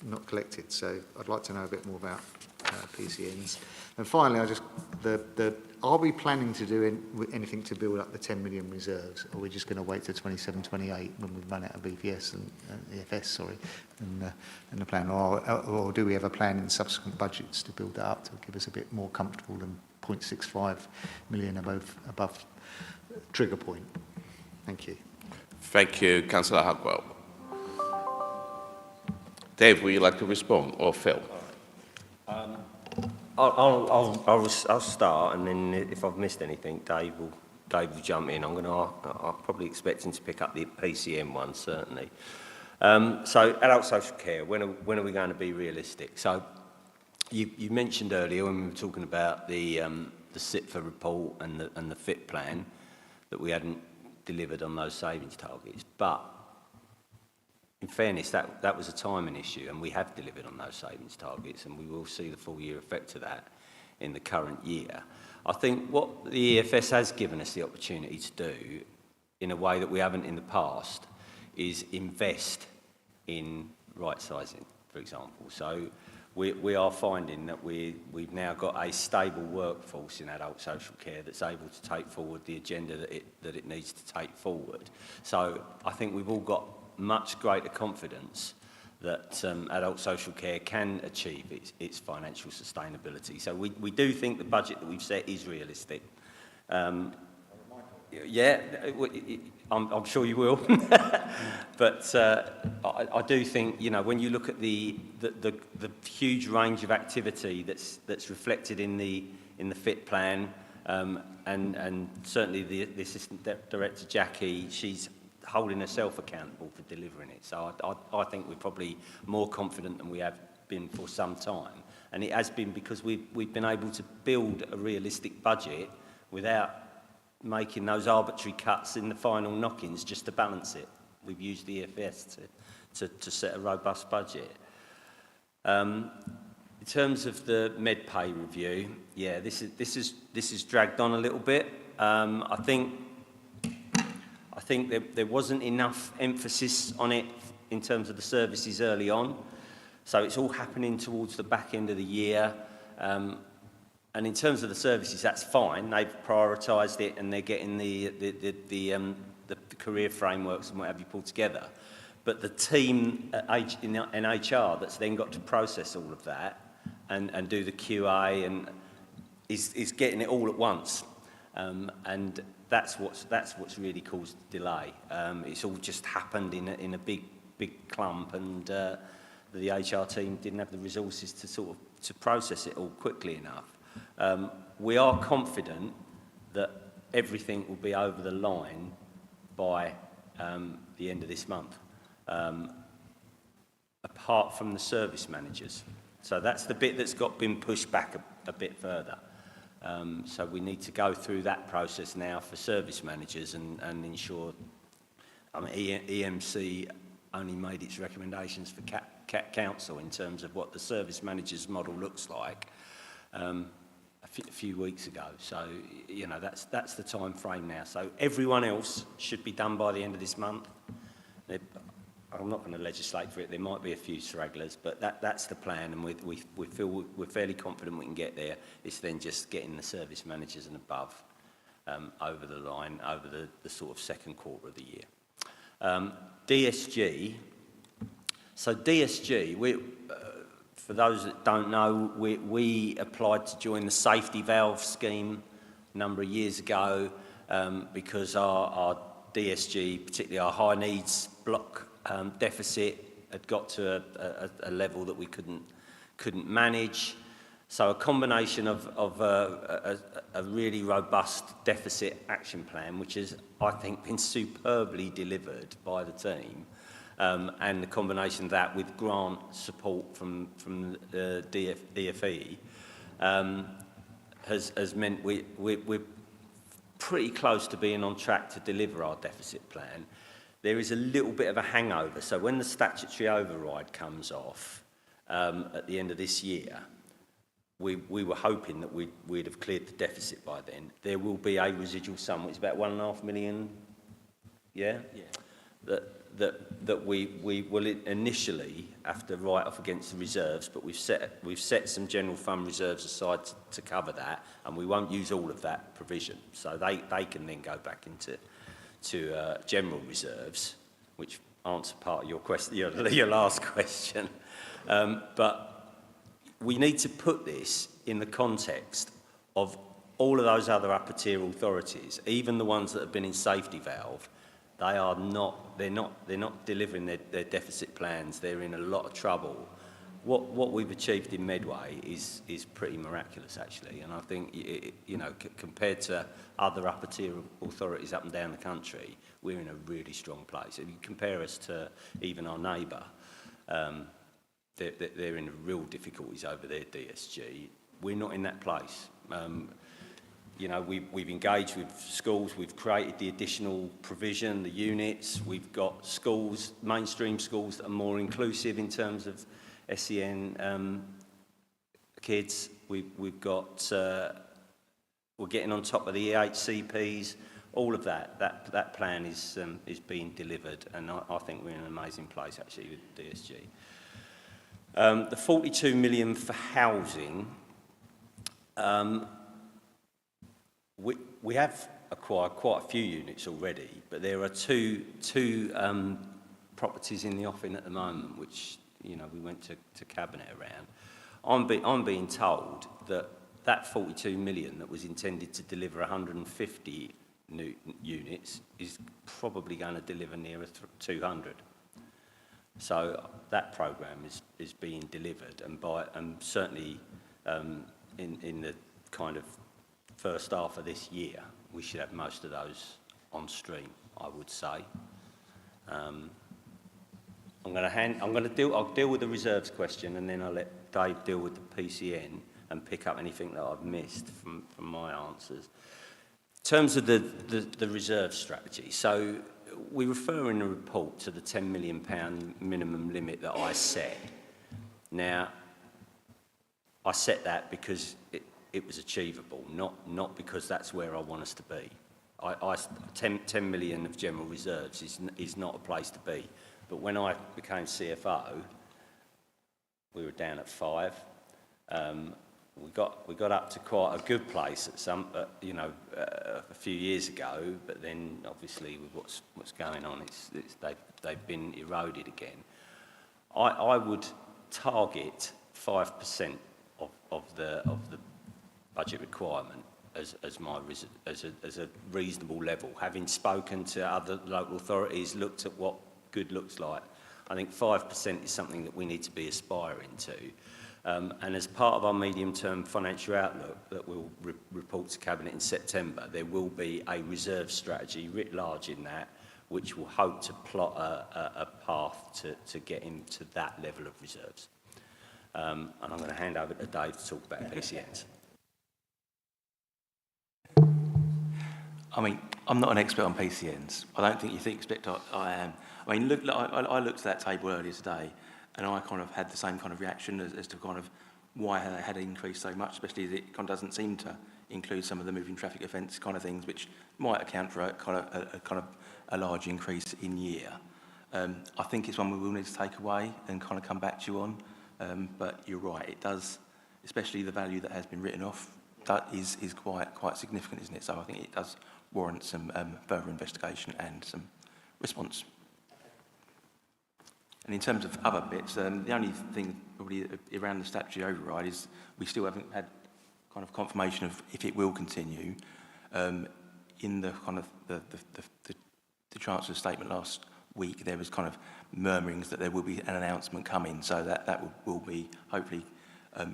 not collected. So I'd like to know a bit more about PCNs. And finally, are we planning to do anything to build up the 10 million reserves, or are we just going to wait till 27, 28 when we've run out of BPS and EFS, and the plan, or do we have a plan in subsequent budgets to build that up to give us a bit more comfortable than 0.65 million above trigger point? Thank you. Thank you, Councillor Hackwell. Dave, would you like to respond, or Phil? I'll start, and then if I've missed anything, Dave will jump in. I'm probably expecting to pick up the PCM one, certainly. So adult social care, when are we going to be realistic? So you mentioned earlier when we were talking about the CIPFA report and the FIT plan that we hadn't delivered on those savings targets, but in fairness, that was a timing issue, and we have delivered on those savings targets, and we will see the full year effect of that in the current year. I think what the EFS has given us the opportunity to do, in a way that we haven't in the past, is invest in right-sizing, for example. So we are finding that we've now got a stable workforce in adult social care that's able to take forward the agenda that it needs to take forward. So I think we've all got much greater confidence that adult social care can achieve its financial sustainability. So we do think the budget that we've set is realistic. Yeah, I'm sure you will. But I do think, you know, when you look at the huge range of activity that's reflected in the FIT plan, and certainly the Assistant Director Jackie, she's holding herself accountable for delivering it. So I think we're probably more confident than we have been for some time. And it has been because we've been able to build a realistic budget without making those arbitrary cuts in the final knock-ins just to balance it. We've used the EFS to set a robust budget. In terms of the Medpay review, yeah, this is dragged on a little bit. I think there wasn't enough emphasis on it in terms of the services early on. So it's all happening towards the back end of the year. And in terms of the services, that's fine. They've prioritised it and they're getting the career frameworks and what have you pulled together. But the team in HR that's then got to process all of that and do the QA and is getting it all at once. And that's what's really caused the delay. It's all just happened in a big clump, and the HR team didn't have the resources to process it all quickly enough. we are confident that everything will be over the line by the end of this month, apart from the service managers. So that's the bit that's been pushed back a bit further. So we need to go through that process now for service managers and ensure. I mean, EMC only made its recommendations for council in terms of what the service managers model looks like a few weeks ago. So, you know, that's the time frame now. So everyone else should be done by the end of this month. I'm not going to legislate for it. There might be a few stragglers, but that's the plan, and we feel we're fairly confident we can get there. It's then just getting the service managers and above over the line over the sort of second quarter of the year. DSG. So DSG, for those that don't know, we applied to join the safety valve scheme a number of years ago because our DSG, particularly our high needs block deficit, had got to a level that we couldn't manage. So a combination of a really robust deficit action plan, which has, I think, been superbly delivered by the team, and the combination of that with grant support from the DFE has meant we're pretty close to being on track to deliver our deficit plan. There is a little bit of a hangover. So when the statutory override comes off at the end of this year, we were hoping that we'd have cleared the deficit by then. There will be a residual sum, which is about £1.5 million, yeah? That we will initially have to write off against the reserves, but we've set some general fund reserves aside to cover that, and we won't use all of that provision. So they can then go back into general reserves, which answer part of your question, your last question. But we need to put this in the context of all of those other upper tier authorities, even the ones that have been in safety valve. They're not delivering their deficit plans. They're in a lot of trouble. What we've achieved in Medway is pretty miraculous, actually. And I think, compared to other upper tier authorities up and down the country, we're in a really strong place. If you compare us to even our neighbour, they're in real difficulties over their DSG. We're not in that place. We've engaged with schools, we've created the additional provision, the units, we've got schools, mainstream schools that are more inclusive in terms of SEN kids. We're getting on top of the EHCPs. All of that plan is being delivered, and I think we're in an amazing place actually with DSG. The 42 million for housing. We have acquired quite a few units already, but there are two properties in the offing at the moment, which we went to cabinet around. I'm being told that 42 million that was intended to deliver 150 new units is probably going to deliver nearer 200. So that programme is being delivered, and certainly in the kind of first half of this year, we should have most of those on stream, I would say. I'll deal with the reserves question, and then I'll let Dave deal with the PCN and pick up anything that I've missed from my answers. In terms of the reserve strategy, so we refer in the report to the £10 million minimum limit that I set. Now, I set that because it was achievable, not because that's where I want us to be. 10 million of general reserves is not a place to be. But when I became CFO, we were down at 5. We got up to quite a good place at a few years ago. But then, obviously, with what's going on, they've been eroded again. I would target 5% of the budget requirement as a reasonable level. Having spoken to other local authorities, looked at what good looks like, I think 5% is something that we need to be aspiring to. And as part of our medium-term financial outlook that we'll report to Cabinet in September, there will be a reserve strategy writ large in that, which will hope to plot a path to get into that level of reserves. And I'm going to hand over to Dave to talk about PCNs. I mean, I'm not an expert on PCNs. I don't think you expect I am. I mean, look, I looked at that table earlier today, and I kind of had the same kind of reaction as to kind of why they had increased so much, especially as it kind of doesn't seem to include some of the moving traffic offence kind of things, which might account for a large increase in year. I think it's one we will need to take away and kind of come back to you on. But you're right, it does, especially the value that has been written off, that is quite significant, isn't it? So I think it does warrant some further investigation and some response. And in terms of other bits, the only thing probably around the statutory override is we still haven't had kind of confirmation of if it will continue. In the kind of the Chancellor's statement last week, there was kind of murmurings that there will be an announcement coming, so that will be hopefully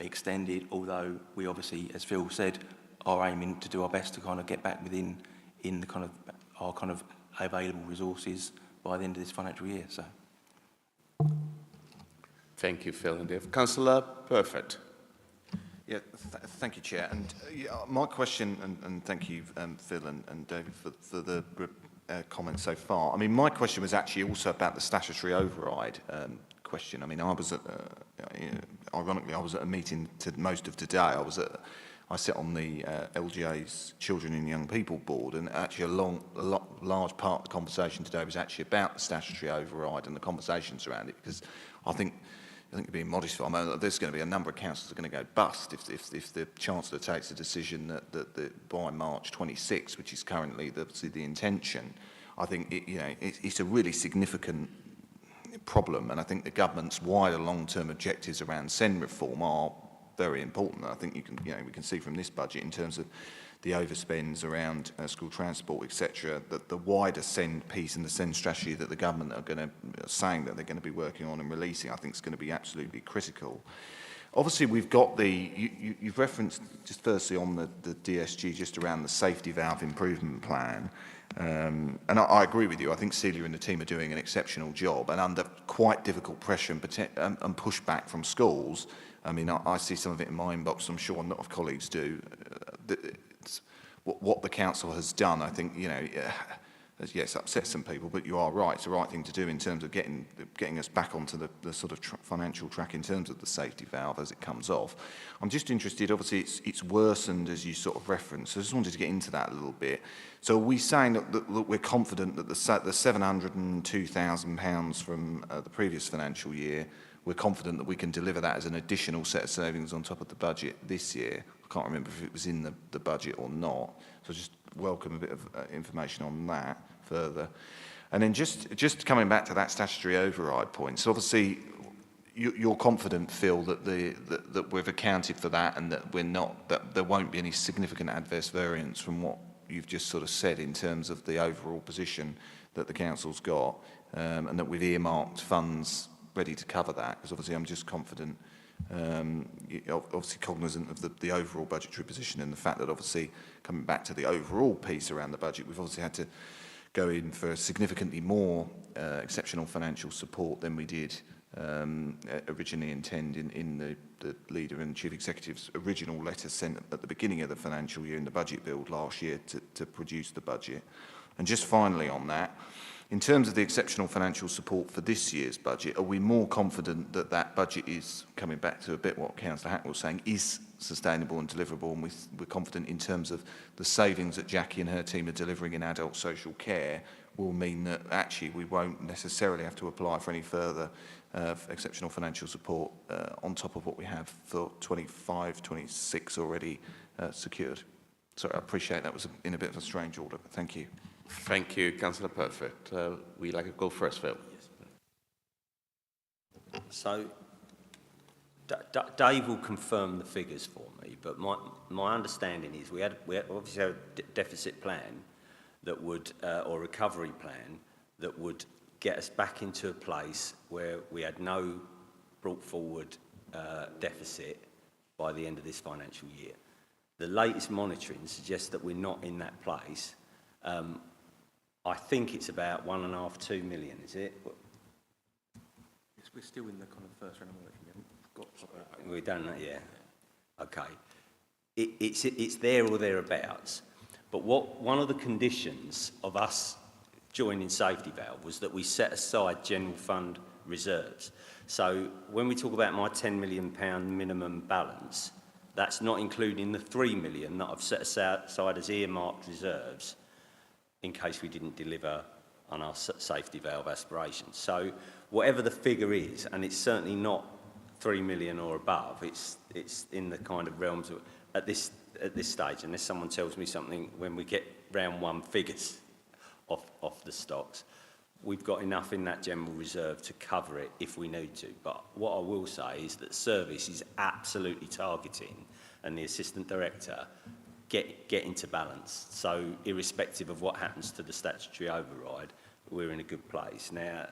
extended, although we obviously, as Phil said, are aiming to do our best to kind of get back within the kind of our kind of available resources by the end of this financial year. So. Thank you, Phil and Dave. Councillor Perfect. Yeah, thank you, Chair. And my question, and thank you, Phil and David, for the comments so far. I mean, my question was actually also about the statutory override question. I mean, ironically, I was at a meeting most of today. I sit on the LGA's Children and Young People Board, and actually a large part of the conversation today was actually about the statutory override and the conversations around it, because I think being modest, there's going to be a number of councils that are going to go bust if the Chancellor takes a decision that by March 26, which is currently the intention. I think it's a really significant problem, and I think the government's wider long-term objectives around SEND reform are very important. I think we can see from this budget in terms of the overspends around school transport, etc., that the wider SEND piece and the SEND strategy that the government are saying that they're going to be working on and releasing, I think is going to be absolutely critical. Obviously, we've got you've referenced just firstly on the DSG just around the safety valve improvement plan. And I agree with you. I think Celia and the team are doing an exceptional job, and under quite difficult pressure and pushback from schools. I mean, I see some of it in my inbox. I'm sure a lot of colleagues do. What the council has done, I think, yes, upsets some people, but you are right. It's the right thing to do in terms of getting us back onto the sort of financial track in terms of the safety valve as it comes off. I'm just interested, obviously it's worsened as you sort of referenced, so I just wanted to get into that a little bit. So are we saying that we're confident that the £702,000 from the previous financial year, we're confident that we can deliver that as an additional set of savings on top of the budget this year? I can't remember if it was in the budget or not. So just welcome a bit of information on that further. And then just coming back to that statutory override point. So obviously you're confident, Phil, that we've accounted for that and that that there won't be any significant adverse variance from what you've just sort of said in terms of the overall position that the council's got, and that we've earmarked funds ready to cover that, because obviously I'm just confident, obviously cognizant of the overall budgetary position and the fact that obviously coming back to the overall piece around the budget, we've obviously had to go in for significantly more exceptional financial support than we did originally intended in the Leader and Chief Executive's original letter sent at the beginning of the financial year in the budget build last year to produce the budget. And just finally on that, in terms of the exceptional financial support for this year's budget, are we more confident that that budget is, coming back to a bit what Councillor Hack was saying, is sustainable and deliverable, and we're confident in terms of the savings that Jackie and her team are delivering in adult social care will mean that actually we won't necessarily have to apply for any further exceptional financial support on top of what we have for 25, 26 already secured. Sorry, I appreciate that was in a bit of a strange order, but thank you. Thank you, Councillor Perfect. We'd like to go first, Phil. Yes. So, Dave will confirm the figures for me, but my understanding is we obviously had a deficit plan that would, or recovery plan, that would get us back into a place where we had no brought forward deficit by the end of this financial year. The latest monitoring suggests that we're not in that place. I think it's about 1.5, 2 million, is it? We're still in the kind of first round of work. We haven't got We don't know, yeah. Okay. It's there or thereabouts. But one of the conditions of us joining Safety Valve was that we set aside general fund reserves. So when we talk about my £10 million minimum balance, that's not including the 3 million that I've set aside as earmarked reserves in case we didn't deliver on our Safety Valve aspirations. So whatever the figure is, and it's certainly not 3 million or above, it's in the kind of realms of, at this stage, unless someone tells me something when we get round one figures off the stocks, we've got enough in that general reserve to cover it if we need to. But what I will say is that service is absolutely targeting, and the Assistant Director get into balance. So irrespective of what happens to the statutory override, we're in a good place. Now,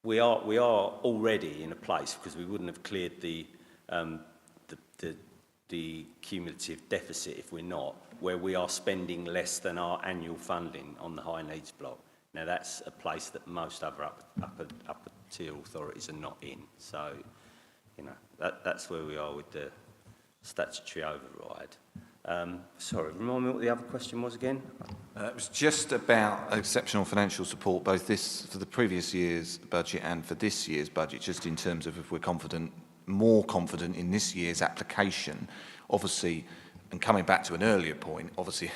we are already in a place, because we wouldn't have cleared the cumulative deficit if we're not, where we are spending less than our annual funding on the high needs block. Now, that's a place that most other upper tier authorities are not in. So, you know, that's where we are with the statutory override. Sorry, remind me what the other question was again? It was just about exceptional financial support, both this for the previous year's budget and for this year's budget, just in terms of if we're more confident in this year's application. Obviously, and coming back to an earlier point, obviously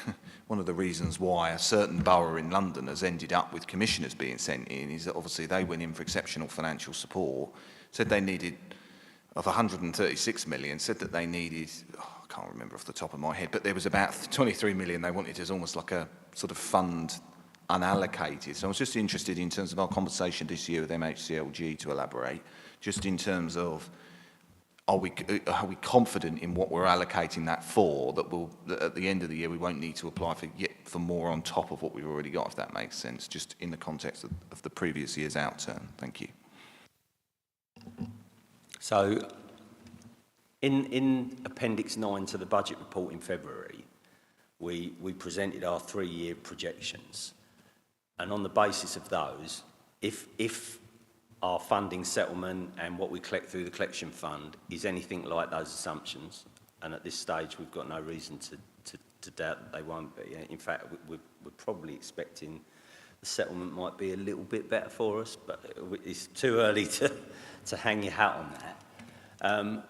one of the reasons why a certain borough in London has ended up with commissioners being sent in is that obviously they went in for exceptional financial support, said they needed, of 136 million, said that they needed, I can't remember off the top of my head, but there was about 23 million they wanted as almost like a sort of fund unallocated. So I was just interested in terms of our conversation this year with MHCLG to elaborate, just in terms of are we confident in what we're allocating that for, that at the end of the year we won't need to apply for more on top of what we've already got, if that makes sense, just in the context of the previous year's outturn. Thank you. So, in Appendix 9 to the budget report in February, we presented our 3-year projections. And on the basis of those, if our funding settlement and what we collect through the collection fund is anything like those assumptions, and at this stage we've got no reason to doubt that they won't be. In fact, we're probably expecting the settlement might be a little bit better for us, but it's too early to hang your hat on that.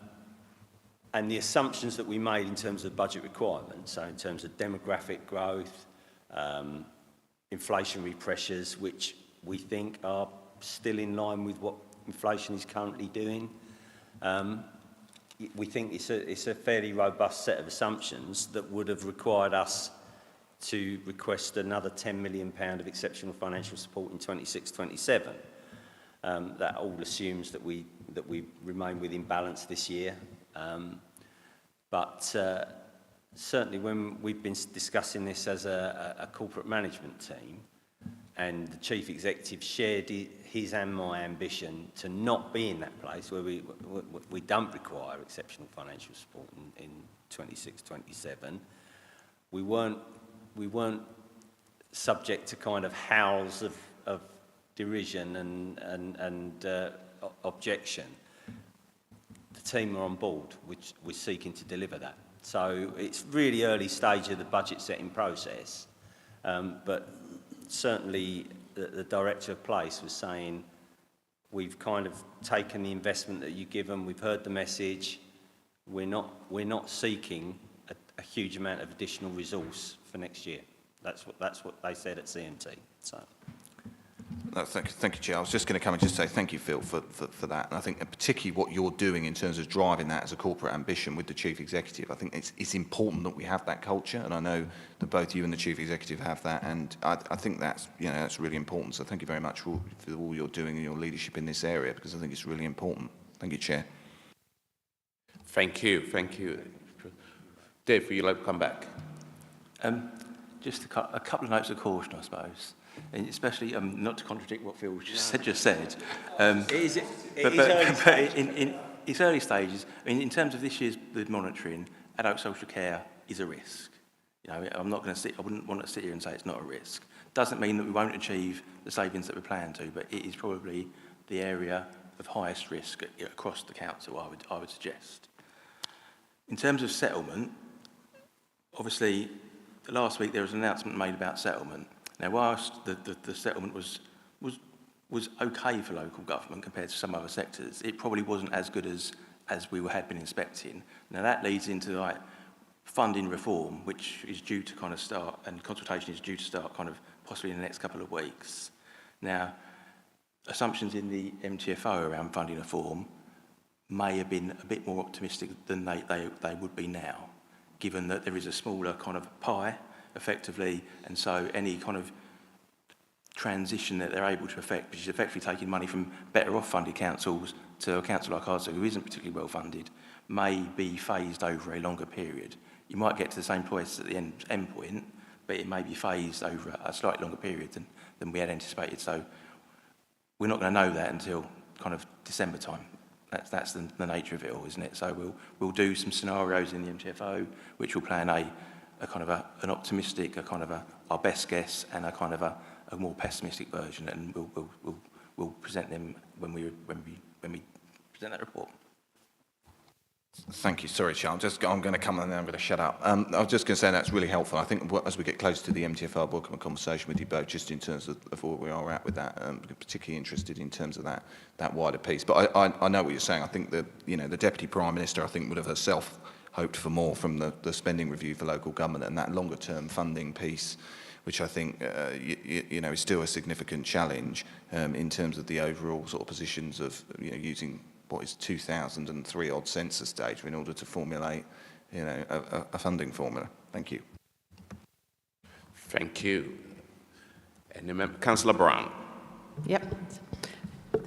And the assumptions that we made in terms of budget requirements, so in terms of demographic growth, inflationary pressures, which we think are still in line with what inflation is currently doing, we think it's a fairly robust set of assumptions that would have required us to request another £10 million of exceptional financial support in 26-27. That all assumes that we remain within balance this year. But certainly when we've been discussing this as a corporate management team, and the Chief Executive shared his and my ambition to not be in that place where we don't require exceptional financial support in 26-27, we weren't subject to kind of howls of derision and objection. The team are on board, which we're seeking to deliver that. So it's really early stage of the budget setting process, but certainly the Director of Place was saying, we've kind of taken the investment that you give them, we've heard the message, we're not seeking a huge amount of additional resource for next year. That's what they said at CMT. So. No, thank you, Chair. I was just going to come and just say thank you, Phil, for that. And I think particularly what you're doing in terms of driving that as a corporate ambition with the Chief Executive, I think it's important that we have that culture. And I know that both you and the Chief Executive have that. And I think that's really important. So thank you very much for all you're doing and your leadership in this area, because I think it's really important. Thank you, Chair. Thank you. Dave, would you like to come back? Just a couple of notes of caution, I suppose. And especially not to contradict what Phil just said. it's early stages. I mean, in terms of this year's the monitoring, adult social care is a risk. You know, I wouldn't want to sit here and say it's not a risk. Doesn't mean that we won't achieve the savings that we plan to, but it is probably the area of highest risk across the council, I would suggest. In terms of settlement, obviously, last week there was an announcement made about settlement. Now, whilst the settlement was okay for local government compared to some other sectors, it probably wasn't as good as we had been expecting. Now, that leads into like funding reform, which is due to kind of start, and consultation is due to start kind of possibly in the next couple of weeks. Now, assumptions in the MTFO around funding reform may have been a bit more optimistic than they would be now, given that there is a smaller kind of pie, effectively, and so any kind of transition that they're able to effect, which is effectively taking money from better off funded councils to a council like ours who isn't particularly well funded, may be phased over a longer period. You might get to the same place at the end point, but it may be phased over a slightly longer period than we had anticipated. So we're not going to know that until kind of December time. That's the nature of it all, isn't it? So we'll do some scenarios in the MTFO, which will plan a kind of an optimistic, our best guess, and a kind of a more pessimistic version, and we'll present them when we present that report. Thank you. Sorry, Charles. I'm going to come and then I'm going to shut up. I was just going to say that's really helpful. I think as we get closer to the MTFO, I'll welcome a conversation with you both just in terms of where we are at with that. I'm particularly interested in terms of that wider piece. But I know what you're saying. I think that, you know, the Deputy Prime Minister, I think, would have herself hoped for more from the spending review for local government and that longer term funding piece, which I think, you know, is still a significant challenge in terms of the overall sort of positions of, you know, using what is 2003 odd census data in order to formulate, you know, a funding formula. Thank you. Thank you. Councillor Brown. Yep.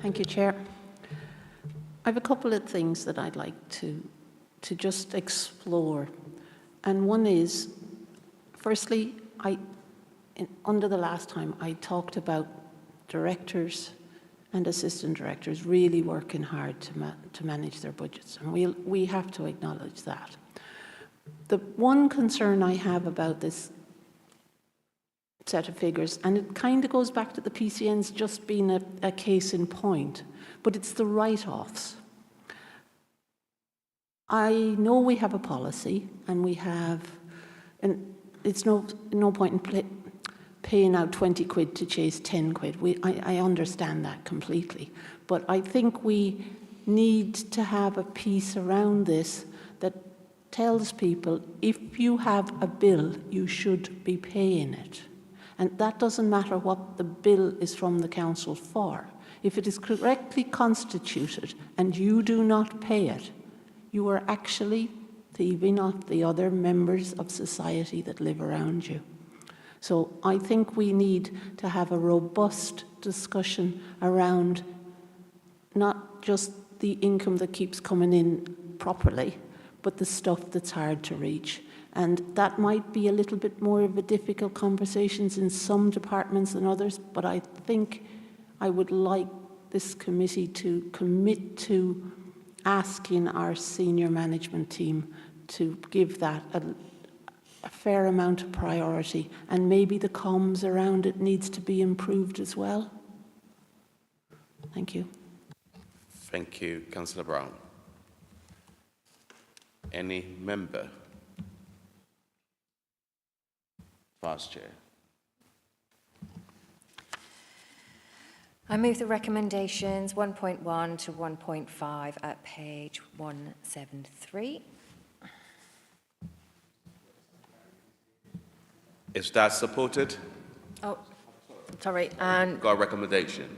Thank you, Chair. I have a couple of things that I'd like to just explore. And one is, firstly, under the last time, I talked about directors and assistant directors really working hard to manage their budgets. And we have to acknowledge that. The one concern I have about this set of figures, and it kind of goes back to the PCNs just being a case in point, but it's the write-offs. I know we have a policy, and we have, and it's no point in paying out 20 quid to chase 10 quid. I understand that completely. But I think we need to have a piece around this that tells people if you have a bill, you should be paying it. And that doesn't matter what the bill is from the council for. If it is correctly constituted and you do not pay it, you are actually thieving off the other members of society that live around you. So I think we need to have a robust discussion around not just the income that keeps coming in properly, but the stuff that's hard to reach. And that might be a little bit more of a difficult conversations in some departments than others, but I think I would like this committee to commit to asking our senior management team to give that a fair amount of priority, and maybe the comms around it needs to be improved as well. Thank you. Thank you, Councillor Brown. Any member? Vice Chair. I move the recommendations 1.1 to 1.5 at page 173. Is that supported? Oh, sorry. And got a recommendation.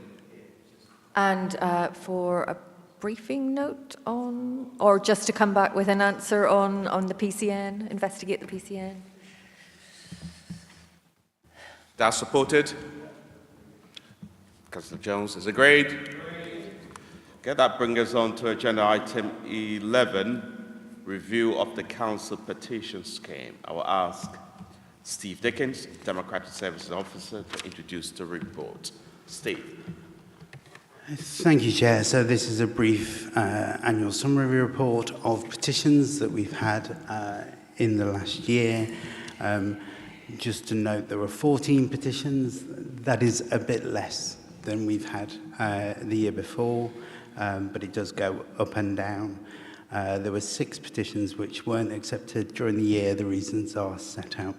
And for a briefing note on, or just to come back with an answer on the PCN, investigate the PCN. That's supported. Councillor Jones is agreed. Okay, that brings us on to agenda item 11, review of the council petition scheme. I will ask Steve Dickens, Democratic Services Officer, to introduce the report. Steve. Thank you, Chair. So this is a brief annual summary report of petitions that we've had in the last year. Just to note, there were 14 petitions. That is a bit less than we've had the year before, but it does go up and down. There were 6 petitions which weren't accepted during the year. The reasons are set out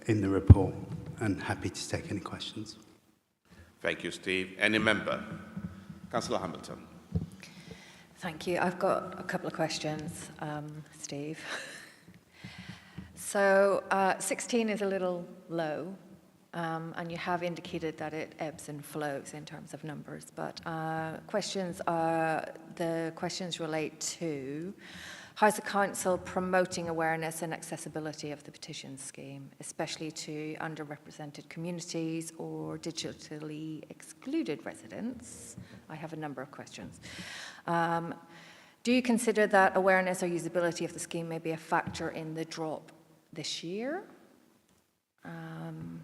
in the report, and happy to take any questions. Thank you, Steve. Any member? Councillor Hamilton. Thank you. I've got a couple of questions, Steve. So 16 is a little low, and you have indicated that it ebbs and flows in terms of numbers, but the questions relate to how's the council promoting awareness and accessibility of the petition scheme, especially to underrepresented communities or digitally excluded residents? I have a number of questions. Do you consider that awareness or usability of the scheme may be a factor in the drop this year? And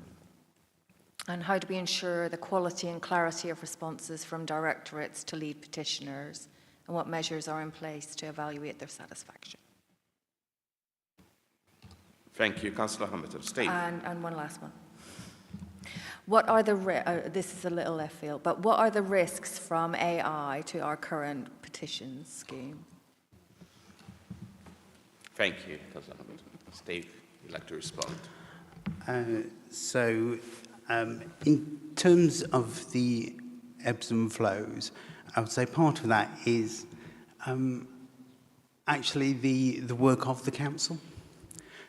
how do we ensure the quality and clarity of responses from directorates to lead petitioners, and what measures are in place to evaluate their satisfaction? Thank you, Councillor Hamilton. Steve. And one last one. What are the this is a little left field, but what are the risks from AI to our current petition scheme? Thank you, Councillor Hamilton. Steve, you'd like to respond? In terms of the ebbs and flows, I would say part of that is actually the work of the council.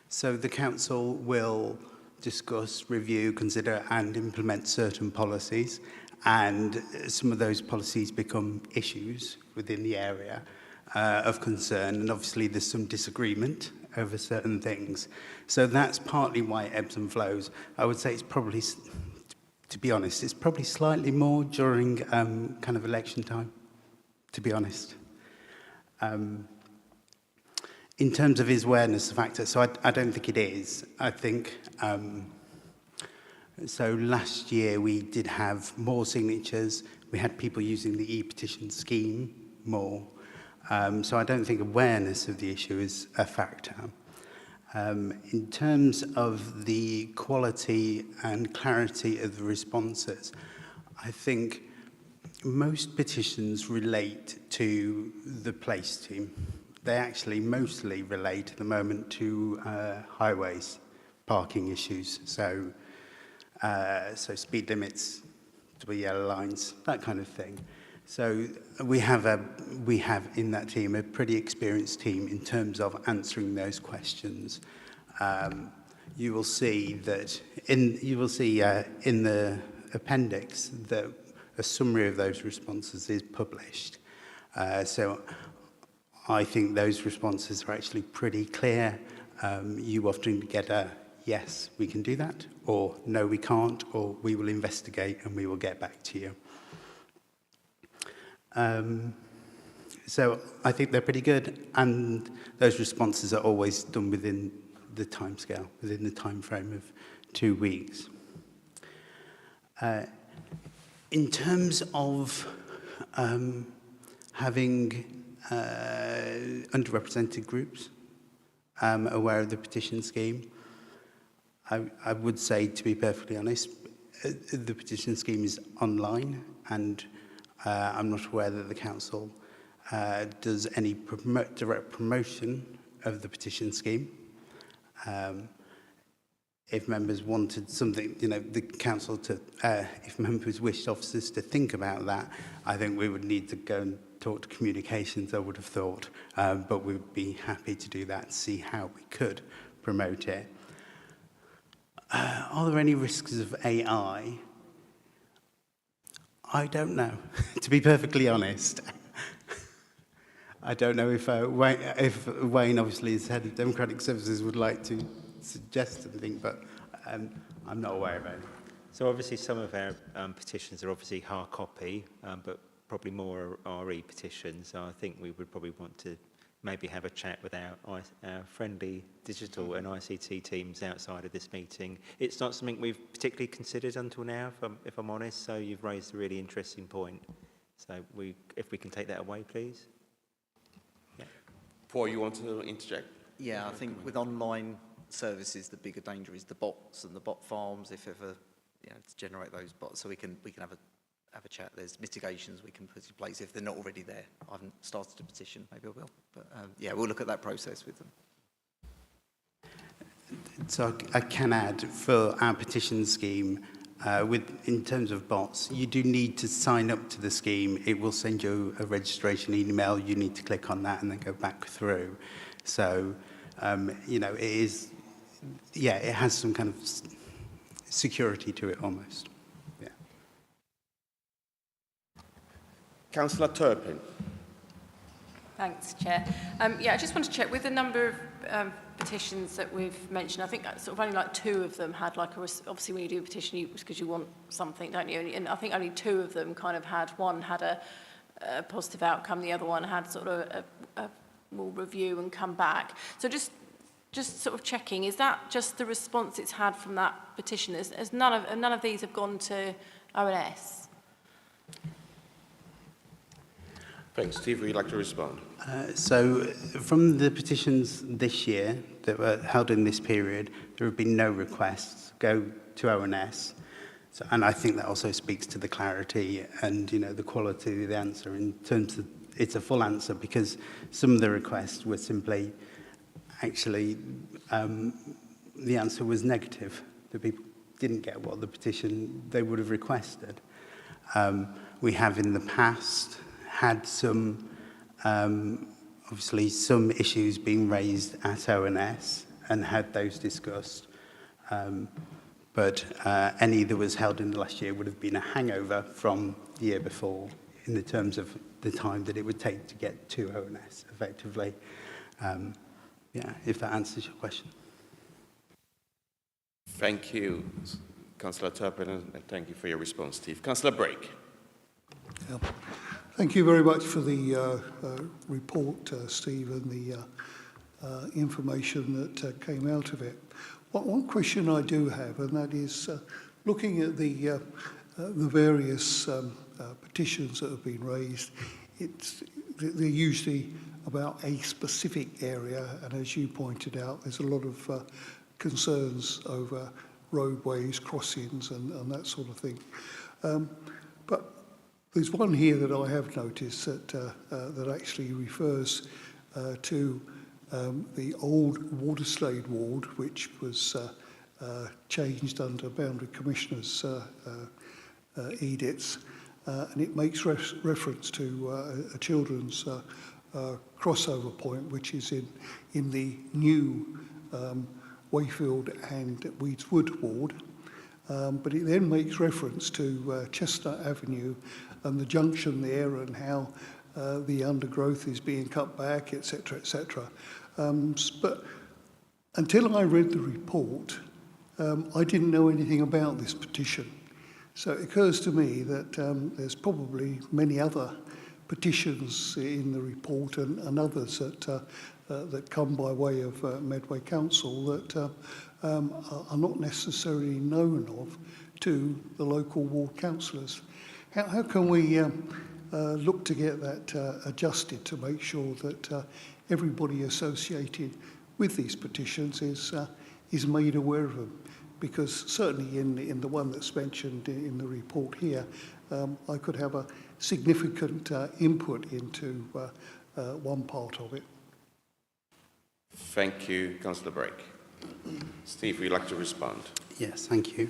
So the council will discuss, review, consider and implement certain policies, and some of those policies become issues within the area of concern, and obviously there's some disagreement over certain things. So that's partly why it ebbs and flows. I would say it's probably, to be honest, it's probably slightly more during kind of election time, to be honest. In terms of his awareness factor, so I don't think it is. I think, so last year we did have more signatures. We had people using the e-petition scheme more. So I don't think awareness of the issue is a factor. In terms of the quality and clarity of the responses, I think most petitions relate to the place team. They actually mostly relate at the moment to highways, parking issues, so speed limits, double yellow lines, that kind of thing. So we have in that team a pretty experienced team in terms of answering those questions. You will see that in the appendix that a summary of those responses is published. So I think those responses are actually pretty clear. You often get a yes, we can do that, or no, we can't, or we will investigate and we will get back to you. So I think they're pretty good, and those responses are always done within the timescale, within the time frame of 2 weeks. In terms of having underrepresented groups aware of the petition scheme, I would say, to be perfectly honest, the petition scheme is online, and I'm not aware that the council does any direct promotion of the petition scheme. If members wanted something, the council to, if members wished officers to think about that, I think we would need to go and talk to communications, I would have thought, but we would be happy to do that and see how we could promote it. Are there any risks of AI? I don't know, to be perfectly honest. I don't know if Wayne, obviously, as head of Democratic Services, would like to suggest something, but I'm not aware of it. So obviously some of our petitions are obviously hard copy, but probably more are e-petitions. So I think we would probably want to maybe have a chat with our friendly digital and ICT teams outside of this meeting. It's not something we've particularly considered until now, if I'm honest, so you've raised a really interesting point. So if we can take that away, please. Yeah. Paul, you want to interject? Yeah, I think with online services, the bigger danger is the bots and the bot farms, if ever, to generate those bots. So we can have a chat. There's mitigations we can put in place if they're not already there. I haven't started a petition, maybe I will. But yeah, we'll look at that process with them. So I can add, for our petition scheme, in terms of bots, you do need to sign up to the scheme. It will send you a registration email. You need to click on that and then go back through. So, it is, it has some kind of security to it almost. Yeah. Councillor Turpin. Thanks, Chair. I just want to check with the number of petitions that we've mentioned. I think sort of only like 2 of them had like obviously when you do a petition, because you want something, don't you? And I think only 2 of them kind of had, one had a positive outcome, the other one had sort of will review and come back. So just sort of checking, is that just the response it's had from that petition? As none of these have gone to ONS? Thanks. Steve, would you like to respond? So from the petitions this year that were held in this period, there have been no requests go to ONS. So, and I think that also speaks to the clarity and, the quality of the answer in terms of it's a full answer, because some of the requests were simply, actually, the answer was negative. The people didn't get what the petition they would have requested. We have in the past had some, obviously some issues being raised at ONS and had those discussed. But any that was held in the last year would have been a hangover from the year before in the terms of the time that it would take to get to ONS effectively. If that answers your question. Thank you, Councillor Turpin, and thank you for your response, Steve. Councillor Brake. Yeah. Thank you very much for the report, Steve, and the information that came out of it. One question I do have, and that is looking at the various petitions that have been raised, they're usually about a specific area, and as you pointed out, there's a lot of concerns over roadways, crossings, and that sort of thing. But there's one here that I have noticed that actually refers to the old Waterslade ward, which was changed under Boundary Commissioner's edicts, and it makes reference to a children's crossover point, which is in the new Wayfield and Weedswood ward. But it then makes reference to Chestnut Avenue and the junction there and how the undergrowth is being cut back, etc., etc. But until I read the report, I didn't know anything about this petition. So it occurs to me that there's probably many other petitions in the report and others that come by way of Medway Council that are not necessarily known of to the local ward councillors. How can we look to get that adjusted to make sure that everybody associated with these petitions is made aware of them? Because certainly in the one that's mentioned in the report here, I could have a significant input into one part of it. Thank you, Councillor Brake. Steve, would you like to respond? Yes, thank you.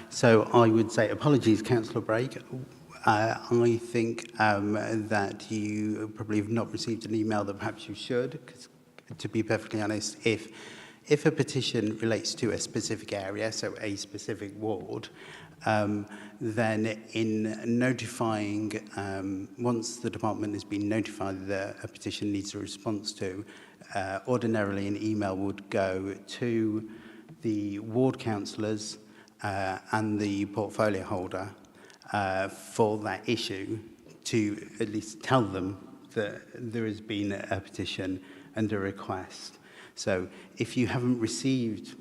So I would say apologies, Councillor Brake. I think that you probably have not received an email that perhaps you should, because to be perfectly honest, if a petition relates to a specific area, so a specific ward, then in notifying, once the department has been notified that a petition needs a response to, ordinarily an email would go to the ward councillors and the portfolio holder for that issue to at least tell them that there has been a petition and a request. So if you haven't received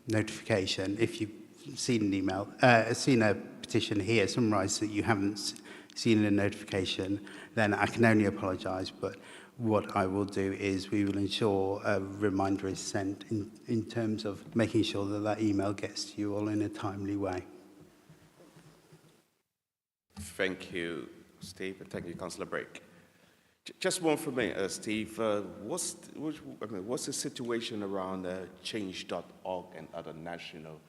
notification, if you've seen an email, seen a petition here summarised that you haven't seen a notification, then I can only apologise. But what I will do is we will ensure a reminder is sent in terms of making sure that that email gets to you all in a timely way. Thank you, Steve, and thank you, Councillor Brake. Just one for me, Steve. What's the situation around change.org and other national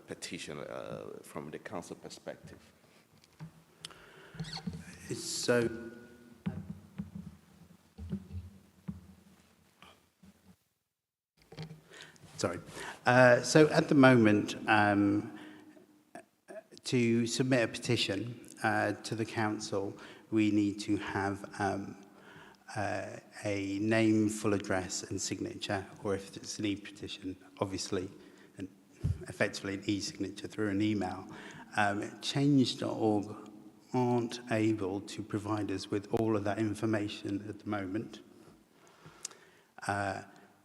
petition from the council perspective? So, sorry. So at the moment, to submit a petition to the council, we need to have a name, full address and signature, or if it's an e-petition, obviously, and effectively an e-signature through an email. Change.org aren't able to provide us with all of that information at the moment.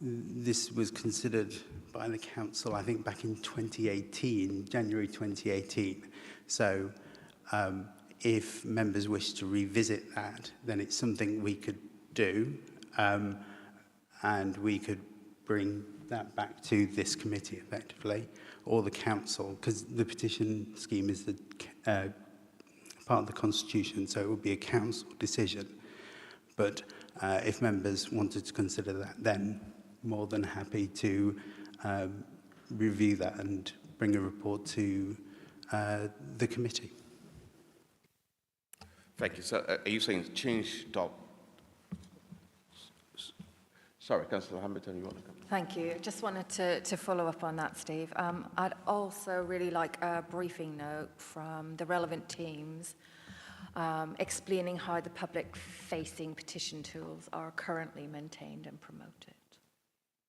This was considered by the council, I think, back in 2018, January 2018. So if members wish to revisit that, then it's something we could do, and we could bring that back to this committee effectively, or the council, because the petition scheme is the part of the constitution, so it would be a council decision. But if members wanted to consider that, then more than happy to review that and bring a report to the committee. Thank you. So are you saying Sorry, Councillor Hamilton, you want to come? Thank you. Just wanted to follow up on that, Steve. I'd also really like a briefing note from the relevant teams explaining how the public-facing petition tools are currently maintained and promoted,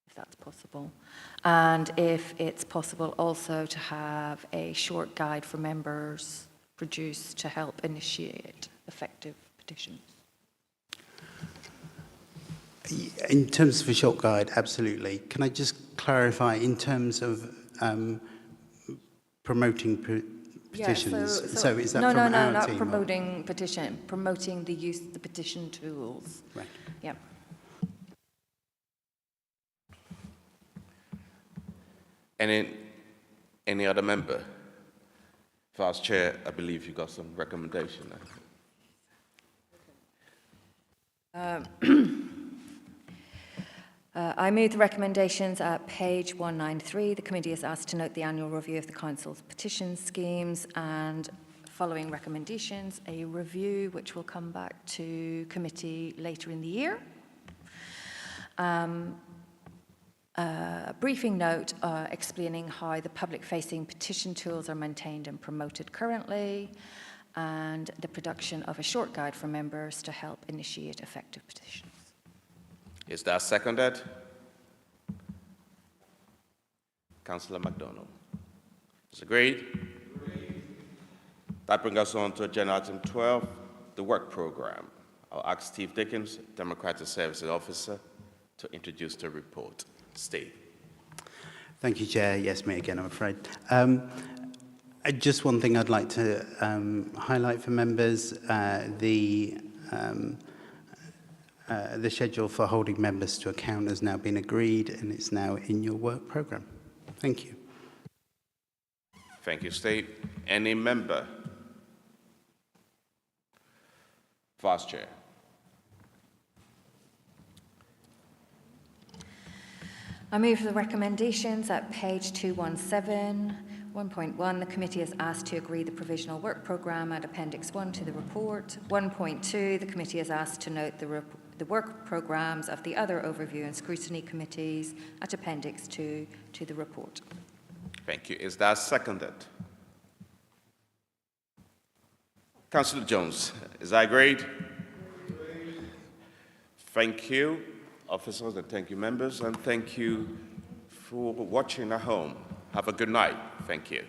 if that's possible. And if it's possible also to have a short guide for members produced to help initiate effective petitions. In terms of a short guide, absolutely. Can I just clarify in terms of promoting petitions? Yeah, so is that no, from our not team? promoting petition, promoting the use of the petition tools. Right. Yeah. Any other member? Vice Chair, I believe you got some recommendation. I move the recommendations at page 193. The committee is asked to note the annual review of the council's petition schemes and following recommendations, a review which will come back to committee later in the year. A briefing note explaining how the public-facing petition tools are maintained and promoted currently, and the production of a short guide for members to help initiate effective petitions. Is that seconded? Councillor MacDonald. Is agreed? Agreed. That brings us on to agenda item 12, the work program. I'll ask Steve Dickens, Democratic Services Officer, to introduce the report. Steve. Thank you, Chair. Yes, me again, I'm afraid. Just one thing I'd like to highlight for members, the schedule for holding members to account has now been agreed and it's now in your work programme. Thank you. Thank you, Steve. Any member? Vice Chair. I move the recommendations at page 217. 1.1, the committee is asked to agree the provisional work programme at Appendix 1 to the report. 1.2, the committee is asked to note the work programmes of the other overview and scrutiny committees at Appendix 2 to the report. Thank you. Is that seconded? Councillor Jones, is that agreed? Thank you, officers, and thank you, members, and thank you for watching at home. Have a good night. Thank you.